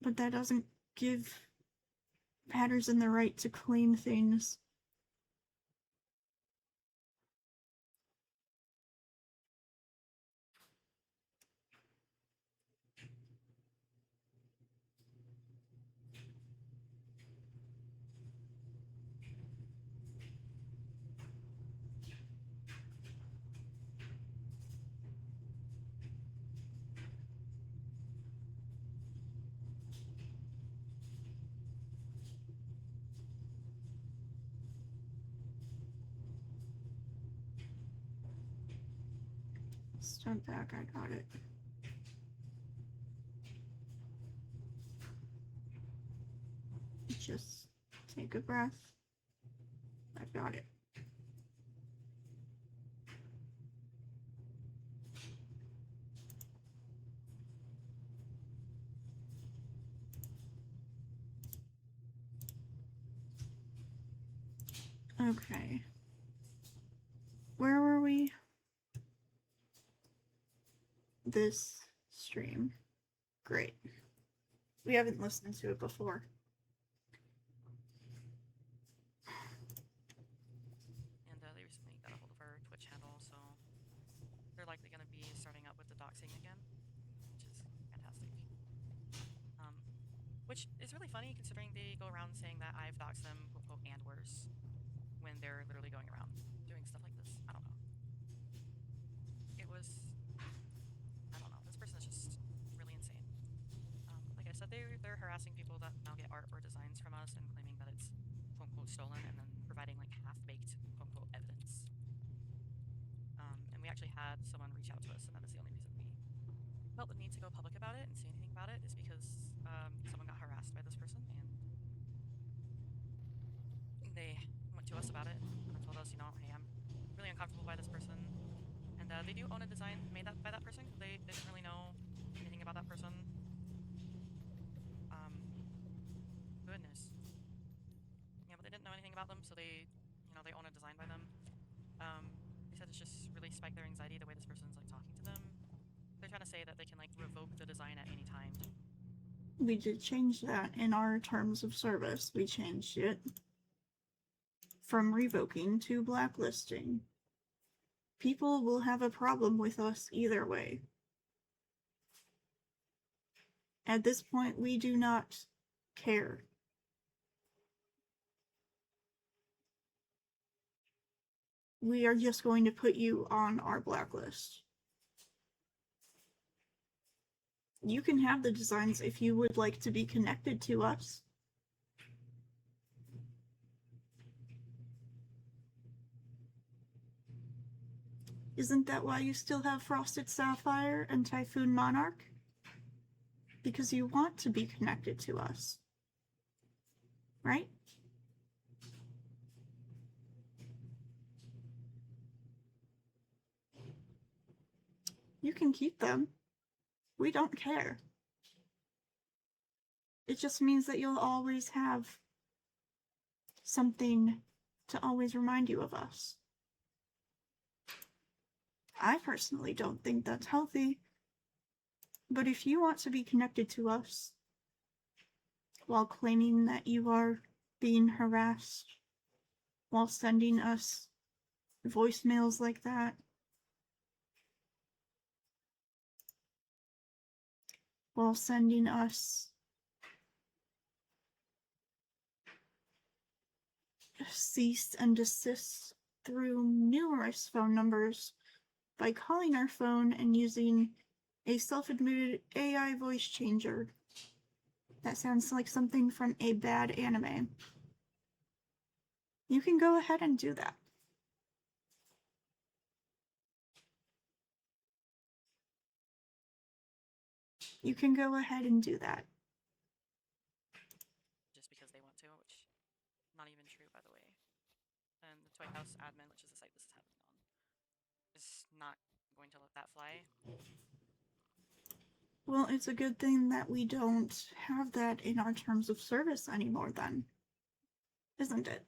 But that doesn't give Patterson the right to claim things. Step back, I got it. Just take a breath. I got it. Okay. Where were we? This stream. Great. We haven't listened to it before. And they recently got a hold of our Twitch handle, so they're likely going to be starting up with the doxing again, which is fantastic. Which is really funny considering they go around saying that I've doxed them, quote, quote, and worse, when they're literally going around doing stuff like this. I don't know. It was, I don't know, this person is just really insane. Like I said, they're harassing people that now get art or designs from us and claiming that it's quote unquote stolen, and then providing like half-baked quote unquote evidence. And we actually had someone reach out to us, and that is the only reason we felt the need to go public about it and say anything about it, is because someone got harassed by this person, and they went to us about it and told us, you know, hey, I'm really uncomfortable by this person, and they do own a design made by that person. They didn't really know anything about that person. Goodness. Yeah, but they didn't know anything about them, so they own a design by them. They said it's just really spiked their anxiety the way this person's like talking to them. They're trying to say that they can like revoke the design at any time. We did change that in our terms of service. We changed it from revoking to blacklisting. People will have a problem with us either way. At this point, we do not care. We are just going to put you on our blacklist. You can have the designs if you would like to be connected to us. Isn't that why you still have Frosted Sapphire and Typhoon Monarch? Because you want to be connected to us. Right? You can keep them. We don't care. It just means that you'll always have something to always remind you of us. I personally don't think that's healthy, but if you want to be connected to us while claiming that you are being harassed, while sending us voicemails like that, while sending us cease and desist through numerous phone numbers by calling our phone and using a self-admitted AI voice changer. That sounds like something from a bad anime. You can go ahead and do that. You can go ahead and do that. Just because they want to, which not even true, by the way. And the Toy House admin, which is the site this is happening on, is not going to let that fly. Well, it's a good thing that we don't have that in our terms of service anymore then. Isn't it?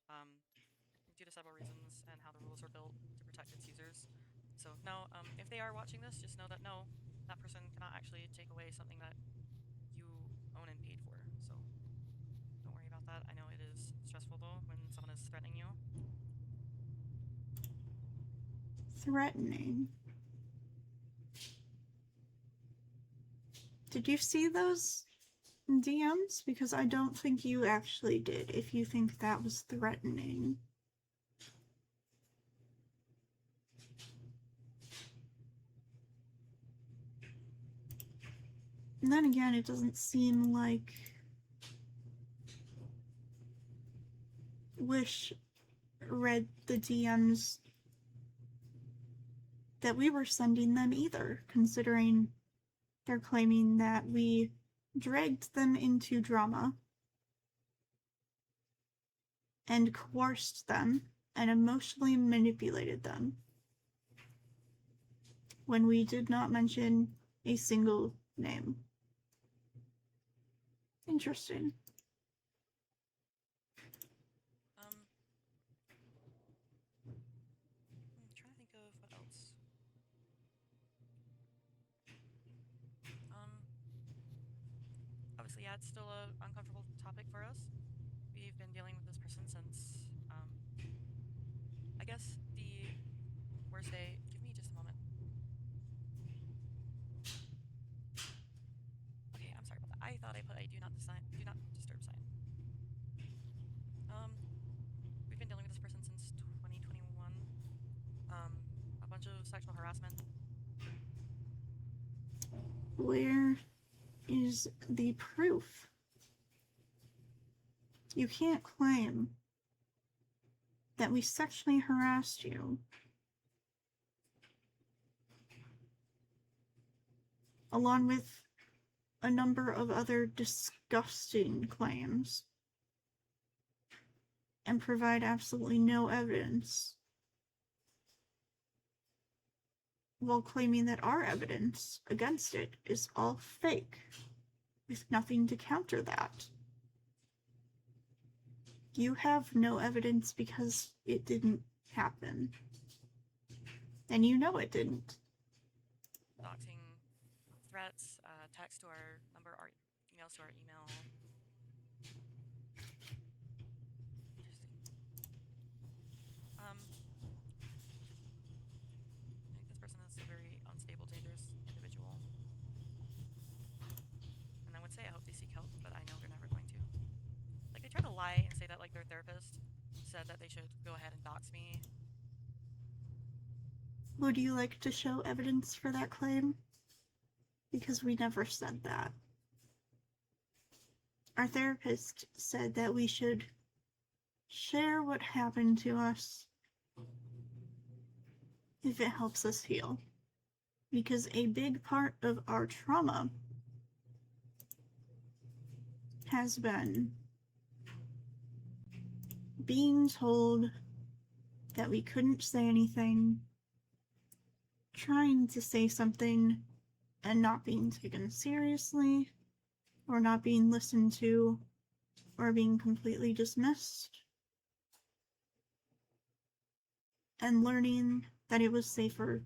What did I do? Due to several reasons and how the rules are built to protect its users. So no, if they are watching this, just know that no, that person cannot actually take away something that you own and paid for. So don't worry about that. I know it is stressful though when someone is threatening you. Threatening. Did you see those DMs? Because I don't think you actually did, if you think that was threatening. And then again, it doesn't seem like wish read the DMs that we were sending them either, considering they're claiming that we dragged them into drama and coerced them and emotionally manipulated them when we did not mention a single name. Interesting. I'm trying to think of what else. Obviously, yeah, it's still an uncomfortable topic for us. We've been dealing with this person since, I guess, the worst day. Give me just a moment. Okay, I'm sorry about that. I thought I put a do not disturb sign. We've been dealing with this person since 2021. A bunch of sexual harassment. Where is the proof? You can't claim that we sexually harassed you along with a number of other disgusting claims and provide absolutely no evidence while claiming that our evidence against it is all fake, with nothing to counter that. You have no evidence because it didn't happen. And you know it didn't. Doxing, threats, text to our number, our emails to our email. Interesting. I think this person is a very unstable, dangerous individual. And I would say I hope they seek help, but I know they're never going to. Like, they try to lie and say that, like, their therapist said that they should go ahead and dox me. Would you like to show evidence for that claim? Because we never said that. Our therapist said that we should share what happened to us if it helps us heal. Because a big part of our trauma has been being told that we couldn't say anything, trying to say something and not being taken seriously, or not being listened to, or being completely dismissed, and learning that it was safer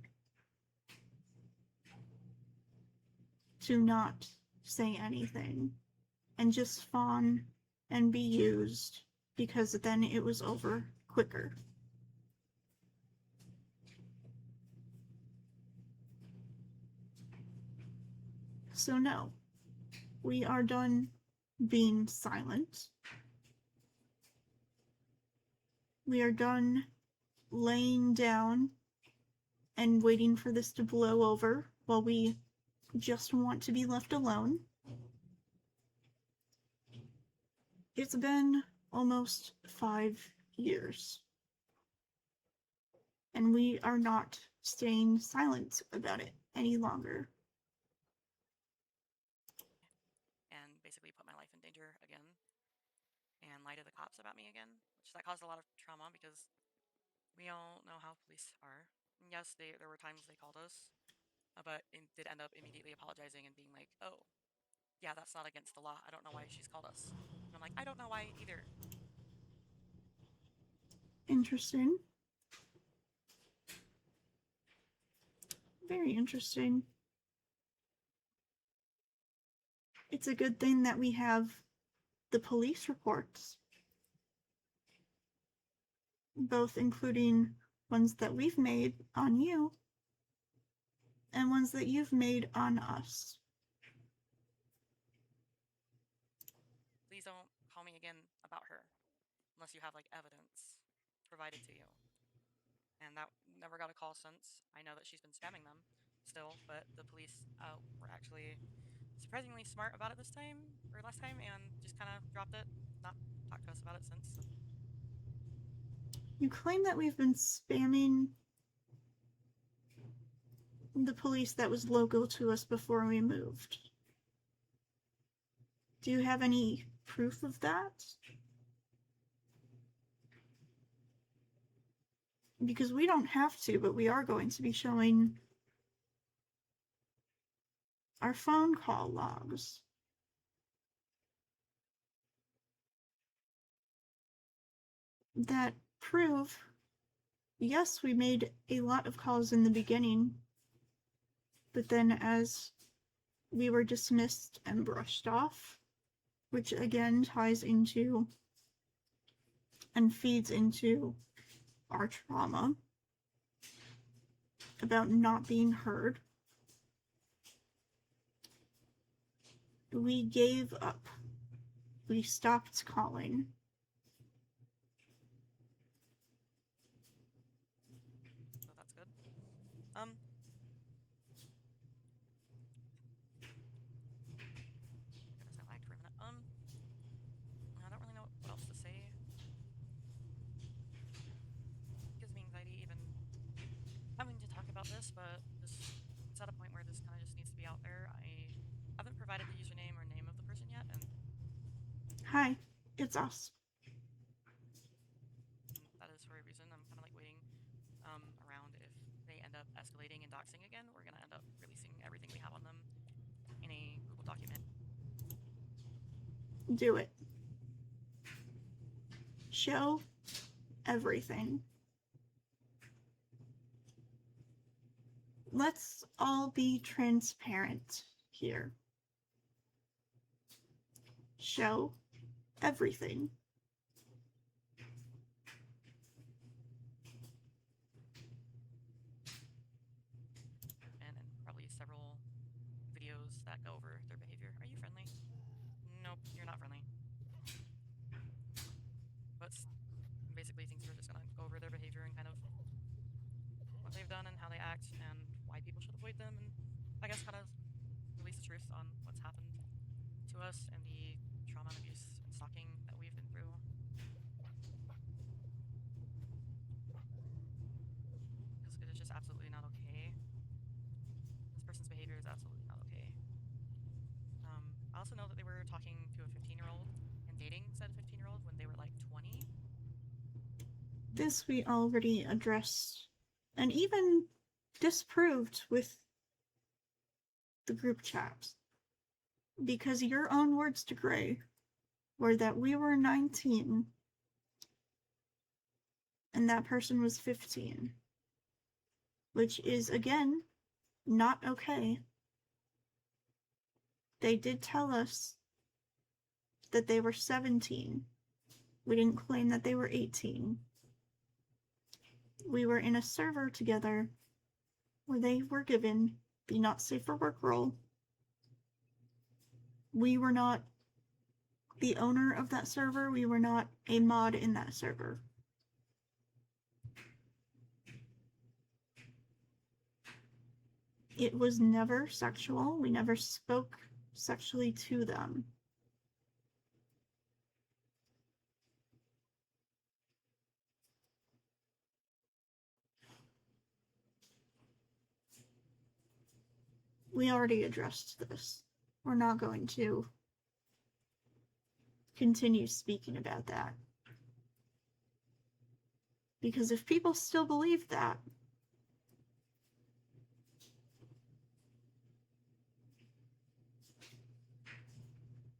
to not say anything and just fawn and be used, because then it was over quicker. So no, we are done being silent. We are done laying down and waiting for this to blow over while we just want to be left alone. It's been almost 5 years, and we are not staying silent about it any longer. And basically put my life in danger again and lie to the cops about me again, which that caused a lot of trauma because we all know how police are. And yes, there were times they called us, but it did end up immediately apologizing and being like, oh, yeah, that's not against the law. I don't know why she's called us. And I'm like, I don't know why either. Interesting. Very interesting. It's a good thing that we have the police reports, both including ones that we've made on you and ones that you've made on us. Please don't call me again about her unless you have like evidence provided to you. And that never got a call since. I know that she's been spamming them still, but the police were actually surprisingly smart about it this time, or last time, and just kind of dropped it, not talked to us about it since. You claim that we've been spamming the police that was local to us before we moved. Do you have any proof of that? Because we don't have to, but we are going to be showing our phone call logs. That prove, yes, we made a lot of calls in the beginning, but then as we were dismissed and brushed off, which again ties into and feeds into our trauma about not being heard, we gave up. We stopped calling. So that's good. Goodness, I lagged for a minute. I don't really know what else to say. It gives me anxiety even having to talk about this, but it's at a point where this kind of just needs to be out there. I haven't provided the username or name of the person yet, and Hi, it's us. that is for a reason. I'm kind of like waiting around. If they end up escalating and doxing again, we're gonna end up releasing everything we have on them in a Google document. Do it. Show everything. Let's all be transparent here. Show everything. And probably several videos that go over their behavior. Are you friendly? Nope, you're not friendly. But basically things are just gonna go over their behavior and kind of what they've done and how they act and why people should avoid them, and I guess kind of release the truth on what's happened to us and the trauma and abuse and stalking that we've been through. Because it is just absolutely not okay. This person's behavior is absolutely not okay. I also know that they were talking to a 15-year-old and dating said 15-year-old when they were like 20. This we already addressed and even disproved with the group chats. Because your own words to Gray were that we were 19 and that person was 15. Which is, again, not okay. They did tell us that they were 17. We didn't claim that they were 18. We were in a server together where they were given the not safe for work role. We were not the owner of that server. We were not a mod in that server. It was never sexual. We never spoke sexually to them. We already addressed this. We're not going to continue speaking about that. Because if people still believe that,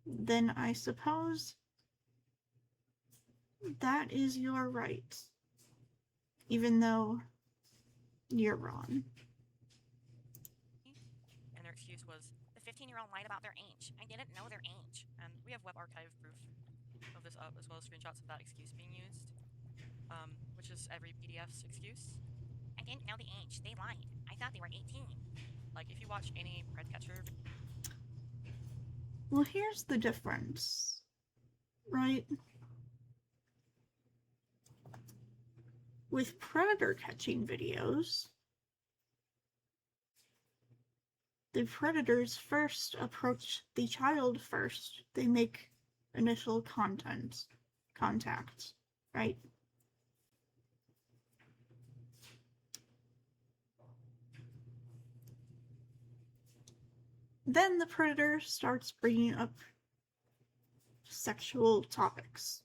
then I suppose that is your right. Even though you're wrong. And their excuse was, the 15-year-old lied about their age. I didn't know their age. And we have web archive proof of this up, as well as screenshots of that excuse being used, which is every PDF's excuse. I didn't know the age. They lied. I thought they were 18. Like, if you watch any Redcatcher... Well, here's the difference, right? With predator catching videos, the predators first approach the child first. They make initial contact, right? Then the predator starts bringing up sexual topics,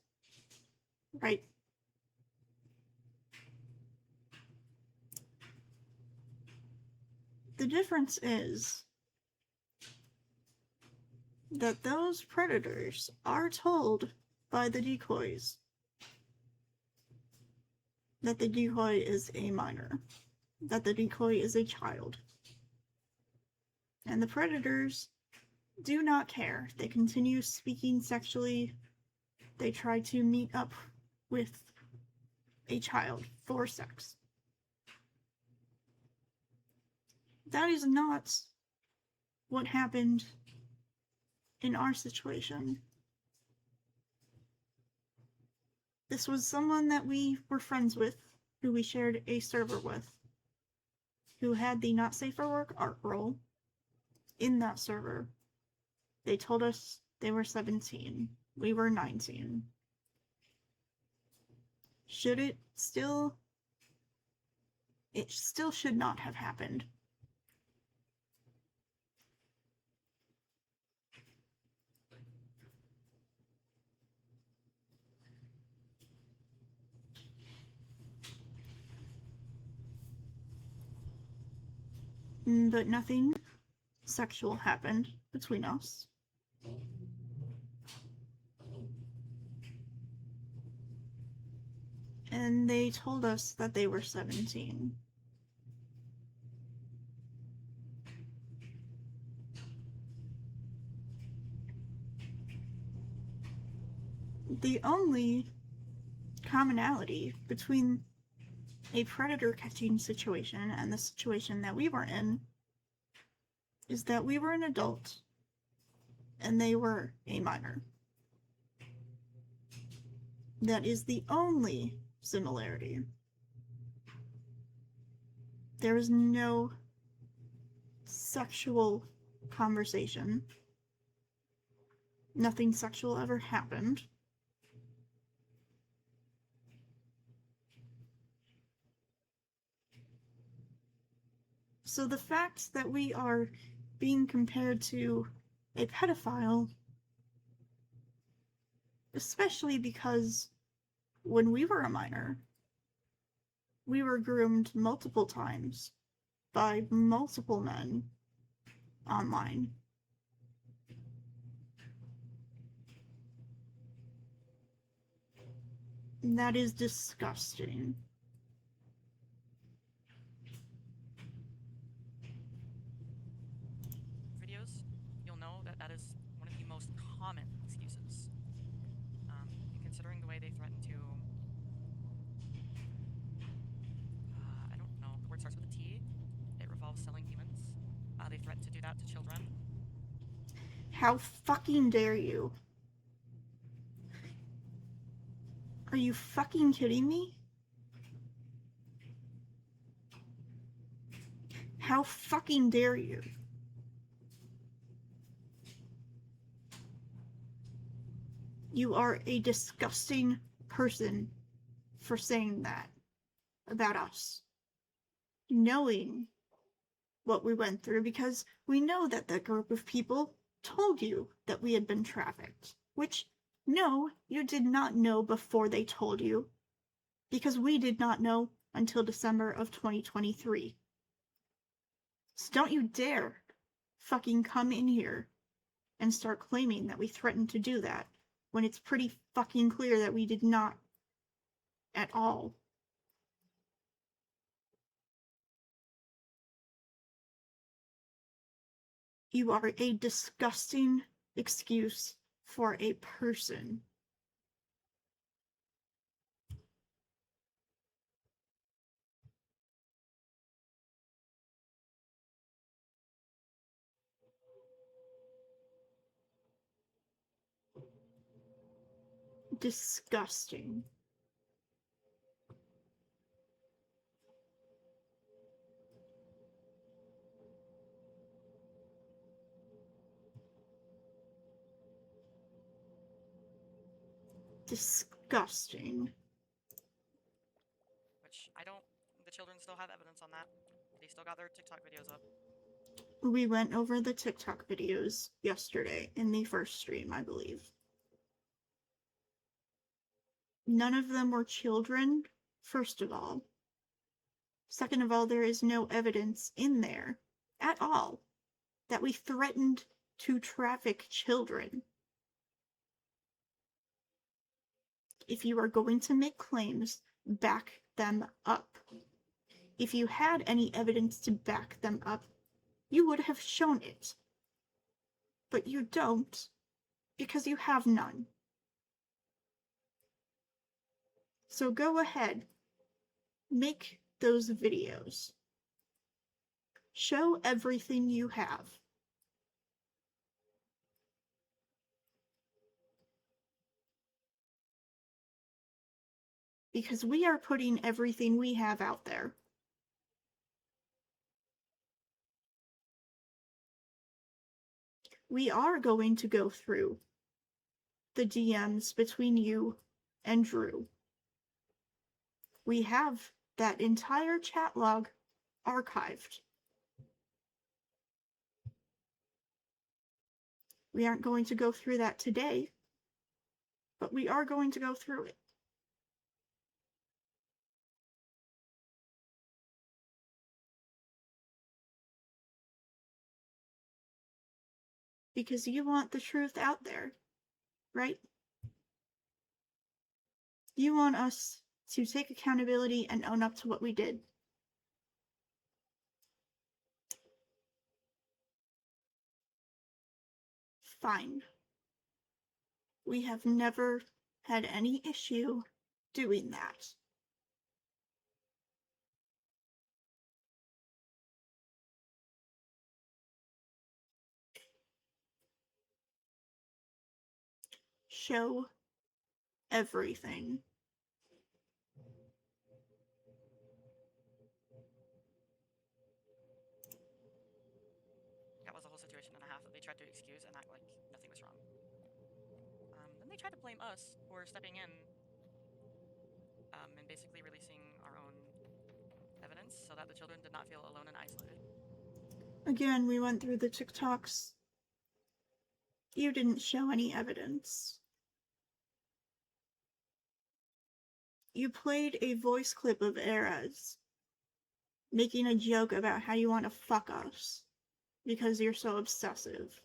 right? The difference is that those predators are told by the decoys that the decoy is a minor, that the decoy is a child. And the predators do not care. They continue speaking sexually. They try to meet up with a child for sex. That is not what happened in our situation. This was someone that we were friends with, who we shared a server with, who had the Not Safe for Work art role in that server. They told us they were 17. We were 19. It still should not have happened. But nothing sexual happened between us. And they told us that they were 17. The only commonality between a predator catching situation and the situation that we were in is that we were an adult and they were a minor. That is the only similarity. There is no sexual conversation. Nothing sexual ever happened. So the fact that we are being compared to a pedophile, especially because when we were a minor, we were groomed multiple times by multiple men online. That is disgusting. Videos, you'll know that that is one of the most common excuses. And considering the way they threaten to, I don't know, the word starts with a T. It revolves selling humans. They threaten to do that to children. How fucking dare you? Are you fucking kidding me? How fucking dare you? You are a disgusting person for saying that about us. Knowing what we went through, because we know that that group of people told you that we had been trafficked, which, no, you did not know before they told you, because we did not know until December of 2023. So don't you dare fucking come in here and start claiming that we threatened to do that, when it's pretty fucking clear that we did not at all. You are a disgusting excuse for a person. Disgusting. Disgusting. Which I don't. The children still have evidence on that. They still got their TikTok videos up. We went over the TikTok videos yesterday in the first stream, I believe. None of them were children, first of all. Second of all, there is no evidence in there at all that we threatened to traffic children. If you are going to make claims, back them up. If you had any evidence to back them up, you would have shown it. But you don't, because you have none. So go ahead, make those videos. Show everything you have. Because we are putting everything we have out there. We are going to go through the DMs between you and Drew. We have that entire chat log archived. We aren't going to go through that today, but we are going to go through it. Because you want the truth out there, right? You want us to take accountability and own up to what we did. Fine. We have never had any issue doing that. Show everything. That was a whole situation and a half that they tried to excuse and act like nothing was wrong. Then they tried to blame us for stepping in and basically releasing our own evidence so that the children did not feel alone and isolated. Again, we went through the TikToks. You didn't show any evidence. You played a voice clip of Erez making a joke about how you want to fuck us because you're so obsessive.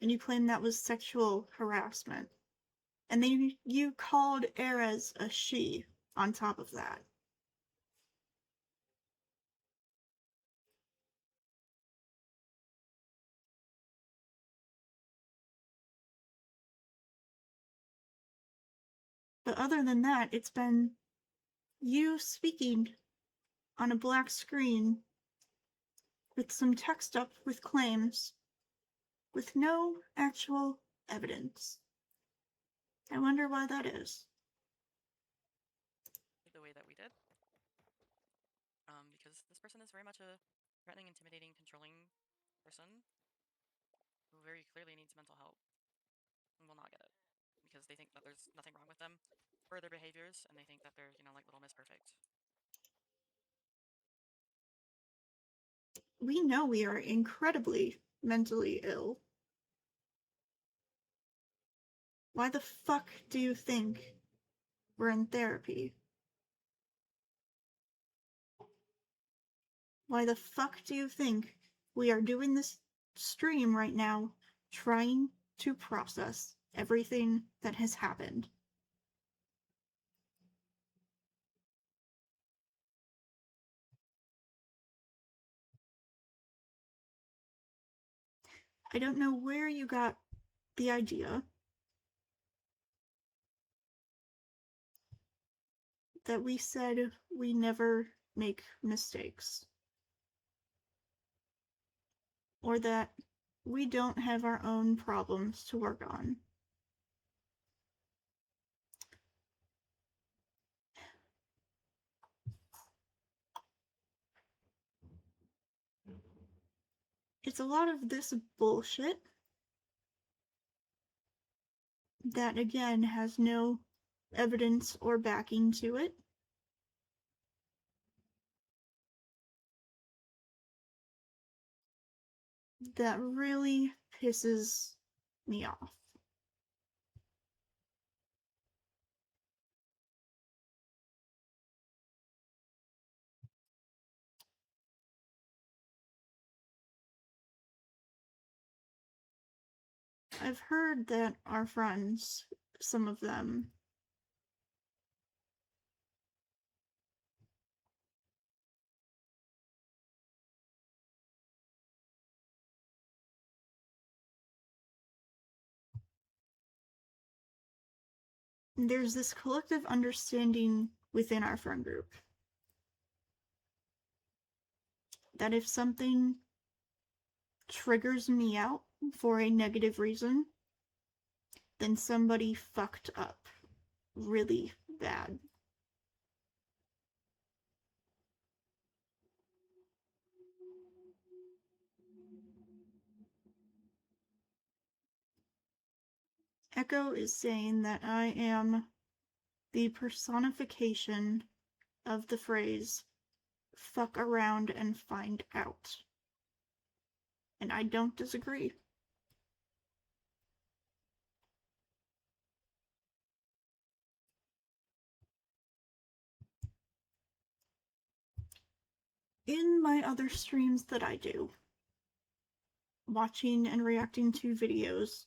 And you claimed that was sexual harassment. And then you called Erez a she on top of that. But other than that, it's been you speaking on a black screen with some text up with claims with no actual evidence. I wonder why that is. The way that we did. Because this person is very much a threatening, intimidating, controlling person who very clearly needs mental help and will not get it. Because they think that there's nothing wrong with them or their behaviors, and they think that they're, like Little Miss Perfect. We know we are incredibly mentally ill. Why the fuck do you think we're in therapy? Why the fuck do you think we are doing this stream right now, trying to process everything that has happened? I don't know where you got the idea that we said we never make mistakes, or that we don't have our own problems to work on. It's a lot of this bullshit that, again, has no evidence or backing to it. that really pisses me off. I've heard that our friends, some of them, there's this collective understanding within our friend group that if something triggers me out for a negative reason, then somebody fucked up really bad. Echo is saying that I am the personification of the phrase fuck around and find out. And I don't disagree. In my other streams that I do, watching and reacting to videos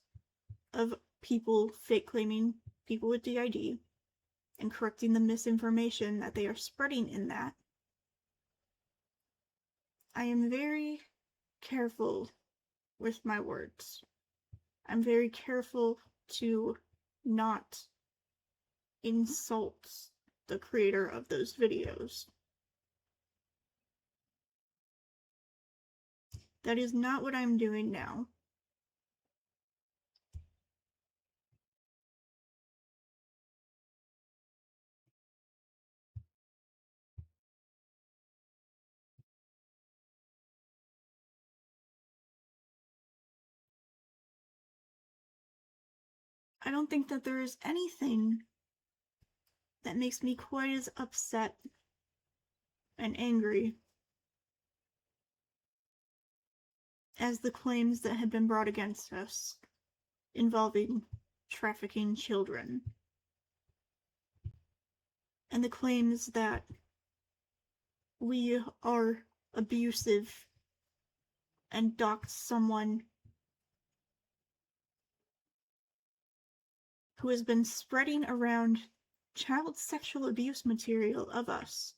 of people fake claiming people with DID and correcting the misinformation that they are spreading in that, I am very careful with my words. I'm very careful to not insult the creator of those videos. That is not what I'm doing now. I don't think that there is anything that makes me quite as upset and angry as the claims that have been brought against us involving trafficking children, and the claims that we are abusive and dox someone who has been spreading around child sexual abuse material of us.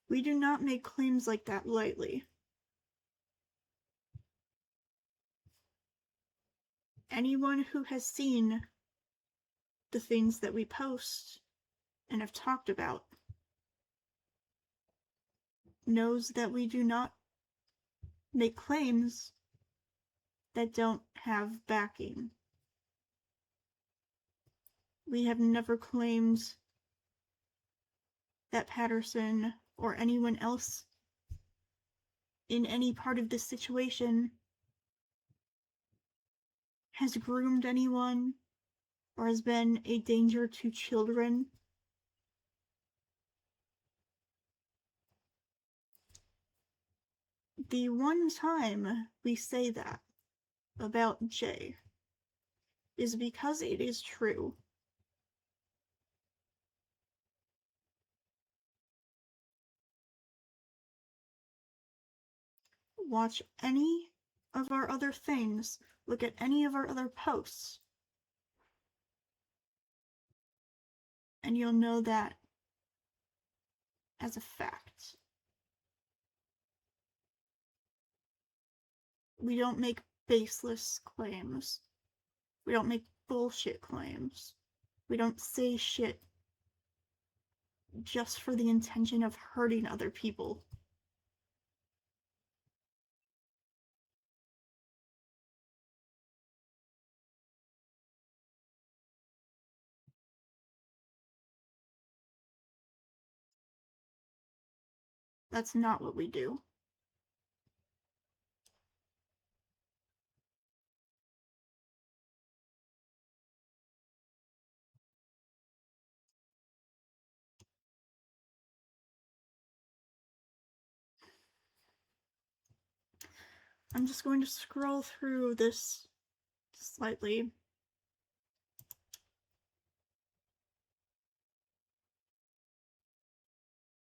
We do not make claims like that lightly. Anyone who has seen the things that we post and have talked about knows that we do not make claims that don't have backing. We have never claimed that Patterson or anyone else in any part of this situation has groomed anyone or has been a danger to children. The one time we say that about Jay is because it is true. Watch any of our other things, look at any of our other posts, and you'll know that as a fact. We don't make baseless claims. We don't make bullshit claims. We don't say shit just for the intention of hurting other people. That's not what we do. I'm just going to scroll through this slightly.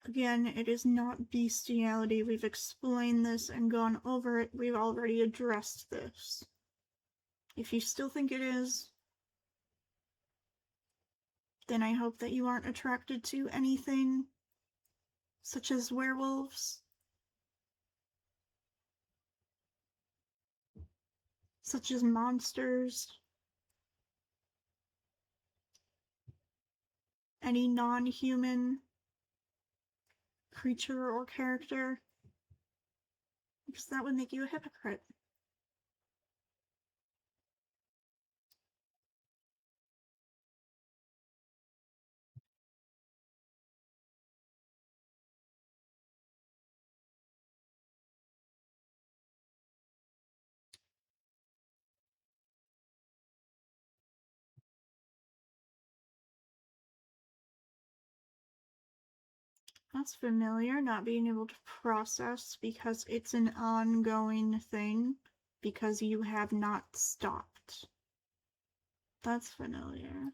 Again, it is not bestiality. We've explained this and gone over it. We've already addressed this. If you still think it is, then I hope that you aren't attracted to anything such as werewolves, such as monsters, any non-human creature or character, because that would make you a hypocrite. That's familiar, not being able to process because it's an ongoing thing, because you have not stopped. That's familiar.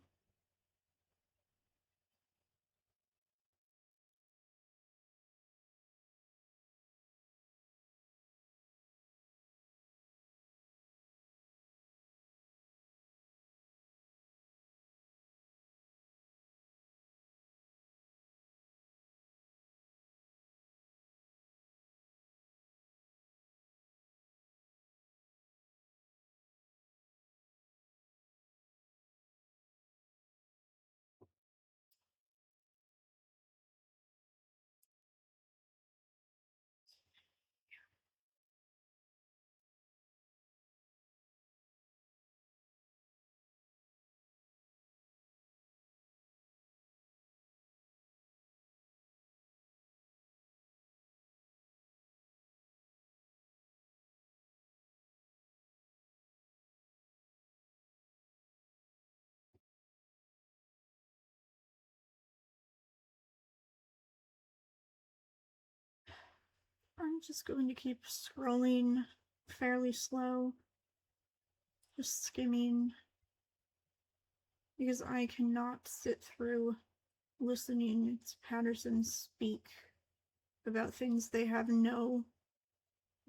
I'm just going to keep scrolling fairly slow, just skimming, because I cannot sit through listening to Patterson speak about things they have no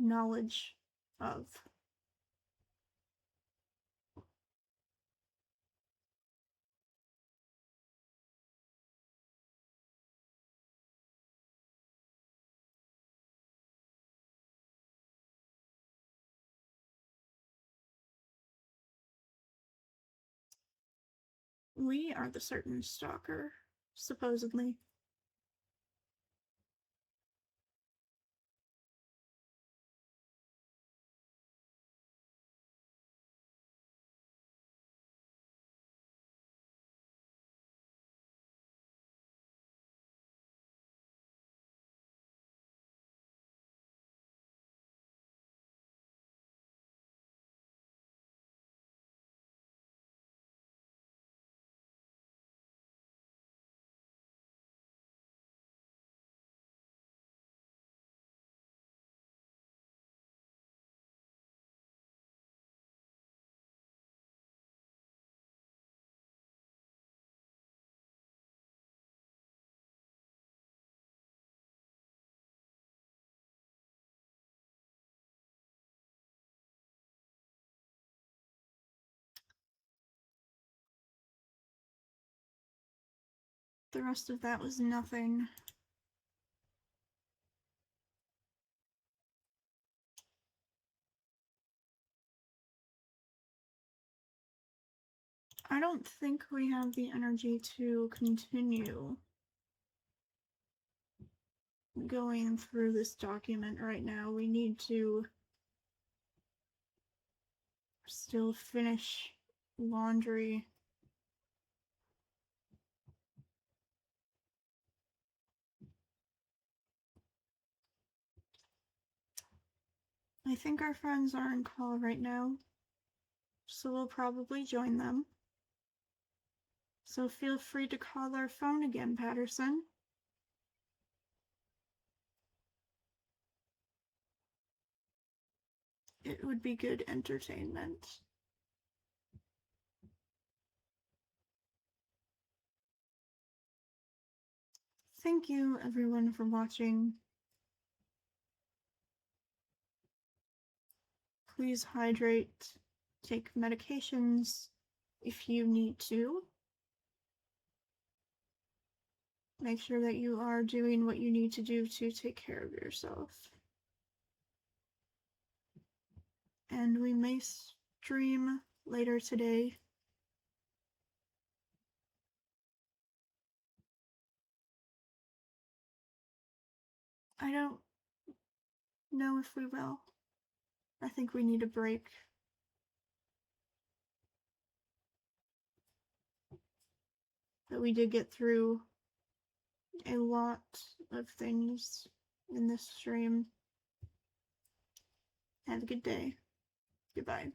knowledge of. We are the certain stalker, supposedly. The rest of that was nothing. I don't think we have the energy to continue going through this document right now. We need to still finish laundry. I think our friends are on call right now, so we'll probably join them. So feel free to call our phone again, Patterson. it would be good entertainment. Thank you everyone for watching. Please hydrate, take medications if you need to. Make sure that you are doing what you need to do to take care of yourself. And we may stream later today. I don't know if we will. I think we need a break. But we did get through a lot of things in this stream. Have a good day. Goodbye.